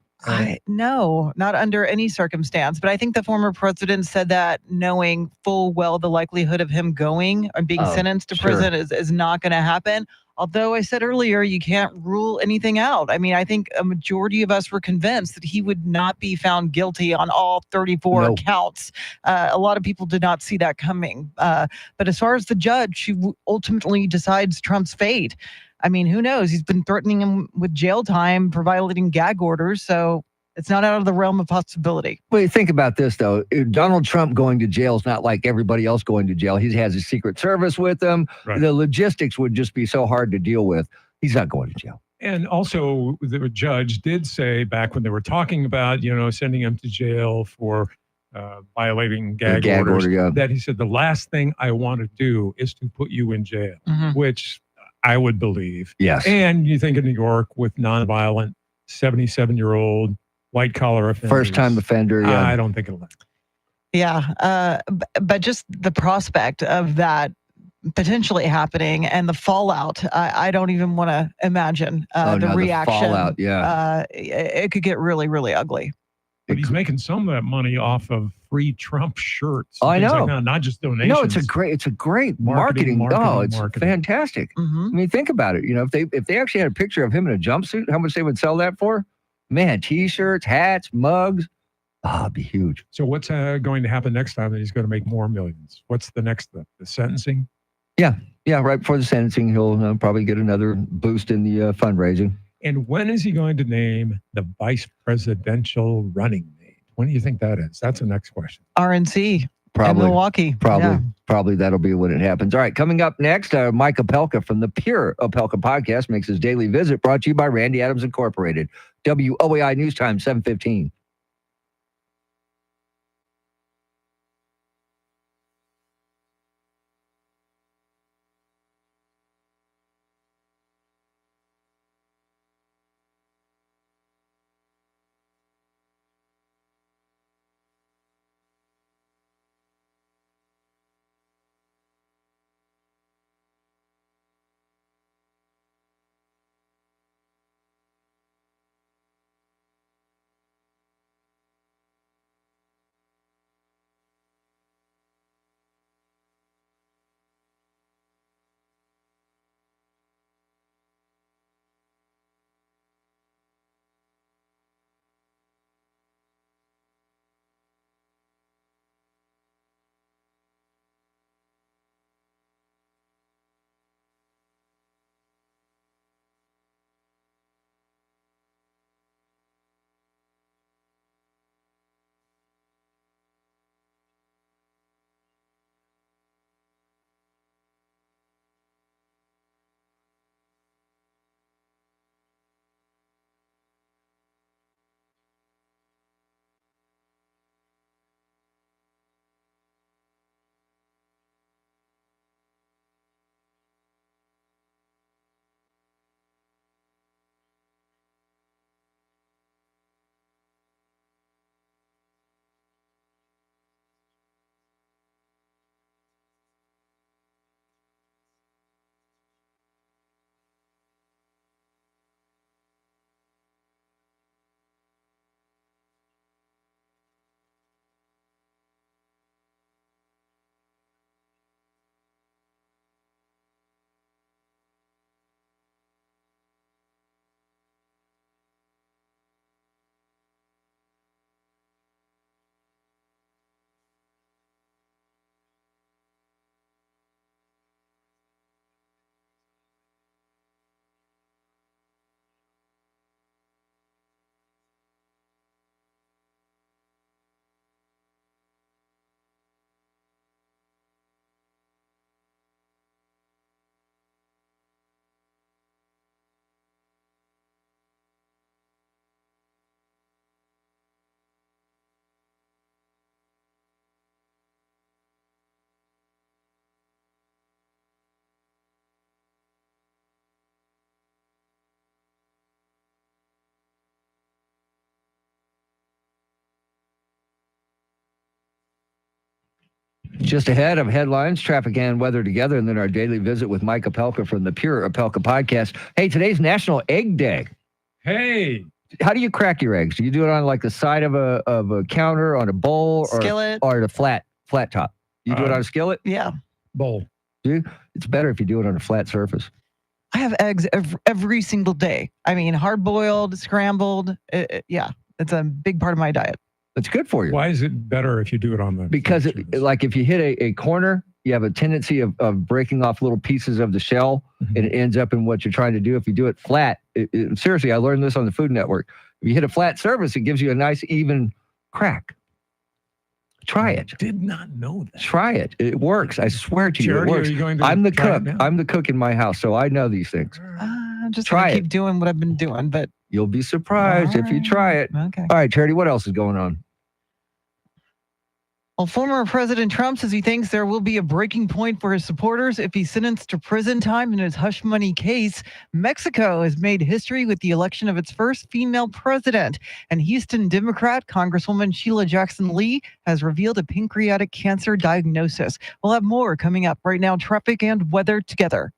No, not under any circumstance. But I think the former president said that knowing full well the likelihood of him going or being sentenced to prison is not going to happen. Although I said earlier, you can't rule anything out. I mean, I think a majority of us were convinced that he would not be found guilty on all 34 counts. A lot of people did not see that coming. But as far as the judge who ultimately decides Trump's fate, I mean, who knows? He's been threatening him with jail time for violating gag orders. So it's not out of the realm of possibility. Well, think about this, though. Donald Trump going to jail is not like everybody else going to jail. He has his Secret Service with him. Right. The logistics would just be so hard to deal with. He's not going to jail. And also, the judge did say back when they were talking about, sending him to jail for violating gag orders, that he said, the last thing I want to do is to put you in jail, which I would believe. Yes. And you think of New York with nonviolent 77-year-old white collar offenders. First-time offender, yeah. I don't think it'll happen. Yeah. But just the prospect of that potentially happening and the fallout, I don't even want to imagine the reaction. The fallout, yeah. It could get really, really ugly. But he's making some of that money off of free Trump shirts. I know. Like that, not just donations. No, it's a great marketing. It's fantastic. Mm-hmm. I mean, think about it. If they actually had a picture of him in a jumpsuit, how much they would sell that for? Man, T-shirts, hats, mugs. It'd be huge. So what's going to happen next time that he's going to make more millions? What's the next step? The sentencing? Yeah, right before the sentencing, he'll probably get another boost in the fundraising. And when is he going to name the vice presidential running mate? When do you think that is? That's the next question. RNC. Probably In Milwaukee. Probably that'll be when it happens. All right, coming up next, Mike Opelka from the Pure Opelka podcast makes his daily visit, brought to you by Randy Adams Incorporated. WOAI News Time, 7:15. Just ahead of headlines, traffic and weather together, and then our daily visit with Mike Opelka from the Pure Opelka podcast. Hey, today's National Egg Day. Hey. How do you crack your eggs? Do you do it on like the side of a counter, on a bowl, Skillet. or the flat top? You do it on a skillet? Yeah. Bowl. Do you? It's better if you do it on a flat surface. I have eggs every single day. I mean, hard boiled, scrambled. Yeah, it's a big part of my diet. It's good for you. Why is it better if you do it on the? Because like if you hit a corner, you have a tendency of breaking off little pieces of the shell, and it ends up in what you're trying to do. If you do it flat, seriously, I learned this on the Food Network. If you hit a flat surface, it gives you a nice even crack. Try it. Did not know that. Try it. It works. I swear to you, Charity, it works. are you going to I'm the try it cook. now? I'm the cook in my house, so I know these things. Just Try gonna it. keep doing what I've been doing, but You'll be surprised if you try it. Okay. All right, Charity, what else is going on? Well, former President Trump says he thinks there will be a breaking point for his supporters if he's sentenced to prison time in his hush money case. Mexico has made history with the election of its first female president, and Houston Democrat Congresswoman Sheila Jackson Lee has revealed a pancreatic cancer diagnosis. We'll have more coming up right now. Traffic and weather together.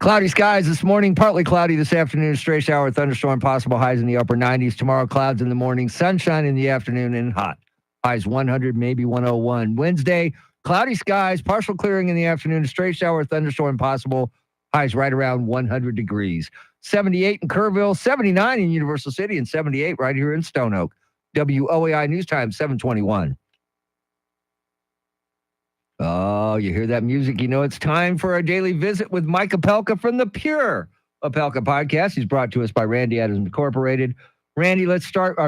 Cloudy skies this morning, partly cloudy this afternoon, stray shower, thunderstorm, possible highs in the upper 90s. Tomorrow, clouds in the morning, sunshine in the afternoon, and hot. Highs 100, maybe 101. Wednesday, cloudy skies, partial clearing in the afternoon, stray shower, thunderstorm possible. Highs right around 100 degrees. 78 in Kerrville, 79 in Universal City, and 78 right here in Stone Oak. WOAI News Time, 721. Oh, you hear that music? You know it's time for our daily visit with Mike Opelka from the Pure Opelka podcast. He's brought to us by Randy Adams Incorporated. Randy, let's start.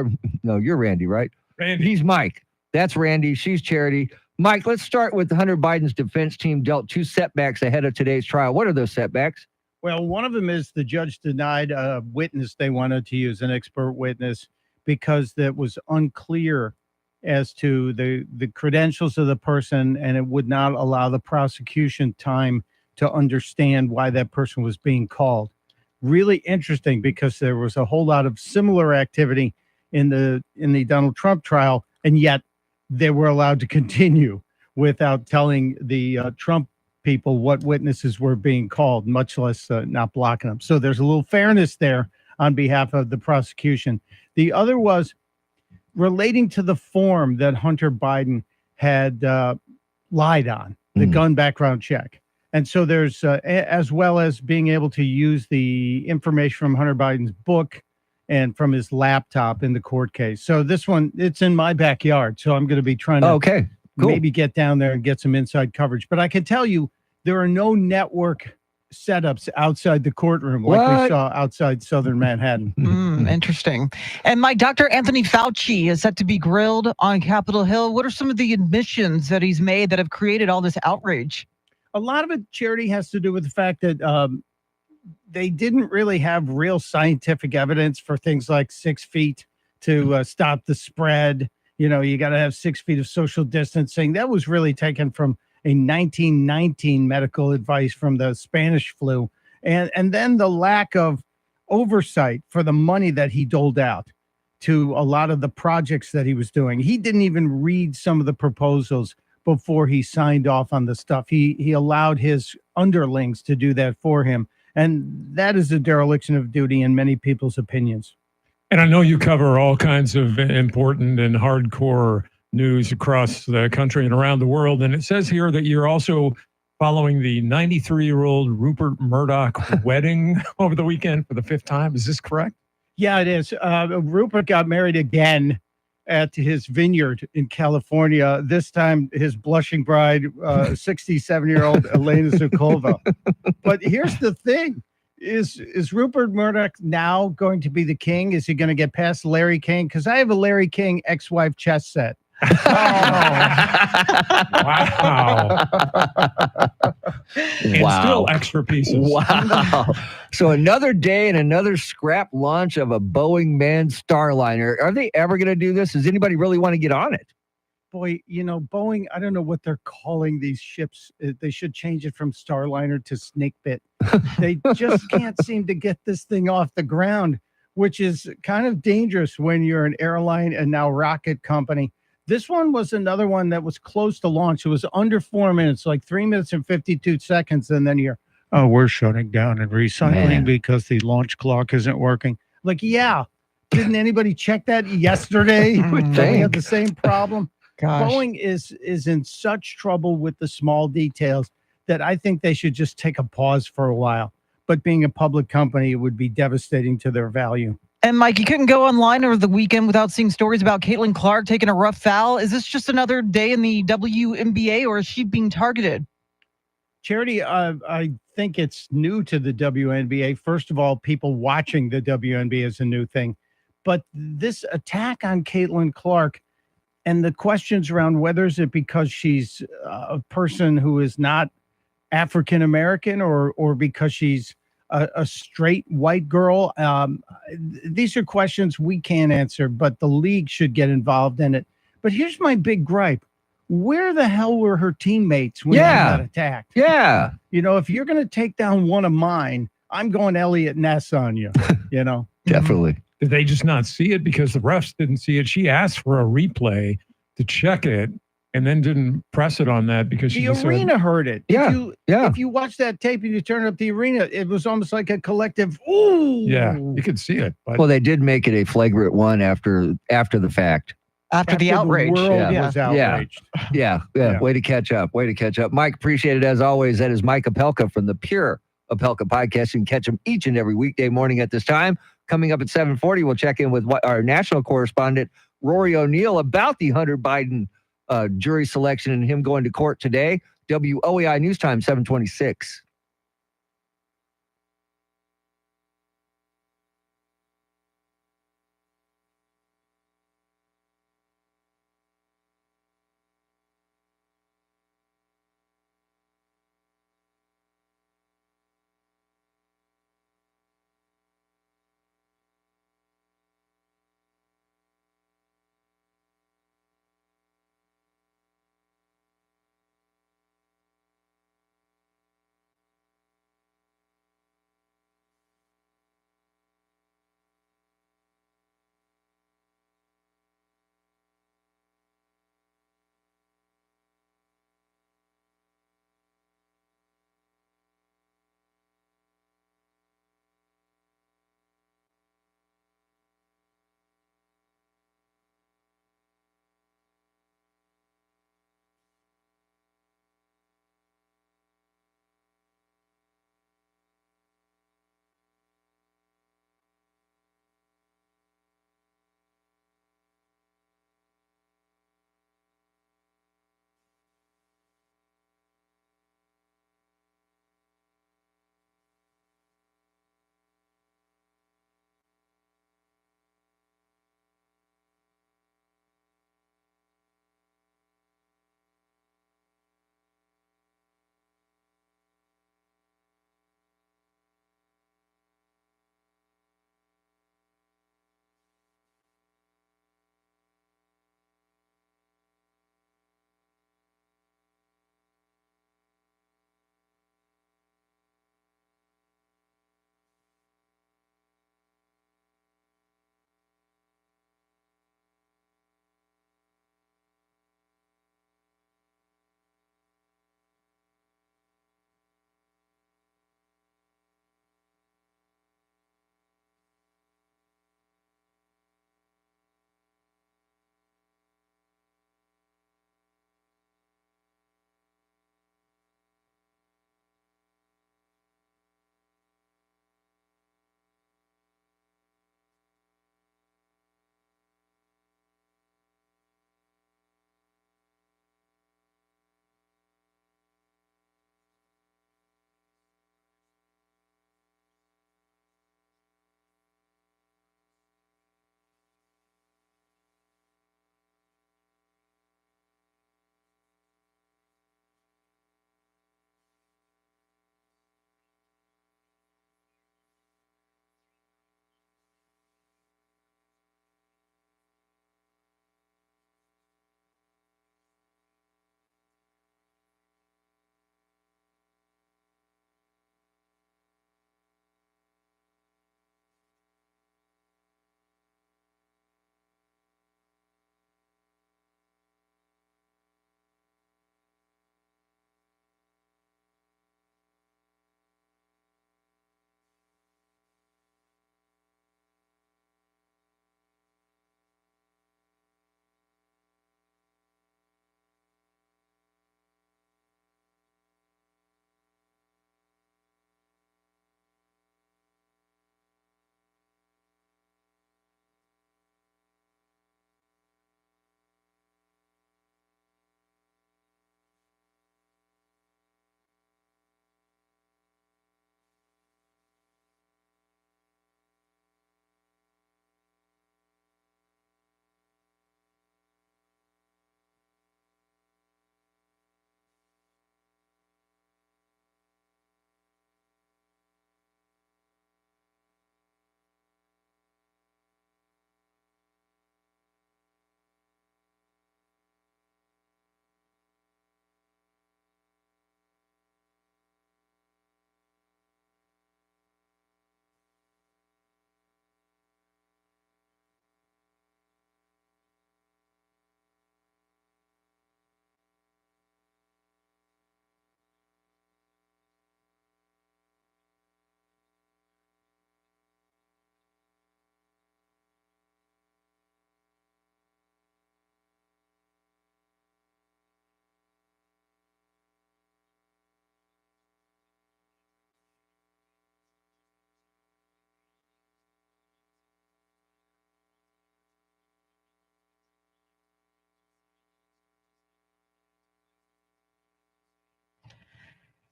No, you're Randy, right? Randy. He's Mike. That's Randy. She's Charity. Mike, let's start with Hunter Biden's defense team dealt 2 setbacks ahead of today's trial. What are those setbacks? Well, one of them is the judge denied a witness they wanted to use, an expert witness, because that was unclear as to the credentials of the person, and it would not allow the prosecution time to understand why that person was being called. Really interesting, because there was a whole lot of similar activity in the Donald Trump trial, and yet they were allowed to continue without telling the Trump people what witnesses were being called, much less not blocking them. So there's a little fairness there on behalf of the prosecution. The other was relating to the form that Hunter Biden had lied on, the gun background check. And so there's, as well as being able to use the information from Hunter Biden's book and from his laptop in the court case. So this one, it's in my backyard. So I'm going to be trying to maybe get down there and get some inside coverage. But I can tell you, there are no network setups outside the courtroom like we saw outside Southern Manhattan. Interesting. And my Dr. Anthony Fauci is set to be grilled on Capitol Hill. What are some of the admissions that he's made that have created all this outrage? A lot of it, Charity, has to do with the fact that they didn't really have real scientific evidence for things like 6 feet to stop the spread. You know, you got to have 6 feet of social distancing. That was really taken from a 1919 medical advice from the Spanish flu. And then the lack of oversight for the money that he doled out to a lot of the projects that he was doing. He didn't even read some of the proposals before he signed off on the stuff. He allowed his underlings to do that for him. And that is a dereliction of duty in many people's opinions. And I know you cover all kinds of important and hardcore news across the country and around the world. And it says here that you're also following the 93-year-old Rupert Murdoch wedding over the weekend for the 5th time. Is this correct? Yeah, it is. Rupert got married again at his vineyard in California. This time, his blushing bride, 67-year-old Elena Zukova. But here's the thing. Is Rupert Murdoch now going to be the king? Is he going to get past Larry King? Because I have a Larry King ex-wife chess set. Wow. And still extra pieces. Wow. So another day and another scrap launch of a Boeing manned Starliner. Are they ever going to do this? Does anybody really want to get on it? Boy, you know, Boeing, I don't know what they're calling these ships. They should change it from Starliner to Snakebit. They just can't seem to get this thing off the ground, which is kind of dangerous when you're an airline and now rocket company. This one was another one that was close to launch. It was under 4 minutes, like 3 minutes and 52 seconds. And then you're, oh, we're shutting down and recycling because the launch clock isn't working. Like, yeah, didn't anybody check that yesterday? They had the same problem. Gosh. Boeing is in such trouble with the small details that I think they should just take a pause for a while. But being a public company, it would be devastating to their value. And Mike, you couldn't go online over the weekend without seeing stories about Caitlin Clark taking a rough foul. Is this just another day in the WNBA, or is she being targeted? Charity, I think it's new to the WNBA. First of all, people watching the WNBA is a new thing. But this attack on Caitlin Clark and the questions around whether is it because she's a person who is not African American or because she's a straight white girl. These are questions we can't answer, but the league should get involved in it. But here's my big gripe. Where the hell were her teammates when they got attacked? Yeah. You know, if you're going to take down one of mine, I'm going Elliot Ness on you, you know? Definitely. Did they just not see it because the refs didn't see it? She asked for a replay to check it, and then didn't press it on that because she The just said, arena heard it. Yeah, yeah. If you watch that tape and you turn up the arena, it was almost like a collective, ooh. yeah, you could see it. But Well, they did make it a flagrant one after the fact. After the outrage. world Yeah. was outraged. Yeah. Yeah. Way to catch up. Mike, appreciate it as always. That is Mike Opelka from the Pure Opelka podcast. You can catch him each and every weekday morning at this time. Coming up at 7:40, we'll check in with our national correspondent, Rory O'Neill, about the Hunter Biden jury selection and him going to court today. WOAI News Time, 7:26.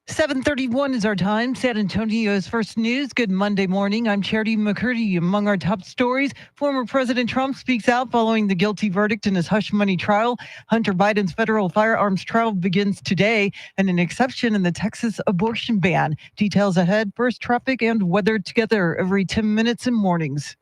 7:31 is our time. San Antonio's first news. Good Monday morning. I'm Charity McCurdy. Among our top stories, former President Trump speaks out following the guilty verdict in his hush money trial. Hunter Biden's federal firearms trial begins today, and an exception in the Texas abortion ban. Details ahead. First, traffic and weather together every 10 minutes in mornings.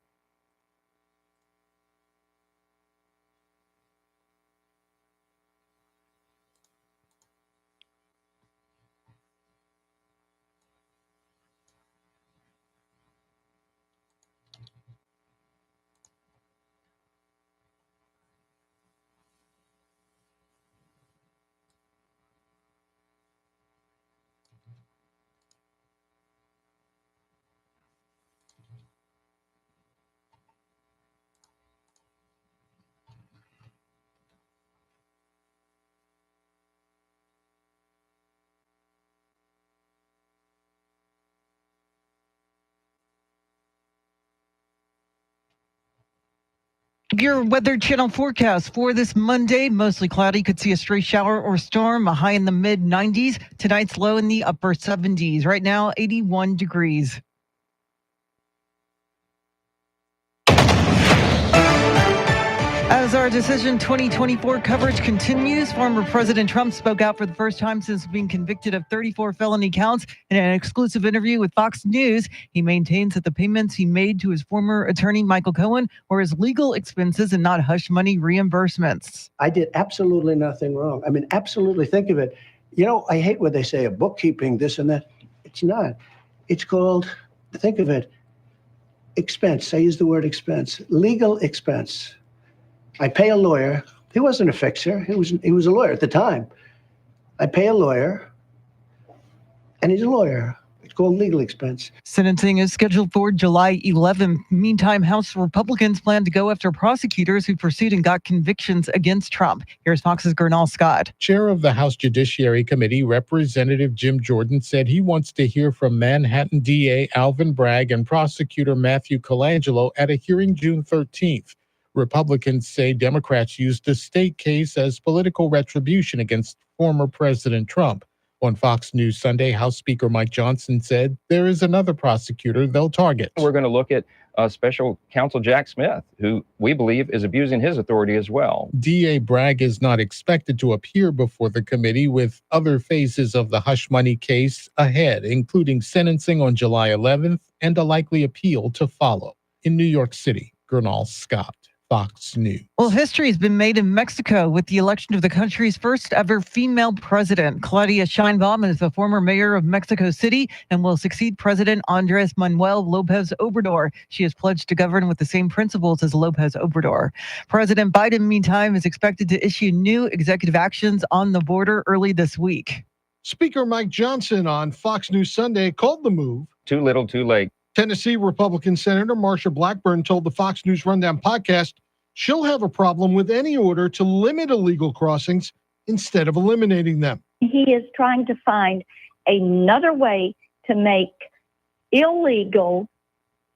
Your Weather Channel forecast for this Monday, mostly cloudy, could see a stray shower or storm, a high in the mid 90s. Tonight's low in the upper 70s. Right now, 81 degrees. As our Decision 2024 coverage continues, former President Trump spoke out for the first time since being convicted of 34 felony counts. In an exclusive interview with Fox News, he maintains that the payments he made to his former attorney, Michael Cohen, were his legal expenses and not hush money reimbursements. I did absolutely nothing wrong. I mean, absolutely. Think of it. You know, I hate when they say a bookkeeping, this and that. It's not. It's called, think of it, expense. I use the word expense. Legal expense. I pay a lawyer. He wasn't a fixer. He was a lawyer at the time. I pay a lawyer, and he's a lawyer. It's called legal expense. Sentencing is scheduled for July 11th. Meantime, House Republicans plan to go after prosecutors who pursued and got convictions against Trump. Here's Fox's Gernal Scott. Chair of the House Judiciary Committee, Representative Jim Jordan, said he wants to hear from Manhattan DA Alvin Bragg and prosecutor Matthew Colangelo at a hearing June 13th. Republicans say Democrats used the state case as political retribution against former President Trump. On Fox News Sunday, House Speaker Mike Johnson said there is another prosecutor they'll target. We're going to look at Special Counsel Jack Smith, who we believe is abusing his authority as well. DA Bragg is not expected to appear before the committee, with other phases of the hush money case ahead, including sentencing on July 11th and a likely appeal to follow. In New York City, Gernal Scott, Fox News. Well, history has been made in Mexico with the election of the country's first ever female president. Claudia Sheinbaum is the former mayor of Mexico City and will succeed President Andres Manuel Lopez Obrador. She has pledged to govern with the same principles as Lopez Obrador. President Biden, meantime, is expected to issue new executive actions on the border early this week. Speaker Mike Johnson on Fox News Sunday called the move Too little, too late. Tennessee Republican Senator Marsha Blackburn told the Fox News Rundown podcast she'll have a problem with any order to limit illegal crossings instead of eliminating them. He is trying to find another way to make illegal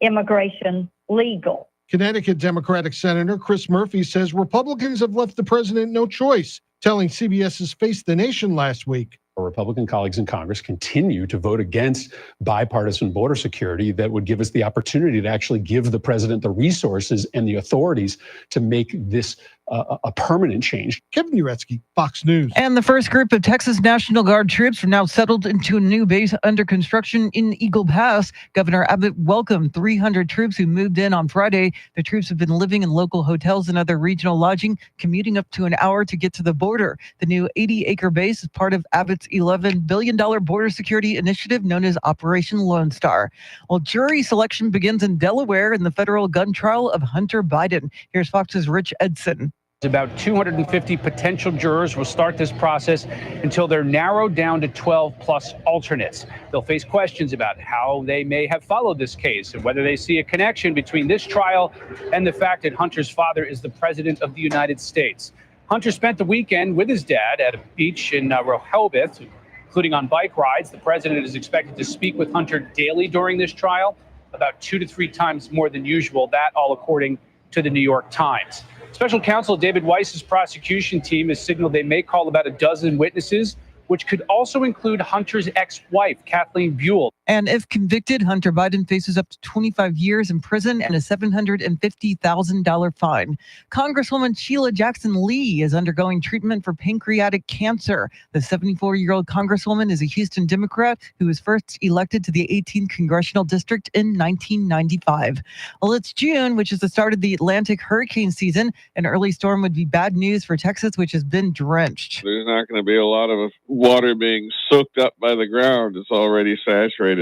immigration legal. Connecticut Democratic Senator Chris Murphy says Republicans have left the president no choice, telling CBS's Face the Nation last week. Our Republican colleagues in Congress continue to vote against bipartisan border security that would give us the opportunity to actually give the president the resources and the authorities to make this a permanent change. Kevin Uretsky, Fox News. And the first group of Texas National Guard troops are now settled into a new base under construction in Eagle Pass. Governor Abbott welcomed 300 troops who moved in on Friday. The troops have been living in local hotels and other regional lodging, commuting up to an hour to get to the border. The new 80-acre base is part of Abbott's $11 billion border security initiative known as Operation Lone Star. Well, jury selection begins in Delaware in the federal gun trial of Hunter Biden. Here's Fox's Rich Edson. About 250 potential jurors will start this process until they're narrowed down to 12 plus alternates. They'll face questions about how they may have followed this case and whether they see a connection between this trial and the fact that Hunter's father is the president of the United States. Hunter spent the weekend with his dad at a beach in Rehoboth, including on bike rides. The president is expected to speak with Hunter daily during this trial, about 2 to 3 times more than usual. That all according to the New York Times. Special counsel David Weiss's prosecution team has signaled they may call about a dozen witnesses which could also include Hunter's ex-wife, Kathleen Buell. And if convicted, Hunter Biden faces up to 25 years in prison and a $750,000 fine. Congresswoman Sheila Jackson Lee is undergoing treatment for pancreatic cancer. The 74-year-old Congresswoman is a Houston Democrat who was first elected to the 18th Congressional District in 1995. Well, it's June, which is the start of the Atlantic hurricane season. An early storm would be bad news for Texas, which has been drenched. There's not going to be a lot of water being soaked up by the ground. It's already saturated.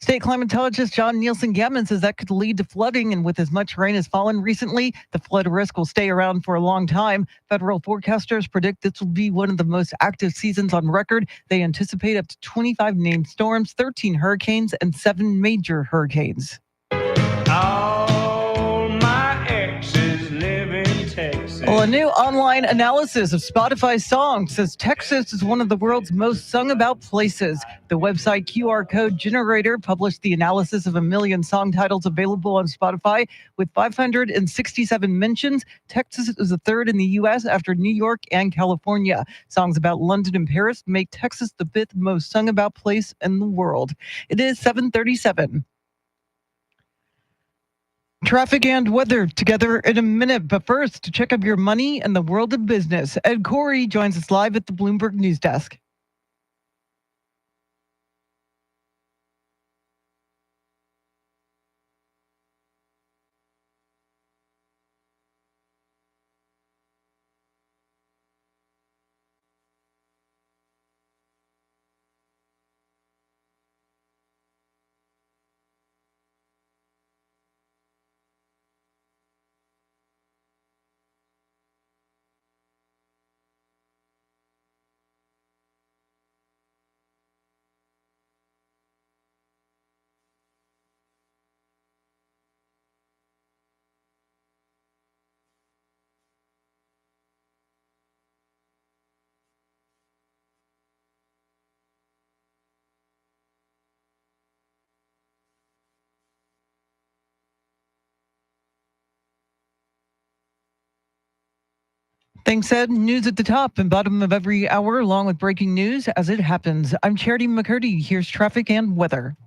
State climatologist John Nielsen Gammon says that could lead to flooding, and with as much rain as fallen recently, the flood risk will stay around for a long time. Federal forecasters predict this will be one of the most active seasons on record. They anticipate up to 25 named storms, 13 hurricanes, and 7 major hurricanes. All my exes live in Texas. Well, a new online analysis of Spotify songs says Texas is one of the world's most sung about places. The website QR Code Generator published the analysis of 1 million song titles available on Spotify. With 567 mentions, Texas is the third in the U.S. after New York and California. Songs about London and Paris make Texas the 5th most sung about place in the world. It is 7:37. Traffic and weather together in a minute, but first, to check up your money and the world of business, Ed Corey joins us live at the Bloomberg News Desk. Thanks, Ed. News at the top and bottom of every hour, along with breaking news as it happens. I'm Charity McCurdy. Here's traffic and weather.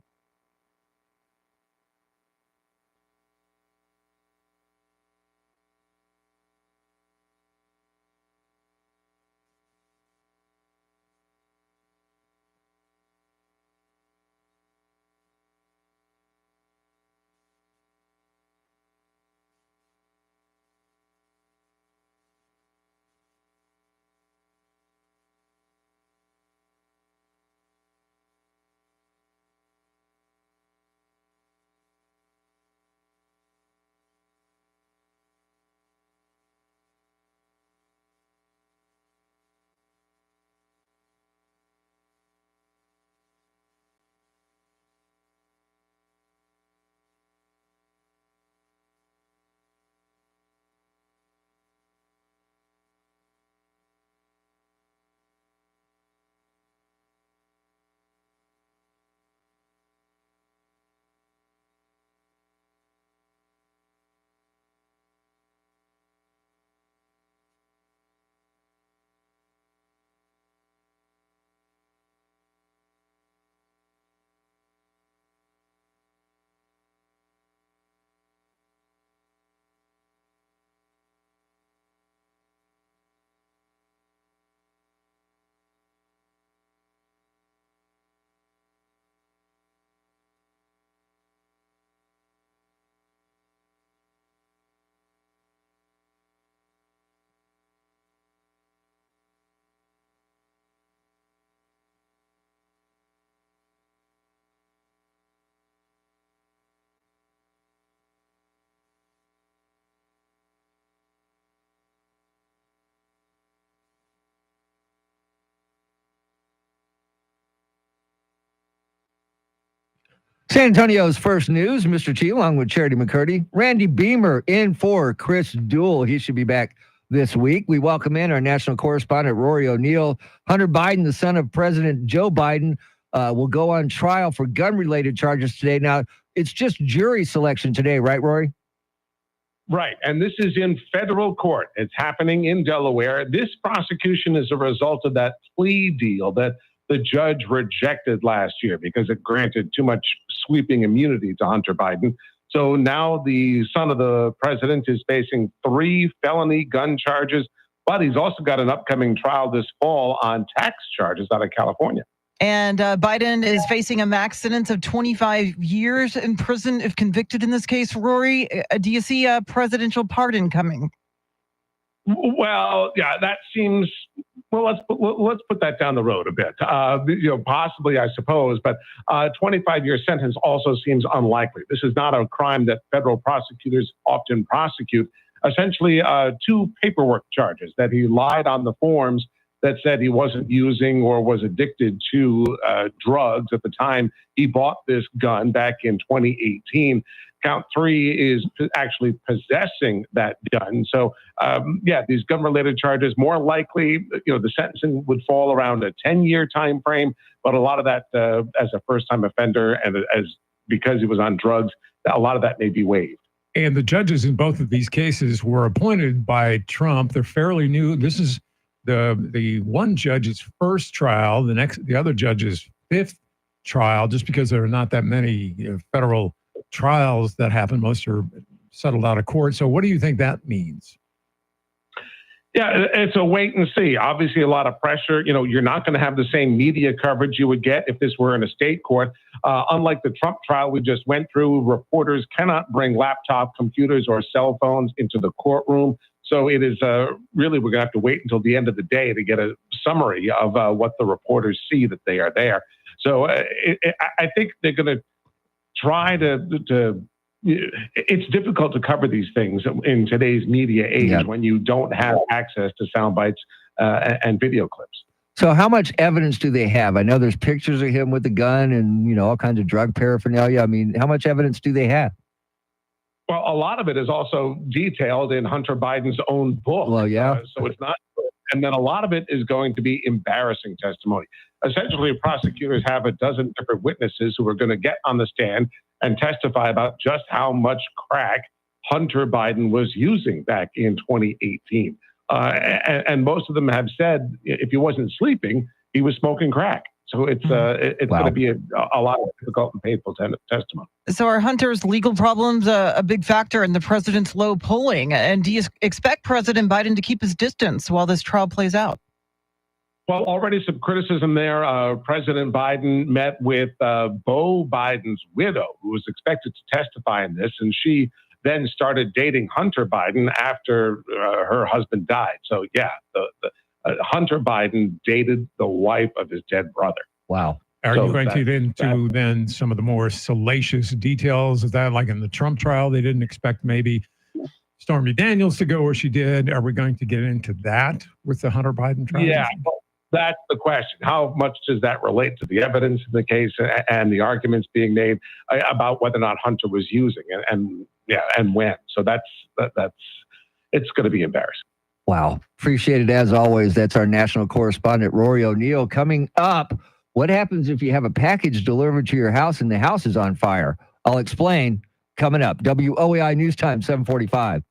San Antonio's first news, Mr. Chi, along with Charity McCurdy. Randy Beamer in for Chris Duell. He should be back this week. We welcome in our national correspondent, Rory O'Neill. Hunter Biden, the son of President Joe Biden, will go on trial for gun-related charges today. Now, it's just jury selection today, right, Rory? Right. And this is in federal court. It's happening in Delaware. This prosecution is a result of that plea deal that the judge rejected last year because it granted too much sweeping immunity to Hunter Biden. So now the son of the president is facing 3 felony gun charges, but he's also got an upcoming trial this fall on tax charges out of California. And Biden is facing a max sentence of 25 years in prison if convicted in this case. Rory, do you see a presidential pardon coming? Well, yeah, that seems. Well, let's put that down the road a bit. Possibly, I suppose, but 25-year sentence also seems unlikely. This is not a crime that federal prosecutors often prosecute. Essentially, 2 paperwork charges that he lied on the forms that said he wasn't using or was addicted to drugs at the time he bought this gun back in 2018. Count 3 is actually possessing that gun. So, these gun-related charges, more likely, the sentencing would fall around a 10-year time frame, but a lot of that as a first-time offender and because he was on drugs, a lot of that may be waived. And the judges in both of these cases were appointed by Trump. They're fairly new. This is the one judge's first trial, the other judge's 5th trial, just because there are not that many federal trials that happen. Most are settled out of court. So what do you think that means? Yeah, it's a wait and see. Obviously, a lot of pressure. You're not going to have the same media coverage you would get if this were in a state court. Unlike the Trump trial we just went through, reporters cannot bring laptop computers or cell phones into the courtroom. So it is really, we're going to have to wait until the end of the day to get a summary of what the reporters see that they are there. So I think they're going to try to it's difficult to cover these things in today's media age when you don't have access to sound bites and video clips. So how much evidence do they have? I know there's pictures of him with the gun and, all kinds of drug paraphernalia. I mean, how much evidence do they have? Well, a lot of it is also detailed in Hunter Biden's own book. Well, yeah. So it's not, and then a lot of it is going to be embarrassing testimony. Essentially, prosecutors have a dozen different witnesses who are going to get on the stand and testify about just how much crack Hunter Biden was using back in 2018. And most of them have said if he wasn't sleeping, he was smoking crack. So it's going to be a lot of difficult and painful testimony. So are Hunter's legal problems a big factor in the president's low polling? And do you expect President Biden to keep his distance while this trial plays out? Well, already some criticism there. President Biden met with Beau Biden's widow, who was expected to testify in this, and she then started dating Hunter Biden after her husband died. So, Hunter Biden dated the wife of his dead brother. Wow. Are you going to get into then some of the more salacious details? Is that like in the Trump trial, they didn't expect maybe Stormy Daniels to go where she did? Are we going to get into that with the Hunter Biden trial? Yeah, well, that's the question. How much does that relate to the evidence in the case and the arguments being made about whether or not Hunter was using and when? So that's it's going to be embarrassing. Wow. Appreciate it as always. That's our national correspondent, Rory O'Neill. Coming up, what happens if you have a package delivered to your house and the house is on fire? I'll explain coming up. WOAI News Time, 745.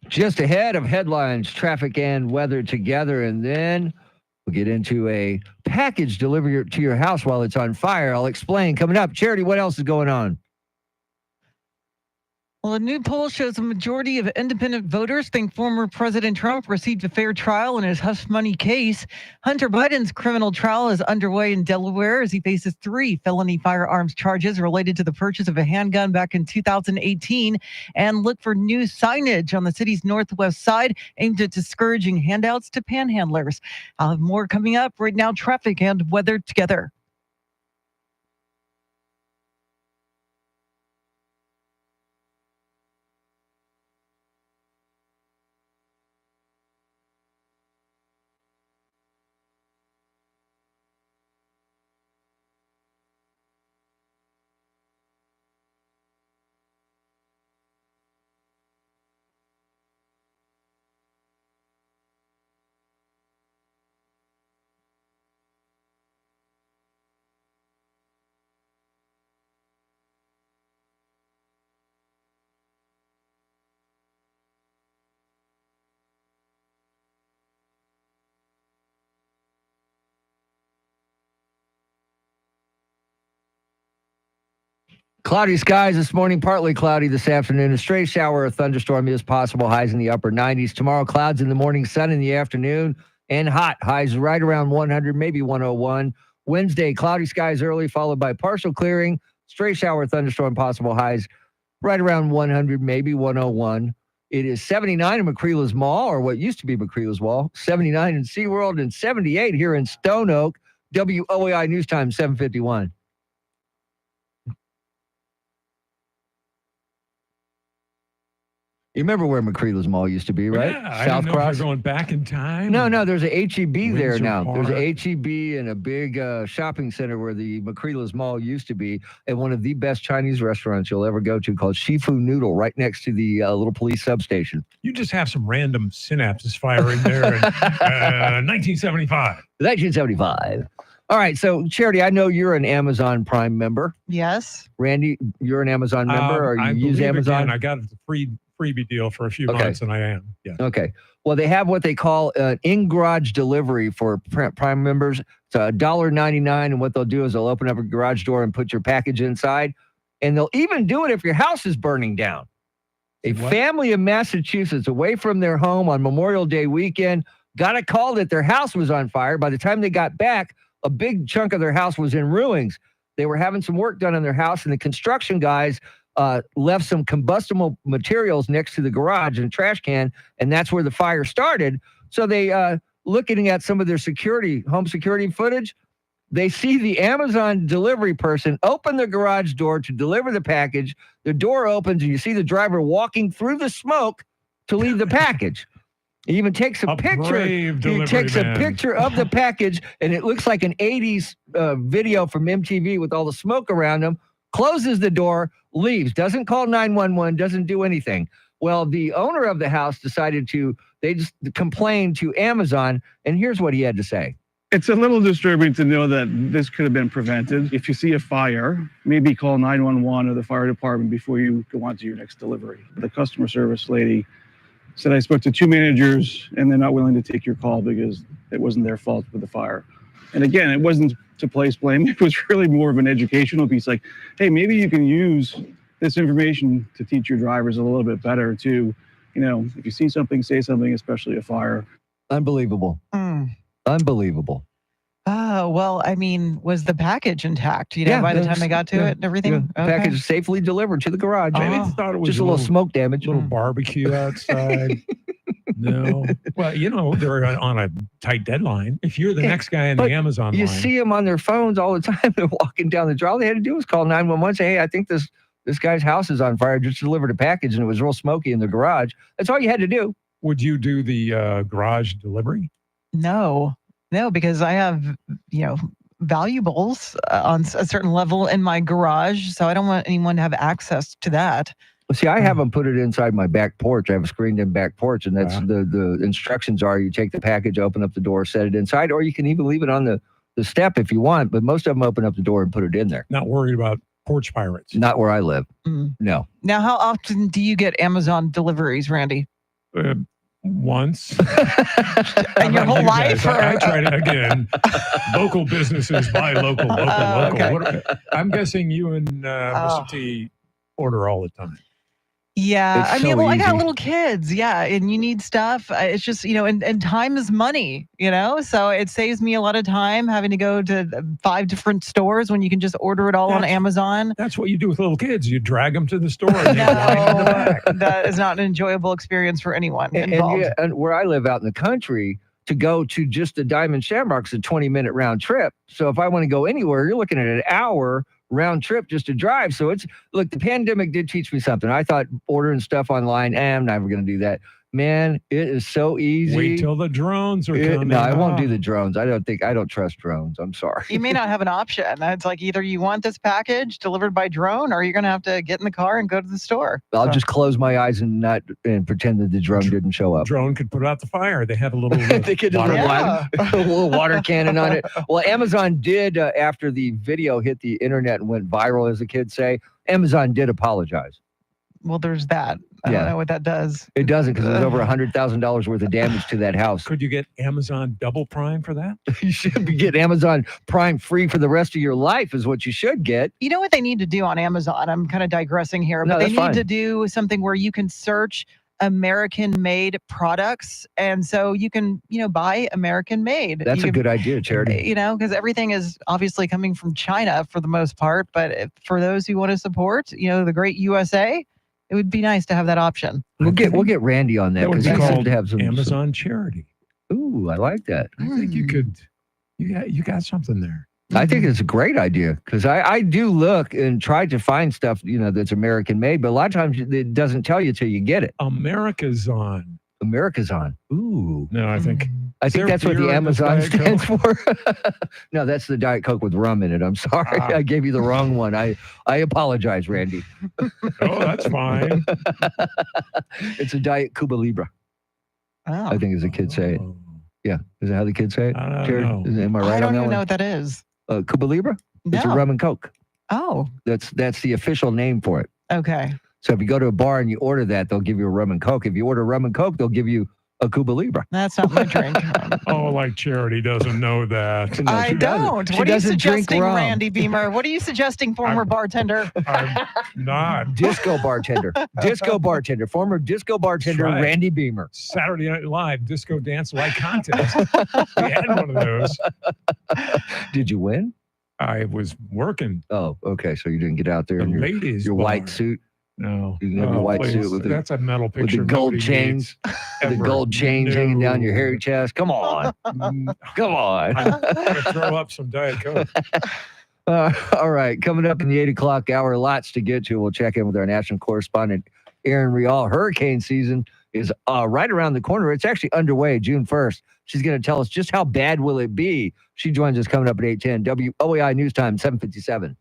Just ahead of headlines, traffic and weather together, and then we'll get into a package delivered to your house while it's on fire. I'll explain coming up. Charity, what else is going on? Well, a new poll shows a majority of independent voters think former President Trump received a fair trial in his hush money case. Hunter Biden's criminal trial is underway in Delaware as he faces 3 felony firearms charges related to the purchase of a handgun back in 2018. And look for new signage on the city's northwest side aimed at discouraging handouts to panhandlers. I'll have more coming up. Right now, traffic and weather together. Cloudy skies this morning, partly cloudy this afternoon. A stray shower or thunderstorm is possible, highs in the upper 90s. Tomorrow, clouds in the morning, sun in the afternoon, and hot. Highs right around 100, maybe 101. Wednesday, cloudy skies early, followed by partial clearing. Stray shower, thunderstorm possible, highs right around 100, maybe 101. It is 79 in McCreel's Mall, or what used to be McCreel's Wall, 79 in SeaWorld, and 78 here in Stone Oak. WOAI News Time, 7:51. You remember where McCreel's Mall used to be, right? Yeah, I didn't know if you're going back in time. No, there's a HEB there Windsor now. There's Park. a HEB and a big shopping center where the McCreel's Mall used to be, and one of the best Chinese restaurants you'll ever go to called Shifu Noodle, right next to the little police substation. You just have some random synapses firing there in 1975. 1975. All right, so Charity, I know you're an Amazon Prime member. Yes. Randy, you're an Amazon member, or I you use believe Amazon? Again, I got a freebie deal for a few Okay. months, and I am. Yeah. Okay. Well, they have what they call an in-garage delivery for Prime members. It's $1.99, and what they'll do is they'll open up a garage door and put your package inside, and they'll even do it if your house is burning down. A family in Massachusetts, away from their home on Memorial Day weekend, got a call that their house was on fire. By the time they got back, a big chunk of their house was in ruins. They were having some work done on their house, and the construction guys left some combustible materials next to the garage and trash can, and that's where the fire started. So they, looking at some of their home security footage, they see the Amazon delivery person open the garage door to deliver the package. The door opens, and you see the driver walking through the smoke to leave the package. He even takes a picture. brave He takes delivery man. a picture of the package, and it looks like an 80s video from MTV with all the smoke around him. Closes the door, leaves, doesn't call 911, doesn't do anything. Well, the owner of the house decided they just complained to Amazon, and here's what he had to say. It's a little disturbing to know that this could have been prevented. If you see a fire, maybe call 911 or the fire department before you go on to your next delivery. The customer service lady said, I spoke to 2 managers and they're not willing to take your call because it wasn't their fault with the fire. And again, it wasn't to place blame. It was really more of an educational piece. Like, hey, maybe you can use this information to teach your drivers a little bit better to, if you see something, say something, especially a fire. Unbelievable. Unbelievable. Well, I mean, was the package intact? By the time they got to it and everything? Yeah. Okay. Package safely delivered to the garage. I thought it was just a little smoke damage. little barbecue outside. No. Well, they're on a tight deadline. If you're the next guy in the But Amazon you line. see them on their phones all the time. They're walking down the drive. All they had to do was call 911, say, hey, I think this guy's house is on fire. Just delivered a package, and it was real smoky in the garage. That's all you had to do. Would you do the garage delivery? No, because I have, valuables on a certain level in my garage. So I don't want anyone to have access to that. See, I have them put it inside my back porch. I have a screened-in back porch, and that's the instructions are you take the package, open up the door, set it inside, or you can even leave it on the step if you want, but most of them open up the door and put it in there. Not worried about porch pirates. Not where I live. Mm. No. Now, how often do you get Amazon deliveries, Randy? Once. And your whole You life? guys, I tried it again. Local businesses buy local, local, local. Okay. I'm guessing you and Oh. Mr. T order all the time. Yeah, It's I mean, so well, I got easy. little kids, yeah, and you need stuff. It's just, and time is money, so it saves me a lot of time having to go to 5 different stores when you can just order it all on That's- Amazon. That's what you do with little kids. You drag them to the store and they wind them back. That is not an enjoyable experience for anyone And involved. yeah, and where I live out in the country, to go to just the Diamond Shamrock's a 20-minute round trip. So if I want to go anywhere, you're looking at an hour round trip just to drive. So look, the pandemic did teach me something. I thought ordering stuff online, I'm never going to do that. Man, it is so easy. Wait till the drones are coming. No, I won't do Oh. the drones. I don't trust drones. I'm sorry. You may not have an option. It's like either you want this package delivered by drone or you're going to have to get in the car and go to the store. I'll So- just close my eyes and pretend that the drone didn't show up. Drone could put out the fire. They have a little They get a water- little, a little water cannon on it. Well, Amazon did, after the video hit the internet and went viral, as the kids say, Amazon did apologize. Well, there's that. I Yeah. don't know what that does. It doesn't, because there's over $100,000 worth of damage to that house. Could you get Amazon double Prime for that? You should be getting Amazon Prime free for the rest of your life is what you should get. You know what they need to do on Amazon? I'm kind of digressing here, No, but they that's need fine. to do something where you can search American-made products, and so you can, buy American-made. That's a good idea, Charity. Because everything is obviously coming from China for the most part. But for those who want to support, the great USA, it would be nice to have that option. We'll get Randy on that That would because be he seems called to have some Amazon Charity. Ooh, I like that. I think you could. You got something there. I think it's a great idea because I do look and try to find stuff that's American made, but a lot of times it doesn't tell you till you get it. America's on. America's on. Ooh. No, I think. I Is think there that's what the beer in this Amazon Diet stands for. No, that's the Diet Coke with rum in it. I'm sorry. Ah. I gave you the wrong one. I apologize, Randy. Oh, that's fine. It's a Diet Cuba Libre. Oh. I think as the kids say it. Yeah. Is that how the kids say it? I don't Jared, know. am I right I on don't that even know one? what that is. Cuba Libre? It's a No. rum and Coke. Oh, That's the official name for it. okay. So if you go to a bar and you order that, they'll give you a rum and Coke. If you order rum and Coke, they'll give you a Cuba Libre. That's not my drink. Oh, like Charity doesn't know that. No, I she doesn't. don't. She What are you doesn't drink suggesting, rum. Randy Beamer? What are you suggesting, former bartender? I'm not. Disco bartender. Disco bartender. Former disco bartender, That's right. Randy Beamer. Saturday Night Live disco dance like contest. We had one of those. Did you win? I was working. Oh, okay. So you didn't get out there The in your ladies white bar. suit. No. You can have your white please. suit with the- That's a metal with picture. the gold nobody chains, needs the ever. gold chains hanging down your No. hairy chest. Come on. Mm, Come on. I'm gonna throw up some Diet Coke. All right. Coming up in the 8 o'clock hour, lots to get to. We'll check in with our national correspondent, Aaron Rial. Hurricane season is right around the corner. It's actually underway June 1st. She's going to tell us just how bad will it be. She joins us coming up at 8:10. WOAI News Time, 7:57.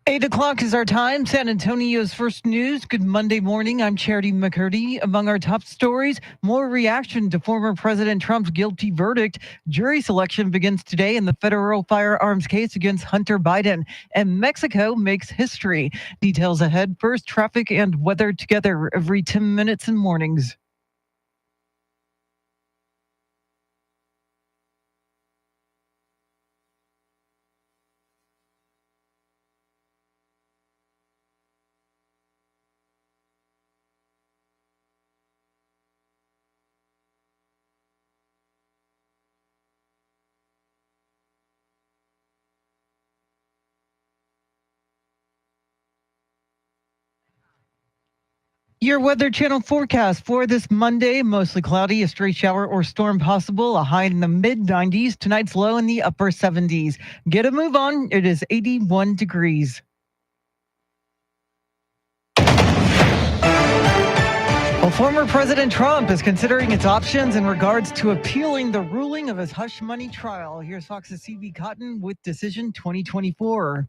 8 o'clock is our time. San Antonio's first news. Good Monday morning. I'm Charity McCurdy. Among our top stories, more reaction to former President Trump's guilty verdict. Jury selection begins today in the federal firearms case against Hunter Biden. And Mexico makes history. Details ahead. First, traffic and weather together every 10 minutes in mornings. Your Weather Channel forecast for this Monday, mostly cloudy, a stray shower or storm possible, a high in the mid-90s, tonight's low in the upper 70s. Get a move on, it is 81 degrees. Well, former President Trump is considering its options in regards to appealing the ruling of his hush money trial. Here's Fox's CV Cotton with Decision 2024.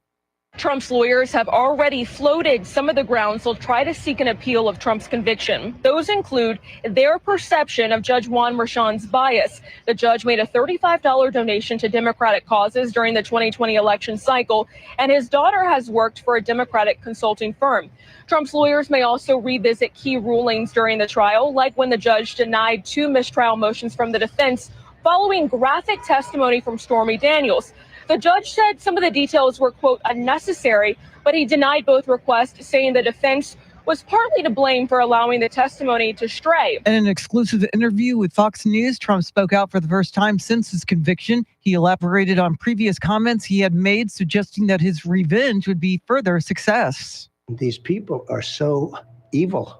Trump's lawyers have already floated some of the grounds they'll try to seek an appeal of Trump's conviction. Those include their perception of Judge Juan Merchan's bias. The judge made a $35 donation to Democratic causes during the 2020 election cycle, and his daughter has worked for a Democratic consulting firm. Trump's lawyers may also revisit key rulings during the trial, like when the judge denied 2 mistrial motions from the defense following graphic testimony from Stormy Daniels. The judge said some of the details were, quote, unnecessary, but he denied both requests, saying the defense was partly to blame for allowing the testimony to stray. In an exclusive interview with Fox News, Trump spoke out for the first time since his conviction. He elaborated on previous comments he had made, suggesting that his revenge would be further success. These people are so evil.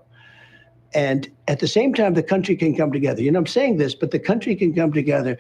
And at the same time, the country can come together. I'm saying this, but the country can come together.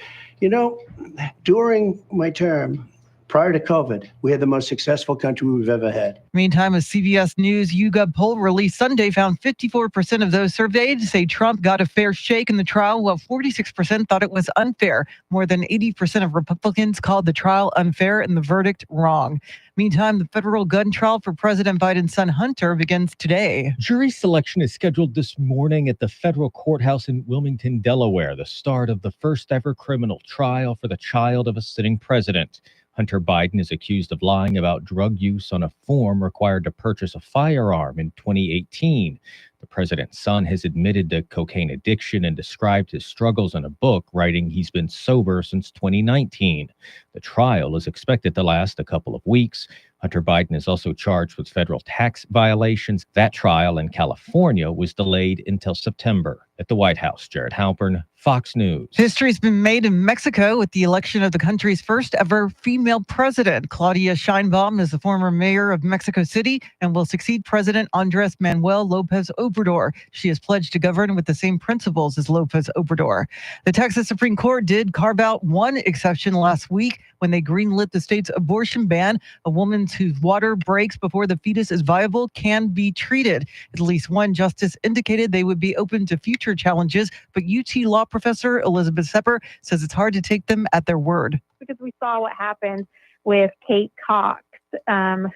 During my term, prior to COVID, we had the most successful country we've ever had. Meantime, a CBS News YouGov poll released Sunday found 54% of those surveyed say Trump got a fair shake in the trial, while 46% thought it was unfair. More than 80% of Republicans called the trial unfair and the verdict wrong. Meantime, the federal gun trial for President Biden's son Hunter begins today. Jury selection is scheduled this morning at the federal courthouse in Wilmington, Delaware, the start of the first ever criminal trial for the child of a sitting president. Hunter Biden is accused of lying about drug use on a form required to purchase a firearm in 2018. The president's son has admitted to cocaine addiction and described his struggles in a book, writing he's been sober since 2019. The trial is expected to last a couple of weeks. Hunter Biden is also charged with federal tax violations. That trial in California was delayed until September. At the White House, Jared Halpern, Fox News. History's been made in Mexico with the election of the country's first ever female president. Claudia Sheinbaum is the former mayor of Mexico City and will succeed President Andres Manuel Lopez Obrador. She is pledged to govern with the same principles as Lopez Obrador. The Texas Supreme Court did carve out one exception last week when they greenlit the state's abortion ban. A woman whose water breaks before the fetus is viable can be treated. At least one justice indicated they would be open to future challenges, but UT law professor Elizabeth Sepper says it's hard to take them at their word. Because we saw what happened with Kate Cox,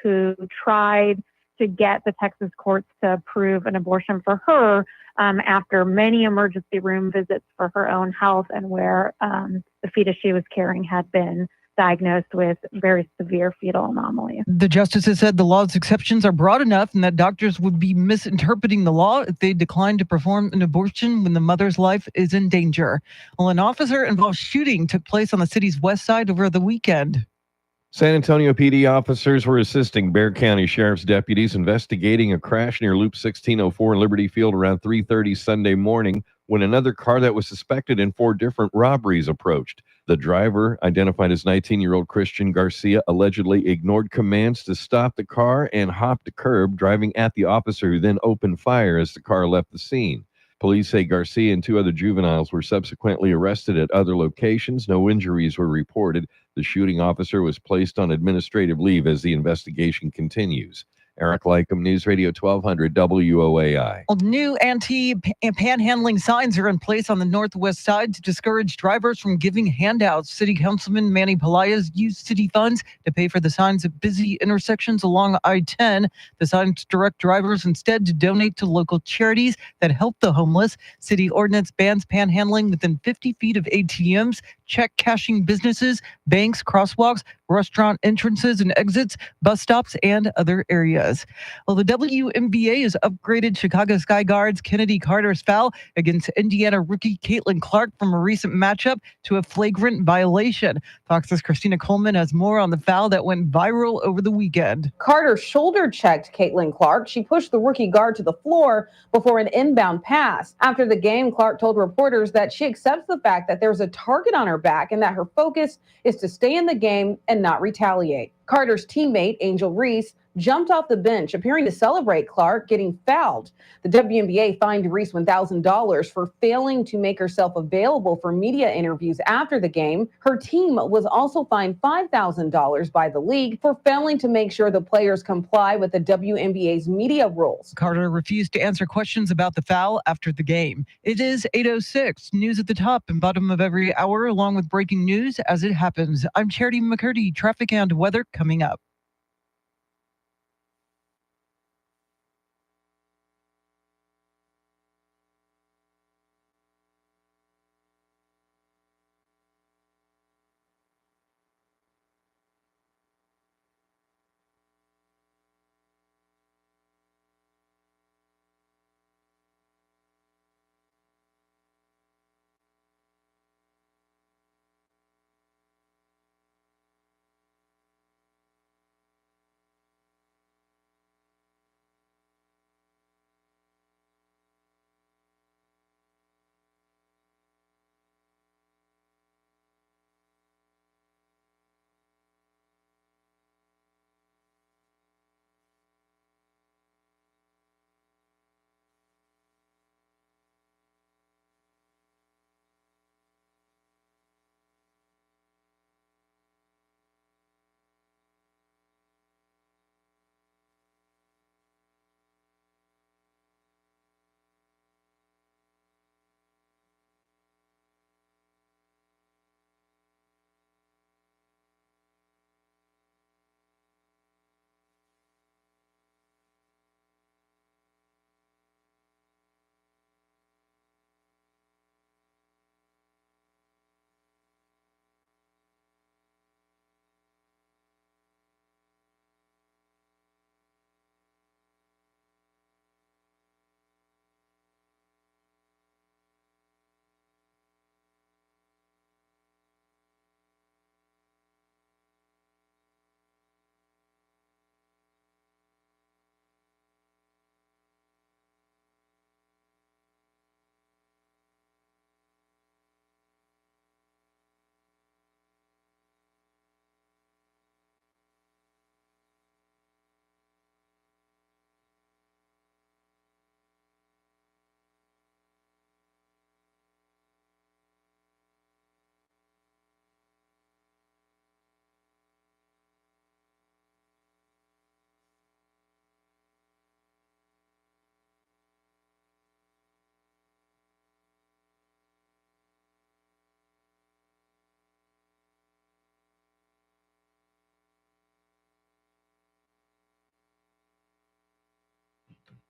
who tried to get the Texas courts to approve an abortion for her after many emergency room visits for her own health, and where the fetus she was carrying had been diagnosed with very severe fetal anomalies. The justices said the law's exceptions are broad enough and that doctors would be misinterpreting the law if they declined to perform an abortion when the mother's life is in danger. Well, an officer-involved shooting took place on the city's west side over the weekend. San Antonio PD officers were assisting Bexar County Sheriff's deputies investigating a crash near Loop 1604 in Liberty Field around 3:30 Sunday morning when another car that was suspected in 4 different robberies approached. The driver, identified as 19-year-old Christian Garcia, allegedly ignored commands to stop the car and hopped a curb, driving at the officer, who then opened fire as the car left the scene. Police say Garcia and 2 other juveniles were subsequently arrested at other locations. No injuries were reported. The shooting officer was placed on administrative leave as the investigation continues. Eric Lycum, News Radio 1200 WOAI. Well, new anti-panhandling signs are in place on the northwest side to discourage drivers from giving handouts. City Councilman Manny Pelaez used city funds to pay for the signs at busy intersections along I-10. The signs direct drivers instead to donate to local charities that help the homeless. City ordinance bans panhandling within 50 feet of ATMs, check cashing businesses, banks, crosswalks, restaurant entrances and exits, bus stops, and other areas. Well, the WNBA has upgraded Chicago Sky Guards Kennedy Carter's foul against Indiana rookie Caitlin Clark from a recent matchup to a flagrant violation. Fox's Christina Coleman has more on the foul that went viral over the weekend. Carter shoulder checked Caitlin Clark. She pushed the rookie guard to the floor before an inbound pass. After the game, Clark told reporters that she accepts the fact that there's a target on her back and that her focus is to stay in the game and not retaliate. Carter's teammate, Angel Reese, jumped off the bench, appearing to celebrate Clark getting fouled. The WNBA fined Reese $1,000 for failing to make herself available for media interviews after the game. Her team was also fined $5,000 by the league for failing to make sure the players comply with the WNBA's media rules. Carter refused to answer questions about the foul after the game. It is 8:06. News at the top and bottom of every hour, along with breaking news as it happens. I'm Charity McCurdy. Traffic and weather coming up.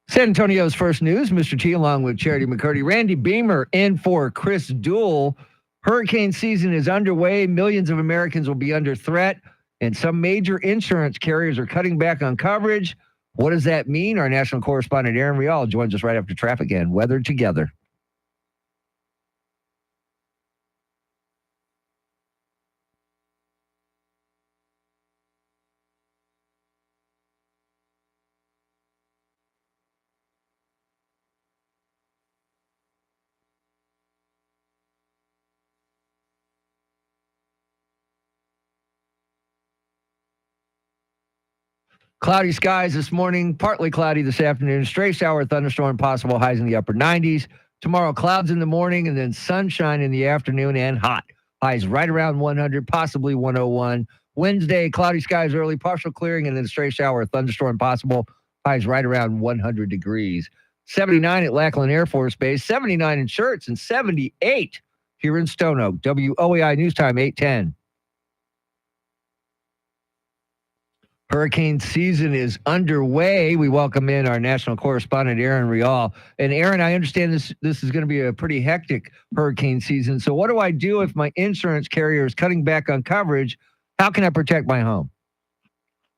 San Antonio's first news, Mr. T, along with Charity McCurdy. Randy Beamer in for Chris Duell. Hurricane season is underway. Millions of Americans will be under threat, and some major insurance carriers are cutting back on coverage. What does that mean? Our national correspondent, Aaron Rial, joins us right after traffic and weather together. Cloudy skies this morning, partly cloudy this afternoon, stray shower, thunderstorm possible, highs in the upper 90s. Tomorrow, clouds in the morning and then sunshine in the afternoon and hot. Highs right around 100, possibly 101. Wednesday, cloudy skies early, partial clearing, and then a stray shower or thunderstorm possible. Highs right around 100 degrees. 79 at Lackland Air Force Base, 79 in Schertz, and 78 here in Stone Oak. WOAI News Time, 8:10. Hurricane season is underway. We welcome in our national correspondent, Aaron Rial. And Aaron, I understand this is going to be a pretty hectic hurricane season. So what do I do if my insurance carrier is cutting back on coverage? How can I protect my home?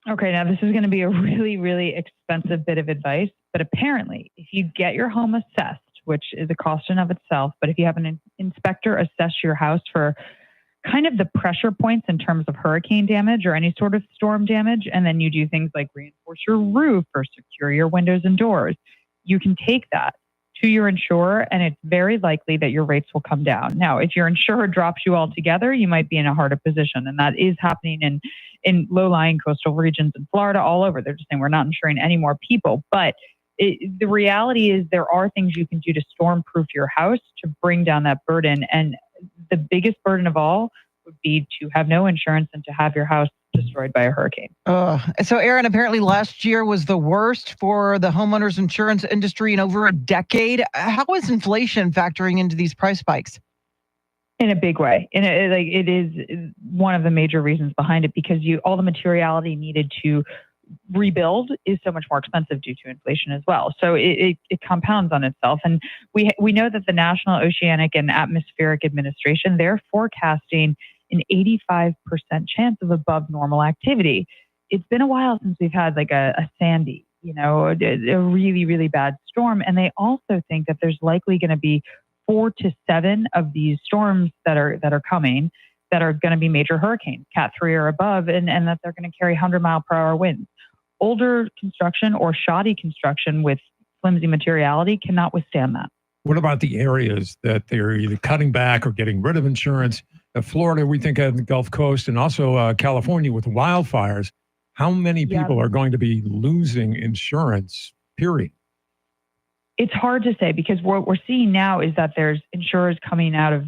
Okay, now this is going to be a really, really expensive bit of advice. But apparently, if you get your home assessed, which is a cost in of itself, but if you have an inspector assess your house for kind of the pressure points in terms of hurricane damage or any sort of storm damage, and then you do things like reinforce your roof or secure your windows and doors, you can take that to your insurer, and it's very likely that your rates will come down. Now, if your insurer drops you altogether, you might be in a harder position, and that is happening in low-lying coastal regions in Florida, all over. They're just saying we're not insuring any more people, but the reality is there are things you can do to storm-proof your house to bring down that burden, and the biggest burden of all would be to have no insurance and to have your house destroyed by a hurricane. So, Aaron, apparently last year was the worst for the homeowners insurance industry in over a decade. How is inflation factoring into these price spikes? In a big way. It is one of the major reasons behind it, because all the materiality needed to rebuild is so much more expensive due to inflation as well. So it compounds on itself. And we know that the National Oceanic and Atmospheric Administration, they're forecasting an 85% chance of above normal activity. It's been a while since we've had like a Sandy, a really, really bad storm. And they also think that there's likely going to be 4 to 7 of these storms that are coming that are going to be major hurricanes, Cat 3 or above, and that they're going to carry 100-mile-per-hour winds. Older construction or shoddy construction with flimsy materiality cannot withstand that. What about the areas that they're either cutting back or getting rid of insurance? Florida, we think of the Gulf Coast, and also California with wildfires. How many people are going to be losing insurance, period? It's hard to say, because what we're seeing now is that there's insurers coming out of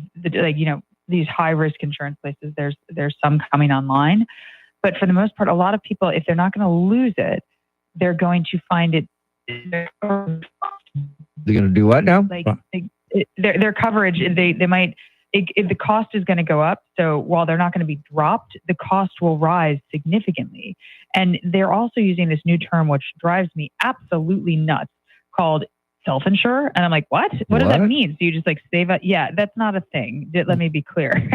these high-risk insurance places. There's some coming online. But for the most part, a lot of people, if they're not going to lose it, they're going to find it. They're going to do what now? Their coverage, they might, if the cost is going to go up. So while they're not going to be dropped, the cost will rise significantly. And they're also using this new term, which drives me absolutely nuts, called self-insure. And I'm like, what does that mean? So you just save up? Yeah, that's not a thing. Let me be clear.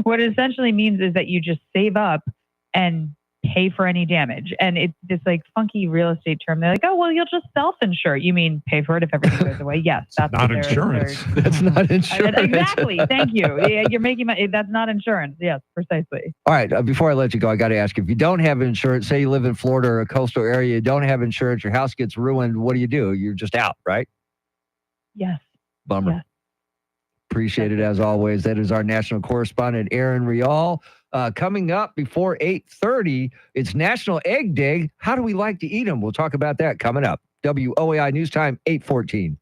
What it essentially means is that you just save up and pay for any damage. And it's this funky real estate term. They're like, oh, well, you'll just self-insure. You mean pay for it if everything goes away? Yes. That's not insurance. That's not insurance. Exactly. Thank you. Yeah, you're making money. That's not insurance. Yes, precisely. All right. Before I let you go, I got to ask, if you don't have insurance, say you live in Florida or a coastal area, you don't have insurance, your house gets ruined, what do? You're just out, right? Yes. Bummer. Yes. Appreciate it as always. That is our national correspondent, Aaron Rial. Coming up before 8:30, it's National Egg Day. How do we like to eat them? We'll talk about that coming up. WOAI News Time, 8:14.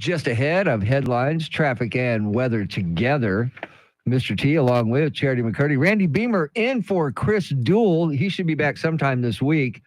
Just ahead of headlines, traffic, and weather together. Mr. T, along with Charity McCurdy. Randy Beamer in for Chris Duell. He should be back sometime this week.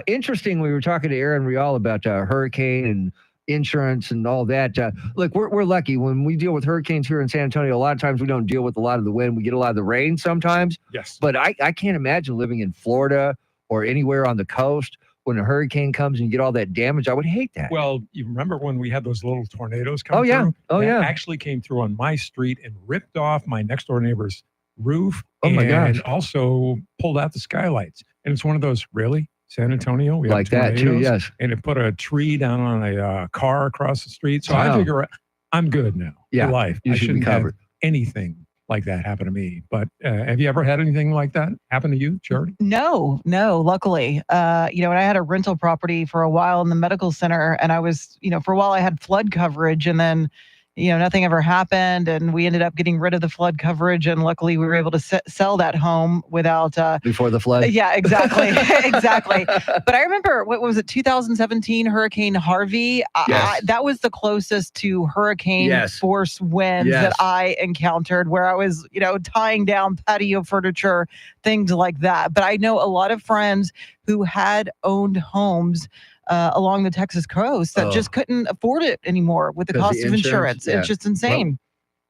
Interesting, we were talking to Aaron Rial about hurricane and insurance and all that. Look, we're lucky. When we deal with hurricanes here in San Antonio, a lot of times we don't deal with a lot of the wind. We get a lot of the rain sometimes. Yes. But I can't imagine living in Florida or anywhere on the coast when a hurricane comes and you get all that damage. I would hate that. Well, you remember when we had those little tornadoes come Oh, yeah. through? Oh, That yeah. actually came through on my street and ripped off my next door neighbor's roof. Oh, my and gosh. also pulled out the skylights. And it's one of those, really? San Antonio? We have Like that, too, tornadoes? yes. And it put a tree down on a car across the street. So Wow. I figure I'm good now. Yeah, For life. you I should be shouldn't have covered. anything like that happen to me. But have you ever had anything like that happen to you, Charity? No, luckily. And I had a rental property for a while in the medical center, and I was, for a while I had flood coverage, and then, nothing ever happened, and we ended up getting rid of the flood coverage, and luckily we were able to sell that home without Before the flood? Yeah, exactly. Exactly. But I remember, what was it, 2017 Hurricane Harvey? Yes. That was the closest to hurricane Yes. force winds Yes. that I encountered, where I was, tying down patio furniture, things like that. But I know a lot of friends who had owned homes along the Texas coast that Oh. just couldn't afford it anymore with the 'Cause cost the of insurance, insurance. yeah. It's just insane.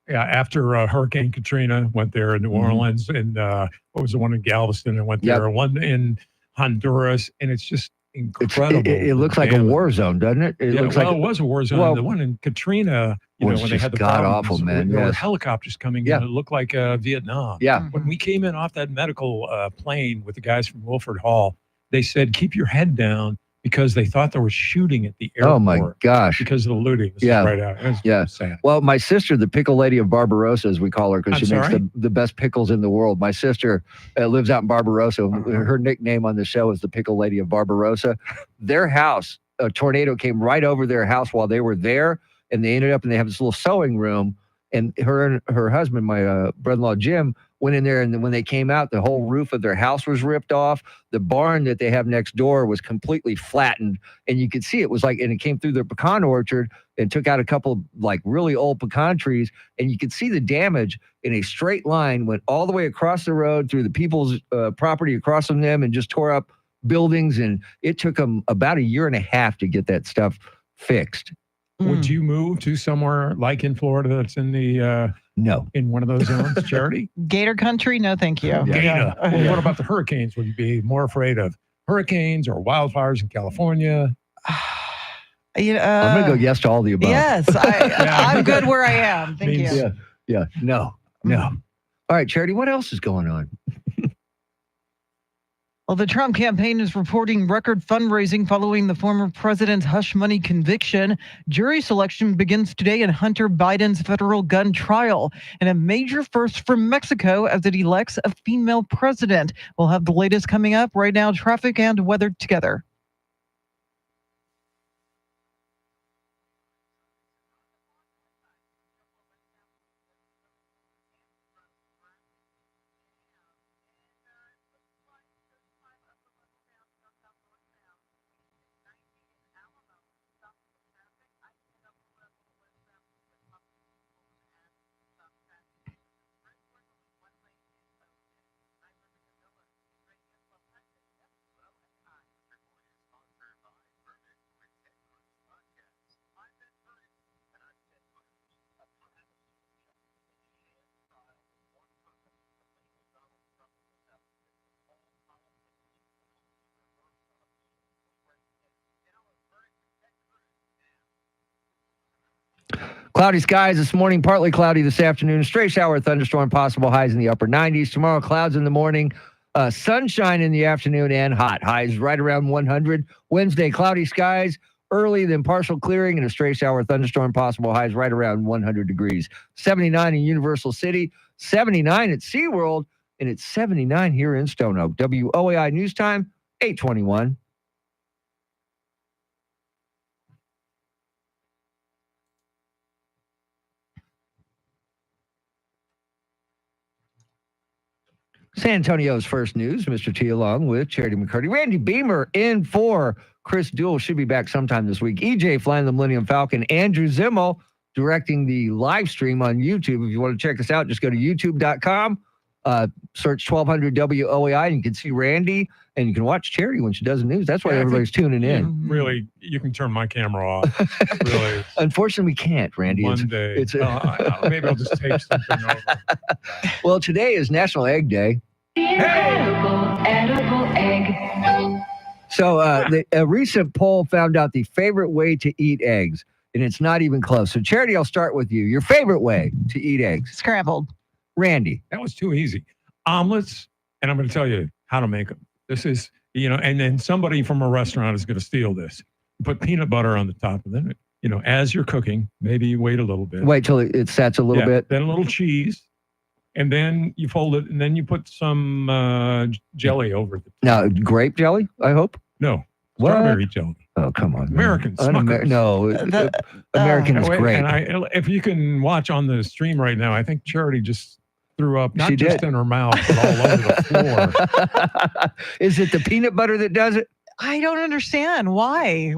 Yeah, after Hurricane Katrina, went there in New Mm-hmm. Orleans, and what was the one in Galveston? And went Yep. there, one in Honduras, and it's just It's- incredible. it looks like a damage. war zone, doesn't it? It Yeah, looks well, like it was a war zone. well, The one in Katrina, was when they just had the god-awful, problems, man, there were yes. helicopters coming Yeah. in. It looked like Vietnam. Yeah. When we came in off that medical plane with the guys from Wilford Hall, they said, keep your head down, because they thought there was shooting at the airport. Oh my gosh. Because of the looting. This is Yeah. right out. It was Yeah. sad. Well, my sister, the pickle lady of Barbarossa, as we call her, because I'm she makes sorry? the best pickles in the world. My sister lives out in Barbarossa. Her nickname on the show is the pickle lady of Barbarossa. Their house, a tornado came right over their house while they were there, and they ended up, and they have this little sewing room. And her husband, my brother-in-law Jim, went in there, and then when they came out, the whole roof of their house was ripped off. The barn that they have next door was completely flattened, and you could see it was like, and it came through their pecan orchard and took out a couple of like really old pecan trees, and you could see the damage in a straight line, went all the way across the road through the people's property across from them, and just tore up buildings. And it took them about a year and a half to get that stuff fixed. Would you move to somewhere like in Florida that's in the No. in one of those zones, Charity? Gator country? No, thank you. Gator. Well, what about the hurricanes? Would you be more afraid of hurricanes or wildfires in California? I'm going to go yes to all the above. Yes, I'm good where I am. Thank you. Yeah. Yeah. No. All right, Charity, what else is going on? Well, the Trump campaign is reporting record fundraising following the former president's hush money conviction. Jury selection begins today in Hunter Biden's federal gun trial, and a major first for Mexico as it elects a female president. We'll have the latest coming up right now. Traffic and weather together. Cloudy skies this morning, partly cloudy this afternoon. Stray shower, thunderstorm, possible highs in the upper 90s. Tomorrow, clouds in the morning, sunshine in the afternoon, and hot. Highs right around 100. Wednesday, cloudy skies early, then partial clearing and a stray shower, thunderstorm, possible highs right around 100 degrees. 79 in Universal City, 79 at SeaWorld, and it's 79 here in Stone Oak. WOAI News Time, 8:21. San Antonio's first news, Mr. T, along with Charity McCurdy. Randy Beamer in for Chris Duell should be back sometime this week. EJ flying the Millennium Falcon. Andrew Zimmel directing the live stream on YouTube. If you want to check us out, just go to youtube.com, search 1200 WOAI, and you can see Randy, and you can watch Charity when she does the news. That's why everybody's tuning in. Really, you can turn my camera off. Really. Unfortunately, we can't, Randy. Monday. Maybe I'll just take something over. Well, today is National Egg Day. Edible egg. So a recent poll found out the favorite way to eat eggs, and it's not even close. So, Charity, I'll start with you. Your favorite way to eat eggs? Scrambled. Randy? That was too easy. Omelets, and I'm going to tell you how to make them. This is, and then somebody from a restaurant is going to steal this. Put peanut butter on the top of it. As you're cooking, maybe you wait a little bit. Wait till it sets a little bit. Then a little cheese. And then you fold it, and then you put some jelly over it. Now, grape jelly, I hope? No. What? Strawberry jelly. Oh, come on. American. American is great. And if you can watch on the stream right now, I think Charity just threw up, not She just did. in her mouth, but all over the floor. Is it the peanut butter that does it? I don't understand. Why?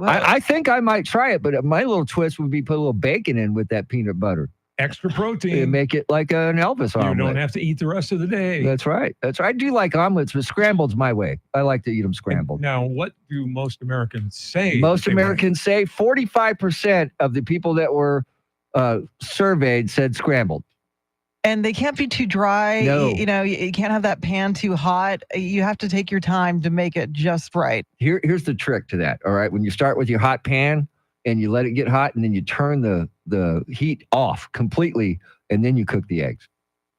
I think I might try it, but my little twist would be put a little bacon in with that peanut butter. Extra protein. And make it like an Elvis omelet. You don't have to eat the rest of the day. That's right. I do like omelets, but scrambled's my way. I like to eat them scrambled. Now, what do most Americans say? Most Americans say 45% of the people that were surveyed said scrambled. And they can't be too dry. No. You can't have that pan too hot. You have to take your time to make it just right. Here's the trick to that. All right. When you start with your hot pan and you let it get hot, and then you turn the heat off completely, and then you cook the eggs.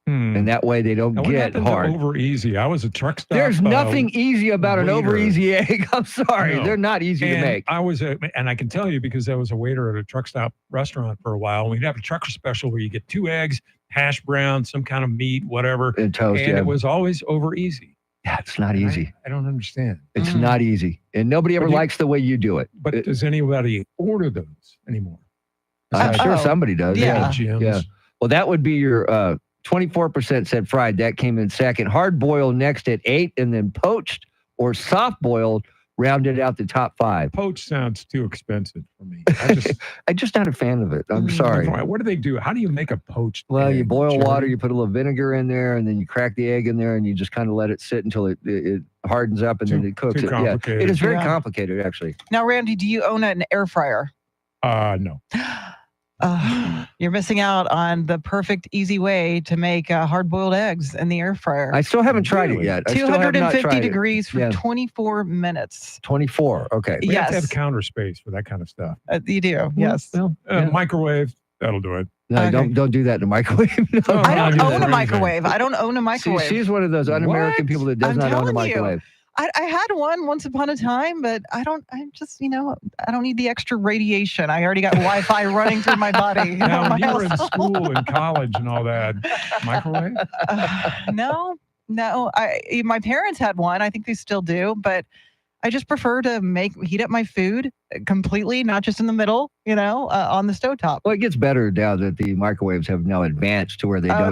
And that way they don't Now, what get happened to hard. over easy? I was a truck stop. There's nothing easy about an over easy egg. I'm sorry. No. They're not easy to make. And I can tell you because I was a waiter at a truck stop restaurant for a while. We'd have a trucker special where you get 2 eggs, hash brown, some kind of meat, whatever. And toast, yeah. It was always over easy. Yeah, it's not easy. I don't understand. It's not easy. And nobody ever But you- likes the way you do it. But does anybody order those anymore? I'm sure somebody does. Yeah. Yeah. Well, that would be your 24% said fried. That came in second. Hard boiled next at 8, and then poached or soft boiled rounded out the top 5. Poached sounds too expensive for me. I'm just not a fan of it. I'm sorry. What do they do? How do you make a poached Well, you egg, boil Jerry? water, you put a little vinegar in there, and then you crack the egg in there, and you just kind of let it sit until it hardens up, and then it cooks too it. Yeah, complicated. it is very Yeah. complicated, actually. Now, Randy, do you own an air fryer? No. You're missing out on the perfect, easy way to make hard-boiled eggs in the air fryer. I still haven't tried it yet. I still have not 250 tried it. degrees for Yeah. 24 minutes. 24. Okay. We have to Yes. have counter space for that kind of stuff. You do, yes. Well, yeah. Microwave, that'll do it. No, Okay. don't do that in the microwave. No. I don't do that own a for microwave. I don't own a microwave. She's one of those un-American What? people that does I'm not own a telling you. microwave. I had one once upon a time, but I'm just, I don't need the extra radiation. I already got Wi-Fi running through my body. Now, My when you were in house. school and college and all that, microwave? No. My parents had one. I think they still do, but I just prefer to heat up my food completely, not just in the middle, on the stovetop. Well, it gets better now that the microwaves have now advanced to where they don't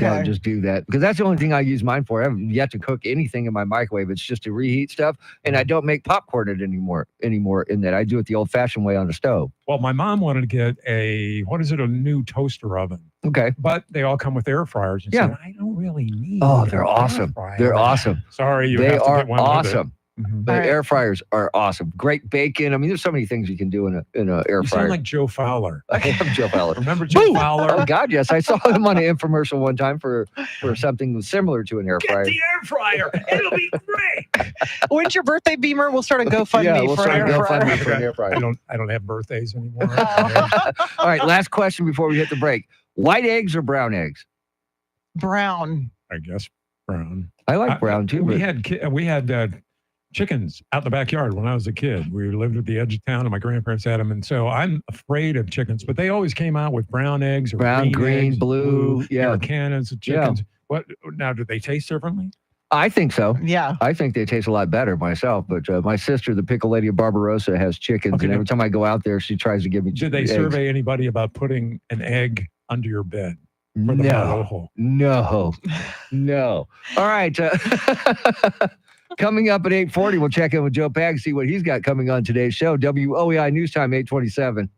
don't just do that. Because that's the only thing I use mine for. I haven't yet to cook anything in my microwave. It's just to reheat stuff. And I don't make popcorn it anymore in that. I do it the old-fashioned way on the stove. Well, my mom wanted to get a new toaster oven. Okay. But they all come with air fryers. And Yeah. said, I don't really need Oh, an they're air awesome. fryer. They're awesome. Sorry, you They have to are get one with it. awesome. The All right. air fryers are awesome. Great bacon. I mean, there's so many things you can do in an air You fryer. sound like Joe Fowler. I am Joe Fowler. Remember Joe Fowler? Oh God, yes! I saw him on an infomercial one time for something similar to an air fryer. air fryer. It'll be great. When's your birthday, Beamer? We'll start a GoFundMe Yeah, we'll for start an a air GoFundMe fryer. for an air fryer. I don't have birthdays anymore. All right, last question before we hit the break: white eggs or brown eggs? Brown. I guess brown. I like brown too. We But had chickens out in the backyard when I was a kid. We lived at the edge of town, and my grandparents had them, and so I'm afraid of chickens. But they always came out with brown eggs or brown, green, eggs, blue. Yeah, or cannons of chickens. What now? Do they taste differently? I think so. Yeah. I think they taste a lot better myself. But my sister, the pickle lady of Barbarossa, has chickens, Okay, and now- every time I go out there, she tries to give me. Did they eggs. survey anybody about putting an egg under your bed? For the No. hole? No. All right. Coming up at 8:40, we'll check in with Joe Pag, see what he's got coming on today's show. WOEI News Time, 8:27.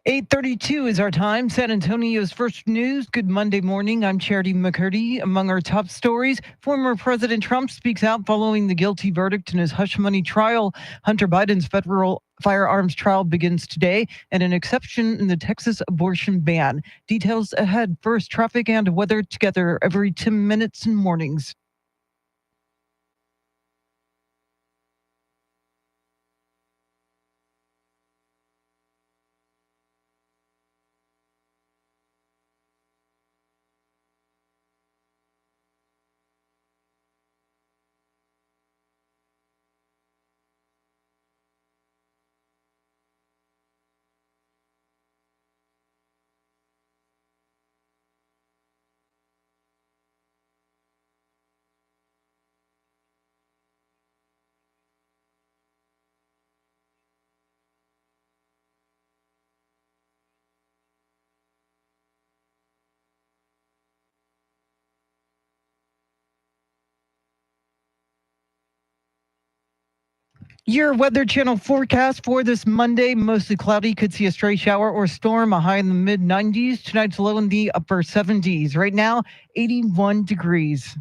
8:32 is our time. San Antonio's first news. Good Monday morning. I'm Charity McCurdy. Among our top stories, former President Trump speaks out following the guilty verdict in his hush money trial. Hunter Biden's federal firearms trial begins today, and an exception in the Texas abortion ban. Details ahead. First, traffic and weather together every 10 minutes in mornings. Your Weather Channel forecast for this Monday: mostly cloudy, could see a stray shower or storm, a high in the mid 90s. Tonight's low in the upper 70s. Right now, 81 degrees.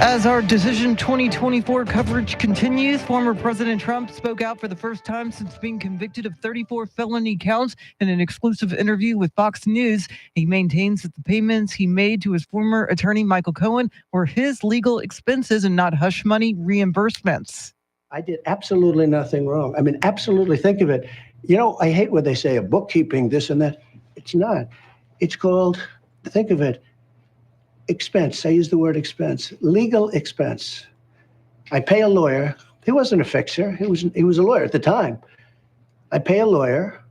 As our Decision 2024 coverage continues, former President Trump spoke out for the first time since being convicted of 34 felony counts in an exclusive interview with Fox News. He maintains that the payments he made to his former attorney, Michael Cohen, were his legal expenses and not hush money reimbursements. I did absolutely nothing wrong. I mean, absolutely. Think of it. You know, I hate when they say a bookkeeping, this and that. It's not. It's called, think of it, expense. I use the word expense. Legal expense. I pay a lawyer. He wasn't a fixer. He was a lawyer at the time. I pay a lawyer,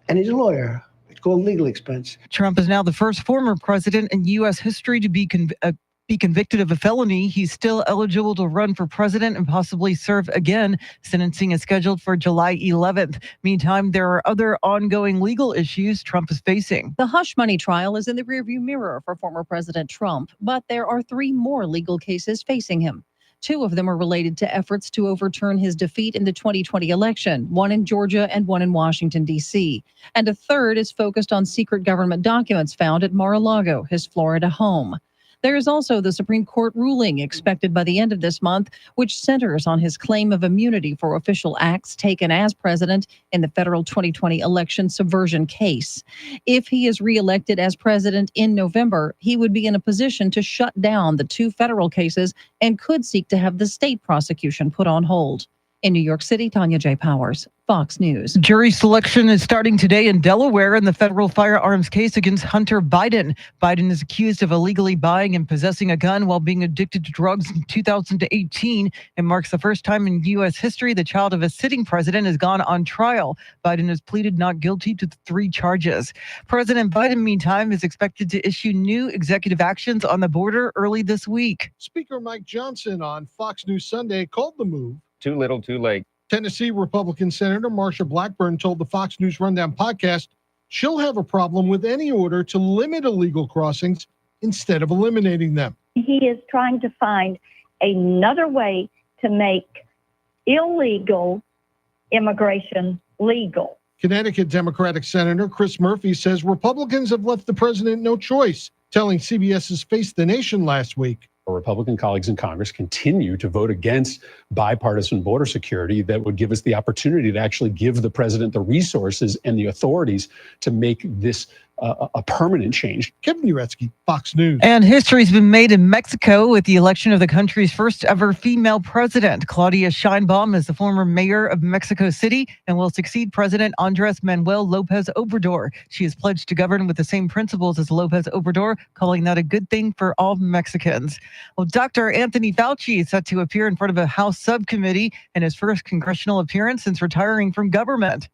and he's a lawyer. It's called legal expense. Trump is now the first former president in U.S. history to be convicted of a felony. He's still eligible to run for president and possibly serve again. Sentencing is scheduled for July 11th. Meantime, there are other ongoing legal issues Trump is facing. The hush money trial is in the rearview mirror for former President Trump, but there are 3 more legal cases facing him. 2 of them are related to efforts to overturn his defeat in the 2020 election, one in Georgia and one in Washington, D.C. And a third is focused on secret government documents found at Mar-a-Lago, his Florida home. There is also the Supreme Court ruling expected by the end of this month, which centers on his claim of immunity for official acts taken as president in the federal 2020 election subversion case. If he is reelected as president in November, he would be in a position to shut down the 2 federal cases and could seek to have the state prosecution put on hold. In New York City, Tanya J. Powers, Fox News. Jury selection is starting today in Delaware in the federal firearms case against Hunter Biden. Biden is accused of illegally buying and possessing a gun while being addicted to drugs in 2018. It marks the first time in U.S. history the child of a sitting president has gone on trial. Biden has pleaded not guilty to the 3 charges. President Biden, meantime, is expected to issue new executive actions on the border early this week. Speaker Mike Johnson on Fox News Sunday called the move Too little, too late. Tennessee Republican Senator Marsha Blackburn told the Fox News Rundown podcast she'll have a problem with any order to limit illegal crossings instead of eliminating them. He is trying to find another way to make illegal immigration legal. Connecticut Democratic Senator Chris Murphy says Republicans have left the president no choice, telling CBS's Face the Nation last week. Our Republican colleagues in Congress continue to vote against bipartisan border security that would give us the opportunity to actually give the president the resources and the authorities to make this a permanent change. Kevin Uretsky, Fox News. And history's been made in Mexico with the election of the country's first ever female president. Claudia Sheinbaum is the former mayor of Mexico City and will succeed President Andres Manuel Lopez Obrador. She is pledged to govern with the same principles as Lopez Obrador, calling that a good thing for all Mexicans. Well, Dr. Anthony Fauci is set to appear in front of a House subcommittee in his first congressional appearance since retiring from government.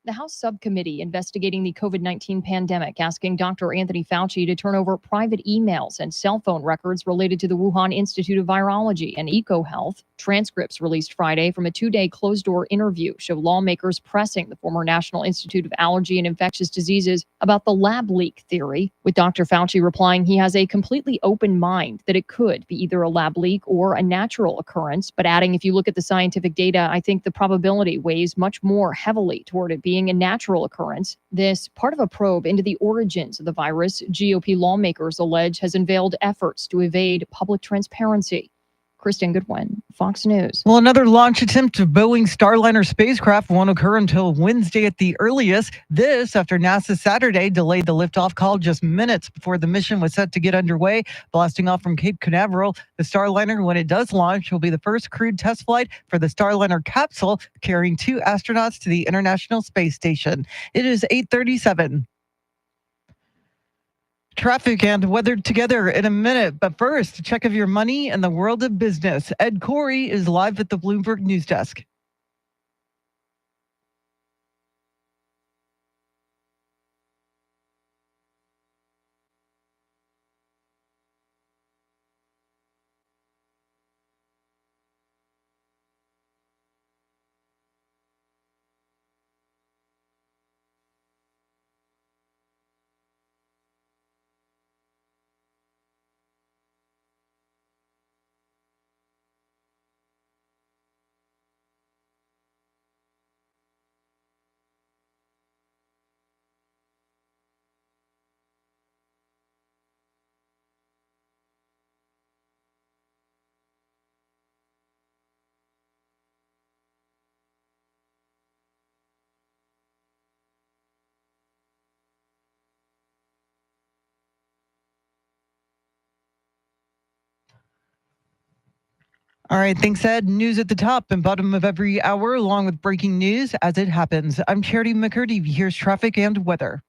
The House subcommittee investigating the COVID-19 pandemic asking Dr. Anthony Fauci to turn over private emails and cell phone records related to the Wuhan Institute of Virology and EcoHealth. Transcripts released Friday from a 2-day closed-door interview show lawmakers pressing the former National Institute of Allergy and Infectious Diseases about the lab leak theory, with Dr. Fauci replying he has a completely open mind that it could be either a lab leak or a natural occurrence, but adding, if you look at the scientific data, I think the probability weighs much more heavily toward it being a natural occurrence. This, part of a probe into the origins of the virus, GOP lawmakers allege has unveiled efforts to evade public transparency. Kristen Goodwin, Fox News. Well, another launch attempt of Boeing Starliner spacecraft won't occur until Wednesday at the earliest. This after NASA Saturday delayed the liftoff call just minutes before the mission was set to get underway, blasting off from Cape Canaveral. The Starliner, when it does launch, will be the first crewed test flight for the Starliner capsule, carrying 2 astronauts to the International Space Station. It is 8:37. Traffic and weather together in a minute. But first, a check of your money and the world of business. Ed Corey is live at the Bloomberg News Desk. All right, thanks, Ed. News at the top and bottom of every hour, along with breaking news as it happens. I'm Charity McCurdy. Here's traffic and weather.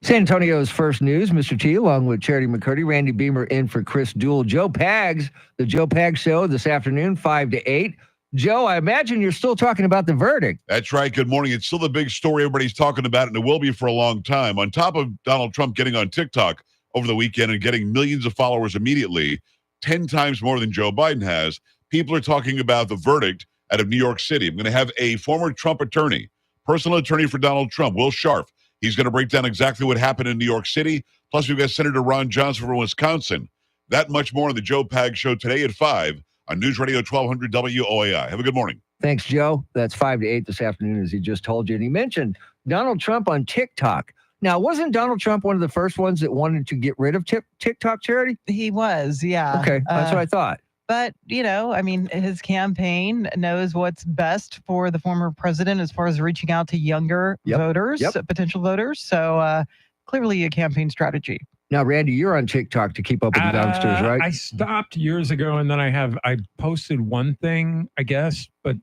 San Antonio's first news, Mr. T, along with Charity McCurdy, Randy Beamer in for Chris Duell. Joe Pags, the Joe Pags Show this afternoon, 5 to 8. Joe, I imagine you're still talking about the verdict. That's right. Good morning. It's still the big story everybody's talking about, and it will be for a long time. On top of Donald Trump getting on TikTok over the weekend and getting millions of followers immediately, 10 times more than Joe Biden has, people are talking about the verdict out of New York City. I'm going to have a former Trump attorney, personal attorney for Donald Trump, Will Scharf. He's going to break down exactly what happened in New York City. Plus, we've got Senator Ron Johnson from Wisconsin. That much more on the Joe Pags Show today at 5 on News Radio 1200 WOAI. Have a good morning. Thanks, Joe. That's 5 to 8 this afternoon, as he just told you. And he mentioned Donald Trump on TikTok. Now, wasn't Donald Trump one of the first ones that wanted to get rid of TikTok, Charity? He was, yeah. Okay, that's what I thought. But, you know, I mean, his campaign knows what's best for the former president as far as reaching out to younger voters, potential voters. So clearly a campaign strategy. Now, Randy, you're on TikTok to keep up with the youngsters, right? I stopped years ago, and then I posted one thing, I guess, but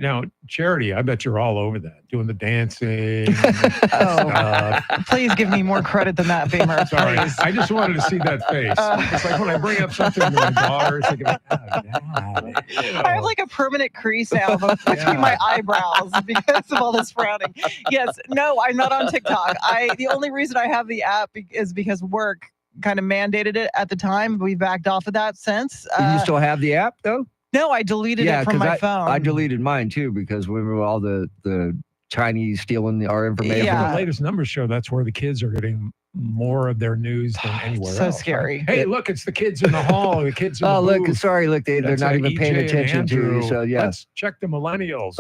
Now, Charity, I bet you're all over that, doing the dancing. Oh, please give me more credit than that, Beamer. Sorry, Please. I just wanted to see that face. It's like when I bring up something to my daughter, it's like, oh, God, I have like a permanent crease now between my eyebrows because of all this frowning. Yes, no, I'm not on TikTok. The only reason I have the app is because work kind of mandated it at the time. We backed off of that since. You still have the app though? No, I deleted it from my phone. I deleted mine too because we were all the Chinese stealing our information. The latest numbers show that's where the kids are getting more of their news than anywhere so else. scary. Hey, look, it's the kids in the hall. The kids in the look, booth. sorry, look, they're That's not even EJ paying and attention to Andrew. you. So yeah, Let's check the millennials.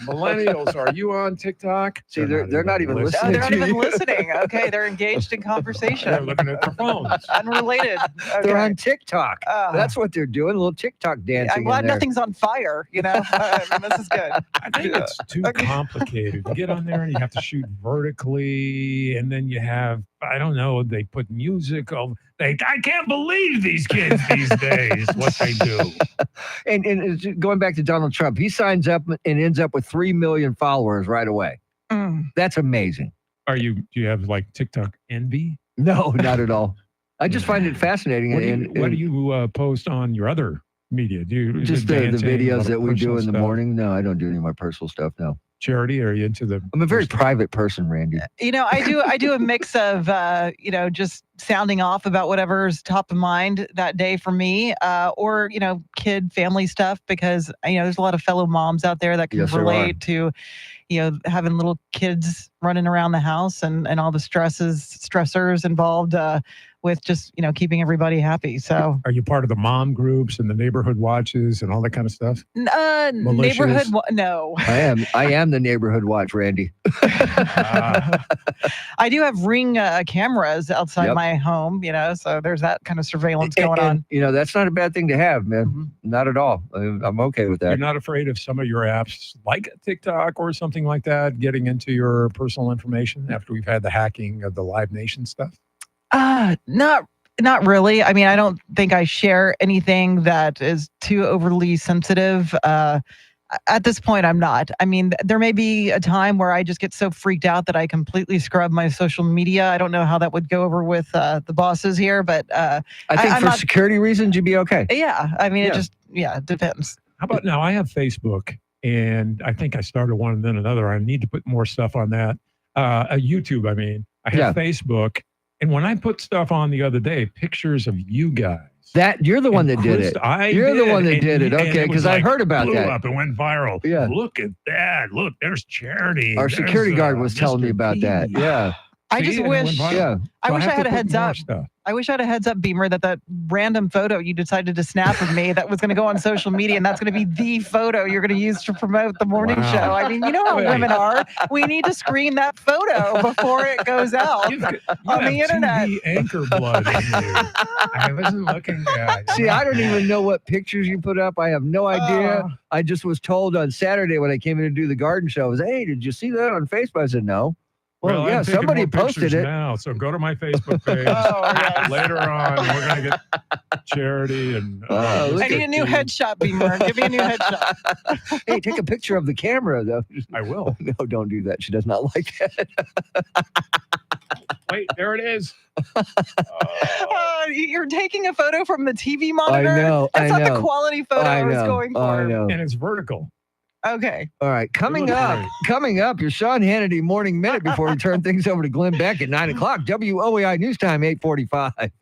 Millennials, are you on TikTok? see, they're not even Oh, listening. they're not to even you. listening. Okay, they're engaged in conversation. They're looking at their phones. Unrelated. Okay. They're on TikTok. Oh. That's what they're doing. A little TikTok dancing. I'm glad in there. nothing's on fire. You know, this is good. I think it's too complicated. You get on there and you have to shoot vertically, and then you have, I don't know, they put music over. I can't believe these kids these days, what they do. And it's going back to Donald Trump, he signs up and ends up with 3 million followers right away. That's amazing. Do you have like TikTok envy? No, not at all. I just find it fascinating. What do you post on your other media? Do you Just the dancing, a videos lot of that we do personal in the stuff? morning? No, I don't do any of my personal stuff. No. Charity, are you into the? I'm a very private person, Randy. You know, I do a mix of just sounding off about whatever's top of mind that day for me, or kid family stuff, because there's a lot of fellow moms out there that can Yes, there are. relate to having little kids running around the house and all the stressors involved with just keeping everybody happy. So Are you part of the mom groups and the neighborhood watches and all that kind of stuff? neighborhood no. I am the neighborhood watch, Randy. I do have Ring cameras outside Yep. my home, so there's that kind of surveillance going on. That's not a bad thing to have, man. Not at all. I'm okay with You're that. not afraid of some of your apps like TikTok or something like that getting into your personal information after we've had the hacking of the Live Nation stuff? Not really. I mean, I don't think I share anything that is too overly sensitive. At this point, I'm not. I mean, there may be a time where I just get so freaked out that I completely scrub my social media. I don't know how that would go over with the bosses here, but I think I'm for not- security reasons, you'd be okay. Yeah, I mean, Yeah. it depends. How about now? I have Facebook, and I think I started one and then another. I need to put more stuff on that. YouTube, I mean. I have Yeah. Facebook, and when I put stuff on the other day, pictures of you guys. You're the one that did it. You're the one that did it. Okay, because I heard about blew that. up and went viral. Yeah. Look at that. Look, there's Charity. Our There's, security guard was telling me Mr. about that. P. Yeah. I just See, and it went wish. viral. Yeah. I So wish I have had to a put heads more up. stuff. I wish I had a heads up, Beamer, that random photo you decided to snap of me that was going to go on social media, and that's going to be the photo you're going to use to promote the morning Wow. show. I mean, you know how Wait. women are. We need to screen that photo before it goes out You on have the internet. TV anchor blood in you. I wasn't looking at. See, I don't even know what pictures you put up. I have no idea. Oh. I just was told on Saturday when I came in to do the garden show, I was, hey, did you see that on Facebook? I said, no. Well, I'm yeah, taking somebody more posted pictures it. now. So go to my Facebook page. Oh, yes. Later on, we're going to get Charity and. Oh, look I need a new headshot, Beamer. Give me a new headshot. Hey, take a picture of the camera, though. I will. No, don't do that. She does not like that. Wait, there it is. You're taking a photo from the TV monitor. know, That's I not know. the quality photo I was going for. I know. And it's vertical. Okay. All right, coming look up, great. your Sean Hannity Morning Minute before we turn things over to Glenn Beck at 9 o'clock. WOAI News Time, 8:45.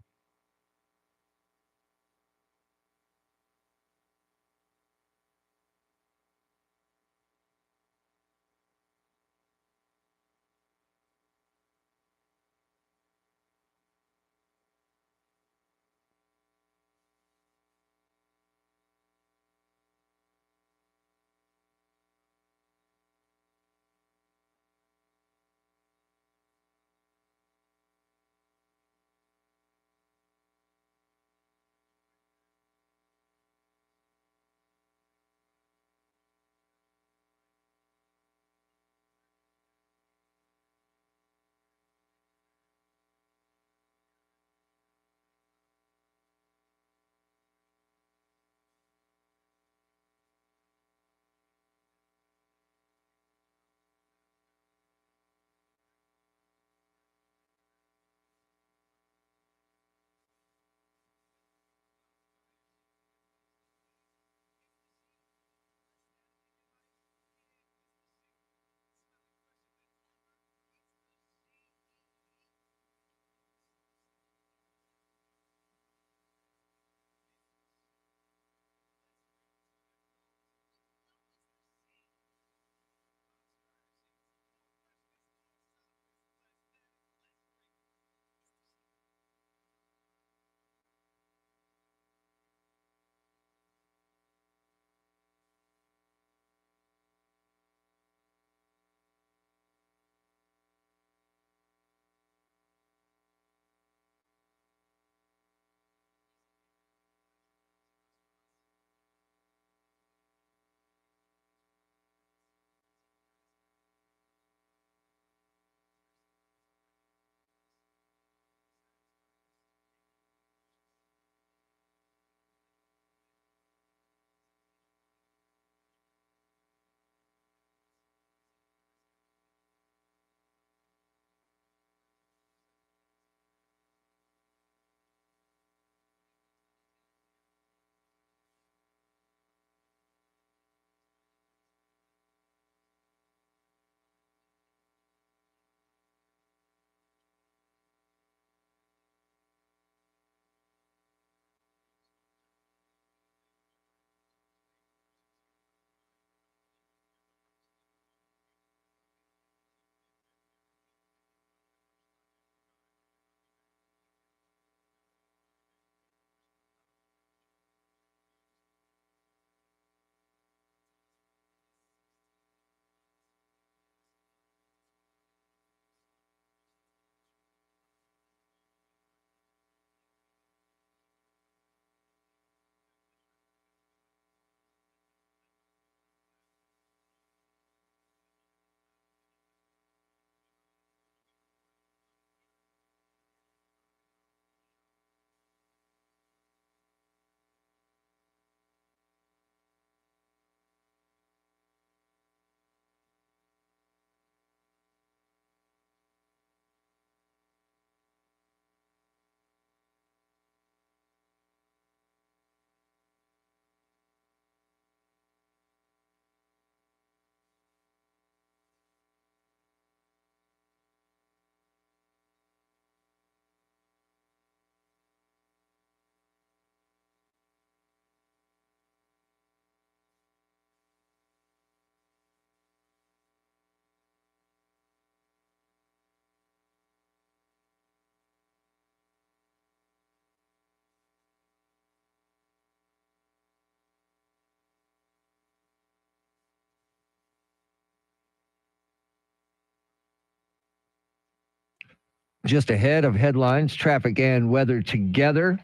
Just ahead of headlines, traffic and weather together.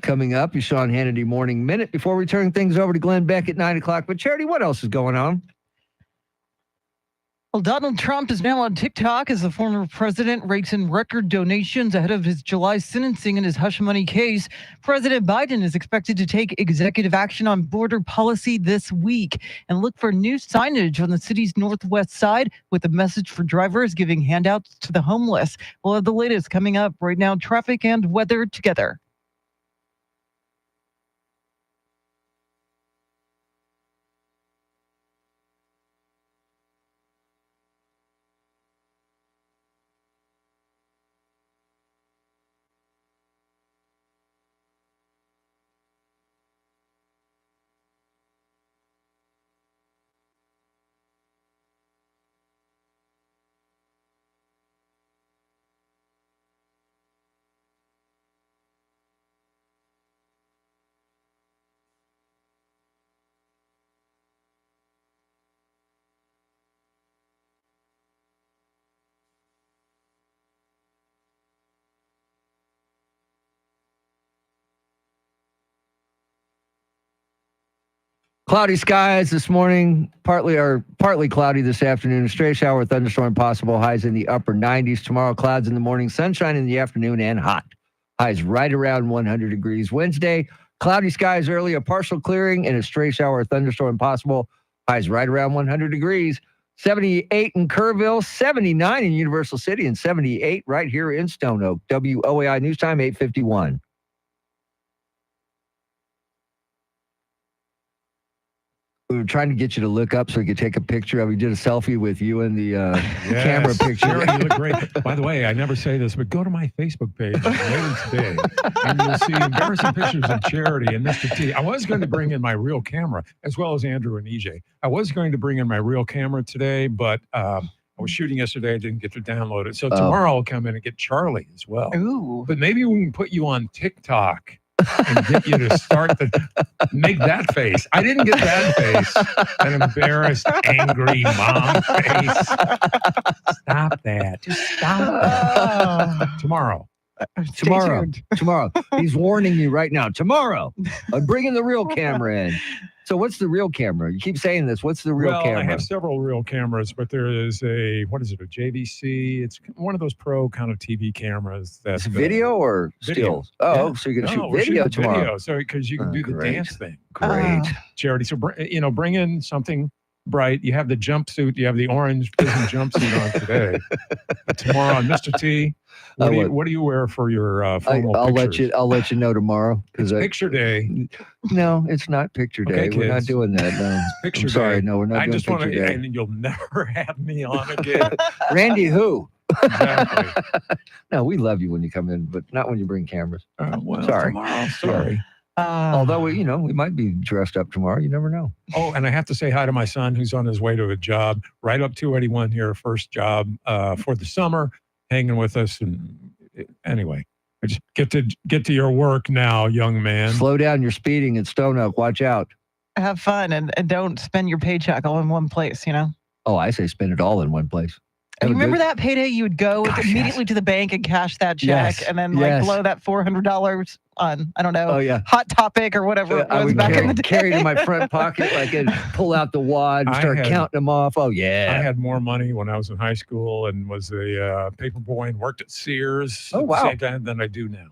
Coming up, your Sean Hannity Morning Minute before we turn things over to Glenn Beck at 9 o'clock. But Charity, what else is going on? Well, Donald Trump is now on TikTok as the former president rakes in record donations ahead of his July sentencing in his hush money case. President Biden is expected to take executive action on border policy this week and look for new signage on the city's northwest side with a message for drivers giving handouts to the homeless. We'll have the latest coming up right now. Traffic and weather together. Cloudy skies this morning, partly cloudy this afternoon. A stray shower, thunderstorm possible. Highs in the upper 90s. Tomorrow, clouds in the morning, sunshine in the afternoon, and hot. Highs right around 100 degrees. Wednesday, cloudy skies early, a partial clearing, and a stray shower, thunderstorm possible. Highs right around 100 degrees. 78 in Kerrville, 79 in Universal City, and 78 right here in Stone Oak. WOAI News Time, 8:51. We were trying to get you to look up so we could take a picture of. We did a selfie with you and the camera picture. Jerry, you look great. By the way, I never say this, but go to my Facebook page later today, and you'll see embarrassing pictures of Charity and Mr. T. I was going to bring in my real camera, as well as Andrew and EJ. I was going to bring in my real camera today, but I was shooting yesterday. I didn't get to download it. So tomorrow I'll come in and get Charlie as well. Ooh. But maybe we can put you on TikTok and get you to start make that face. I didn't get that face. An embarrassed, angry mom face. Stop that. Just stop that. Tomorrow. Tomorrow. He's warning you right now. Tomorrow. I'm bringing the real camera in. So what's the real camera? You keep saying this. What's the real camera? I have several real cameras, but there is a JVC? It's one of those pro kind of TV cameras. That's video or stills? Oh, so you're going to shoot video tomorrow. Video, so because you can do the dance thing. Great. Charity. So, bring in something bright. You have the jumpsuit. You have the orange prison jumpsuit on today. But tomorrow on Mr. T, what do you wear for your formal pictures? I'll let you know tomorrow. It's picture day. No, it's not picture day. Okay, we're not doing that. No. Picture I'm sorry. day. No, we're not doing picture day. And you'll never have me on again. Randy who? Exactly. No, we love you when you come in, but not when you bring cameras. Sorry. Tomorrow, sorry. Although we might be dressed up tomorrow. You never know. Oh, and I have to say hi to my son who's on his way to a job right up 281 here, first job for the summer, hanging with us. And anyway, I just get to your work now, young man. Slow down. You're speeding at Stone Oak. Watch out. Have fun and don't spend your paycheck all in one place, Oh, I say spend it all in one place. You remember that payday you would go immediately to the bank and cash that check and then blow that $400 on, I don't know, Hot Topic or whatever it was back in the day. Carry it in my front pocket, and pull out the wad and start counting them off. Oh, yeah. I had more money when I was in high school and was a paper boy and worked at Sears at the same time than I do now.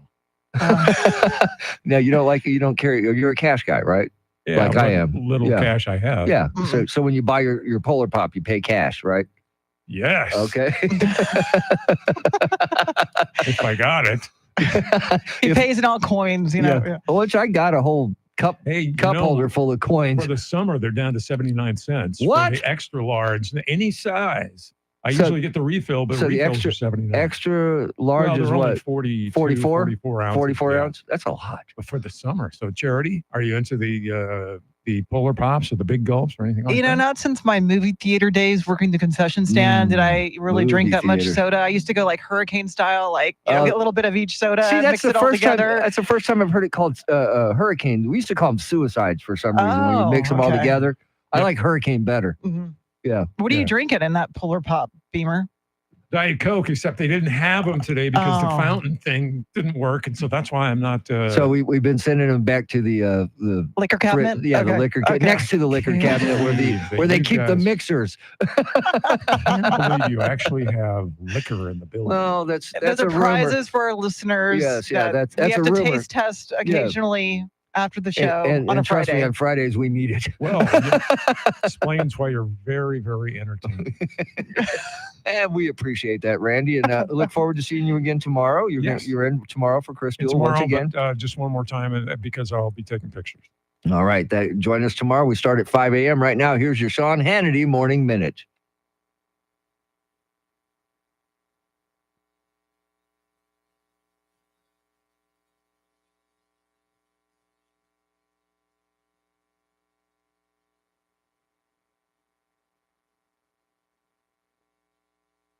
No, you don't carry, you're a cash guy, right? Yeah, I am. Little cash I have. Yeah. So when you buy your Polar Pop, you pay cash, right? Yes. Okay. If I got it. He pays in all coins, Which I got a whole cup holder full of coins. For the summer, they're down to 79 cents. What? For the extra large, any size. I usually get the refill, but refills are 79. Extra large is only what? 44 ounces. 44 ounce? That's a lot. But for the summer. So, Charity, are you into the Polar Pops or the Big Gulps or anything like that? Not since my movie theater days working the concession stand did I really drink that much soda. I used to go hurricane style, get a little bit of each soda and mix it all together. That's the first time I've heard it called hurricane. We used to call them suicides for some reason when you mix them all together. I like hurricane better. Mm-hmm. Yeah. What are you drinking in that Polar Pop, Beamer? Diet Coke, except they didn't have them today because the Oh. fountain thing didn't work, and so that's why I'm not. So we've been sending them back to the Liquor cabinet? the Okay. liquor Okay. next to the liquor cabinet where they you keep the guys- mixers. I can't believe you actually have liquor in the building. Well, that's Those a are rumor. prizes for our listeners. Yes, yeah, that that's we have a to rumor. taste test occasionally after the show And on a trust Friday. me, on Fridays we need it. Well, yeah, explains why you're very, very entertaining. And we appreciate that, Randy. And look forward to seeing you again tomorrow. Yes. You're in tomorrow for Chris And Duel once tomorrow, again. but, just one more time, because I'll be taking pictures. All right. Join us tomorrow. We start at 5 a.m. Right now, here's your Sean Hannity Morning Minute.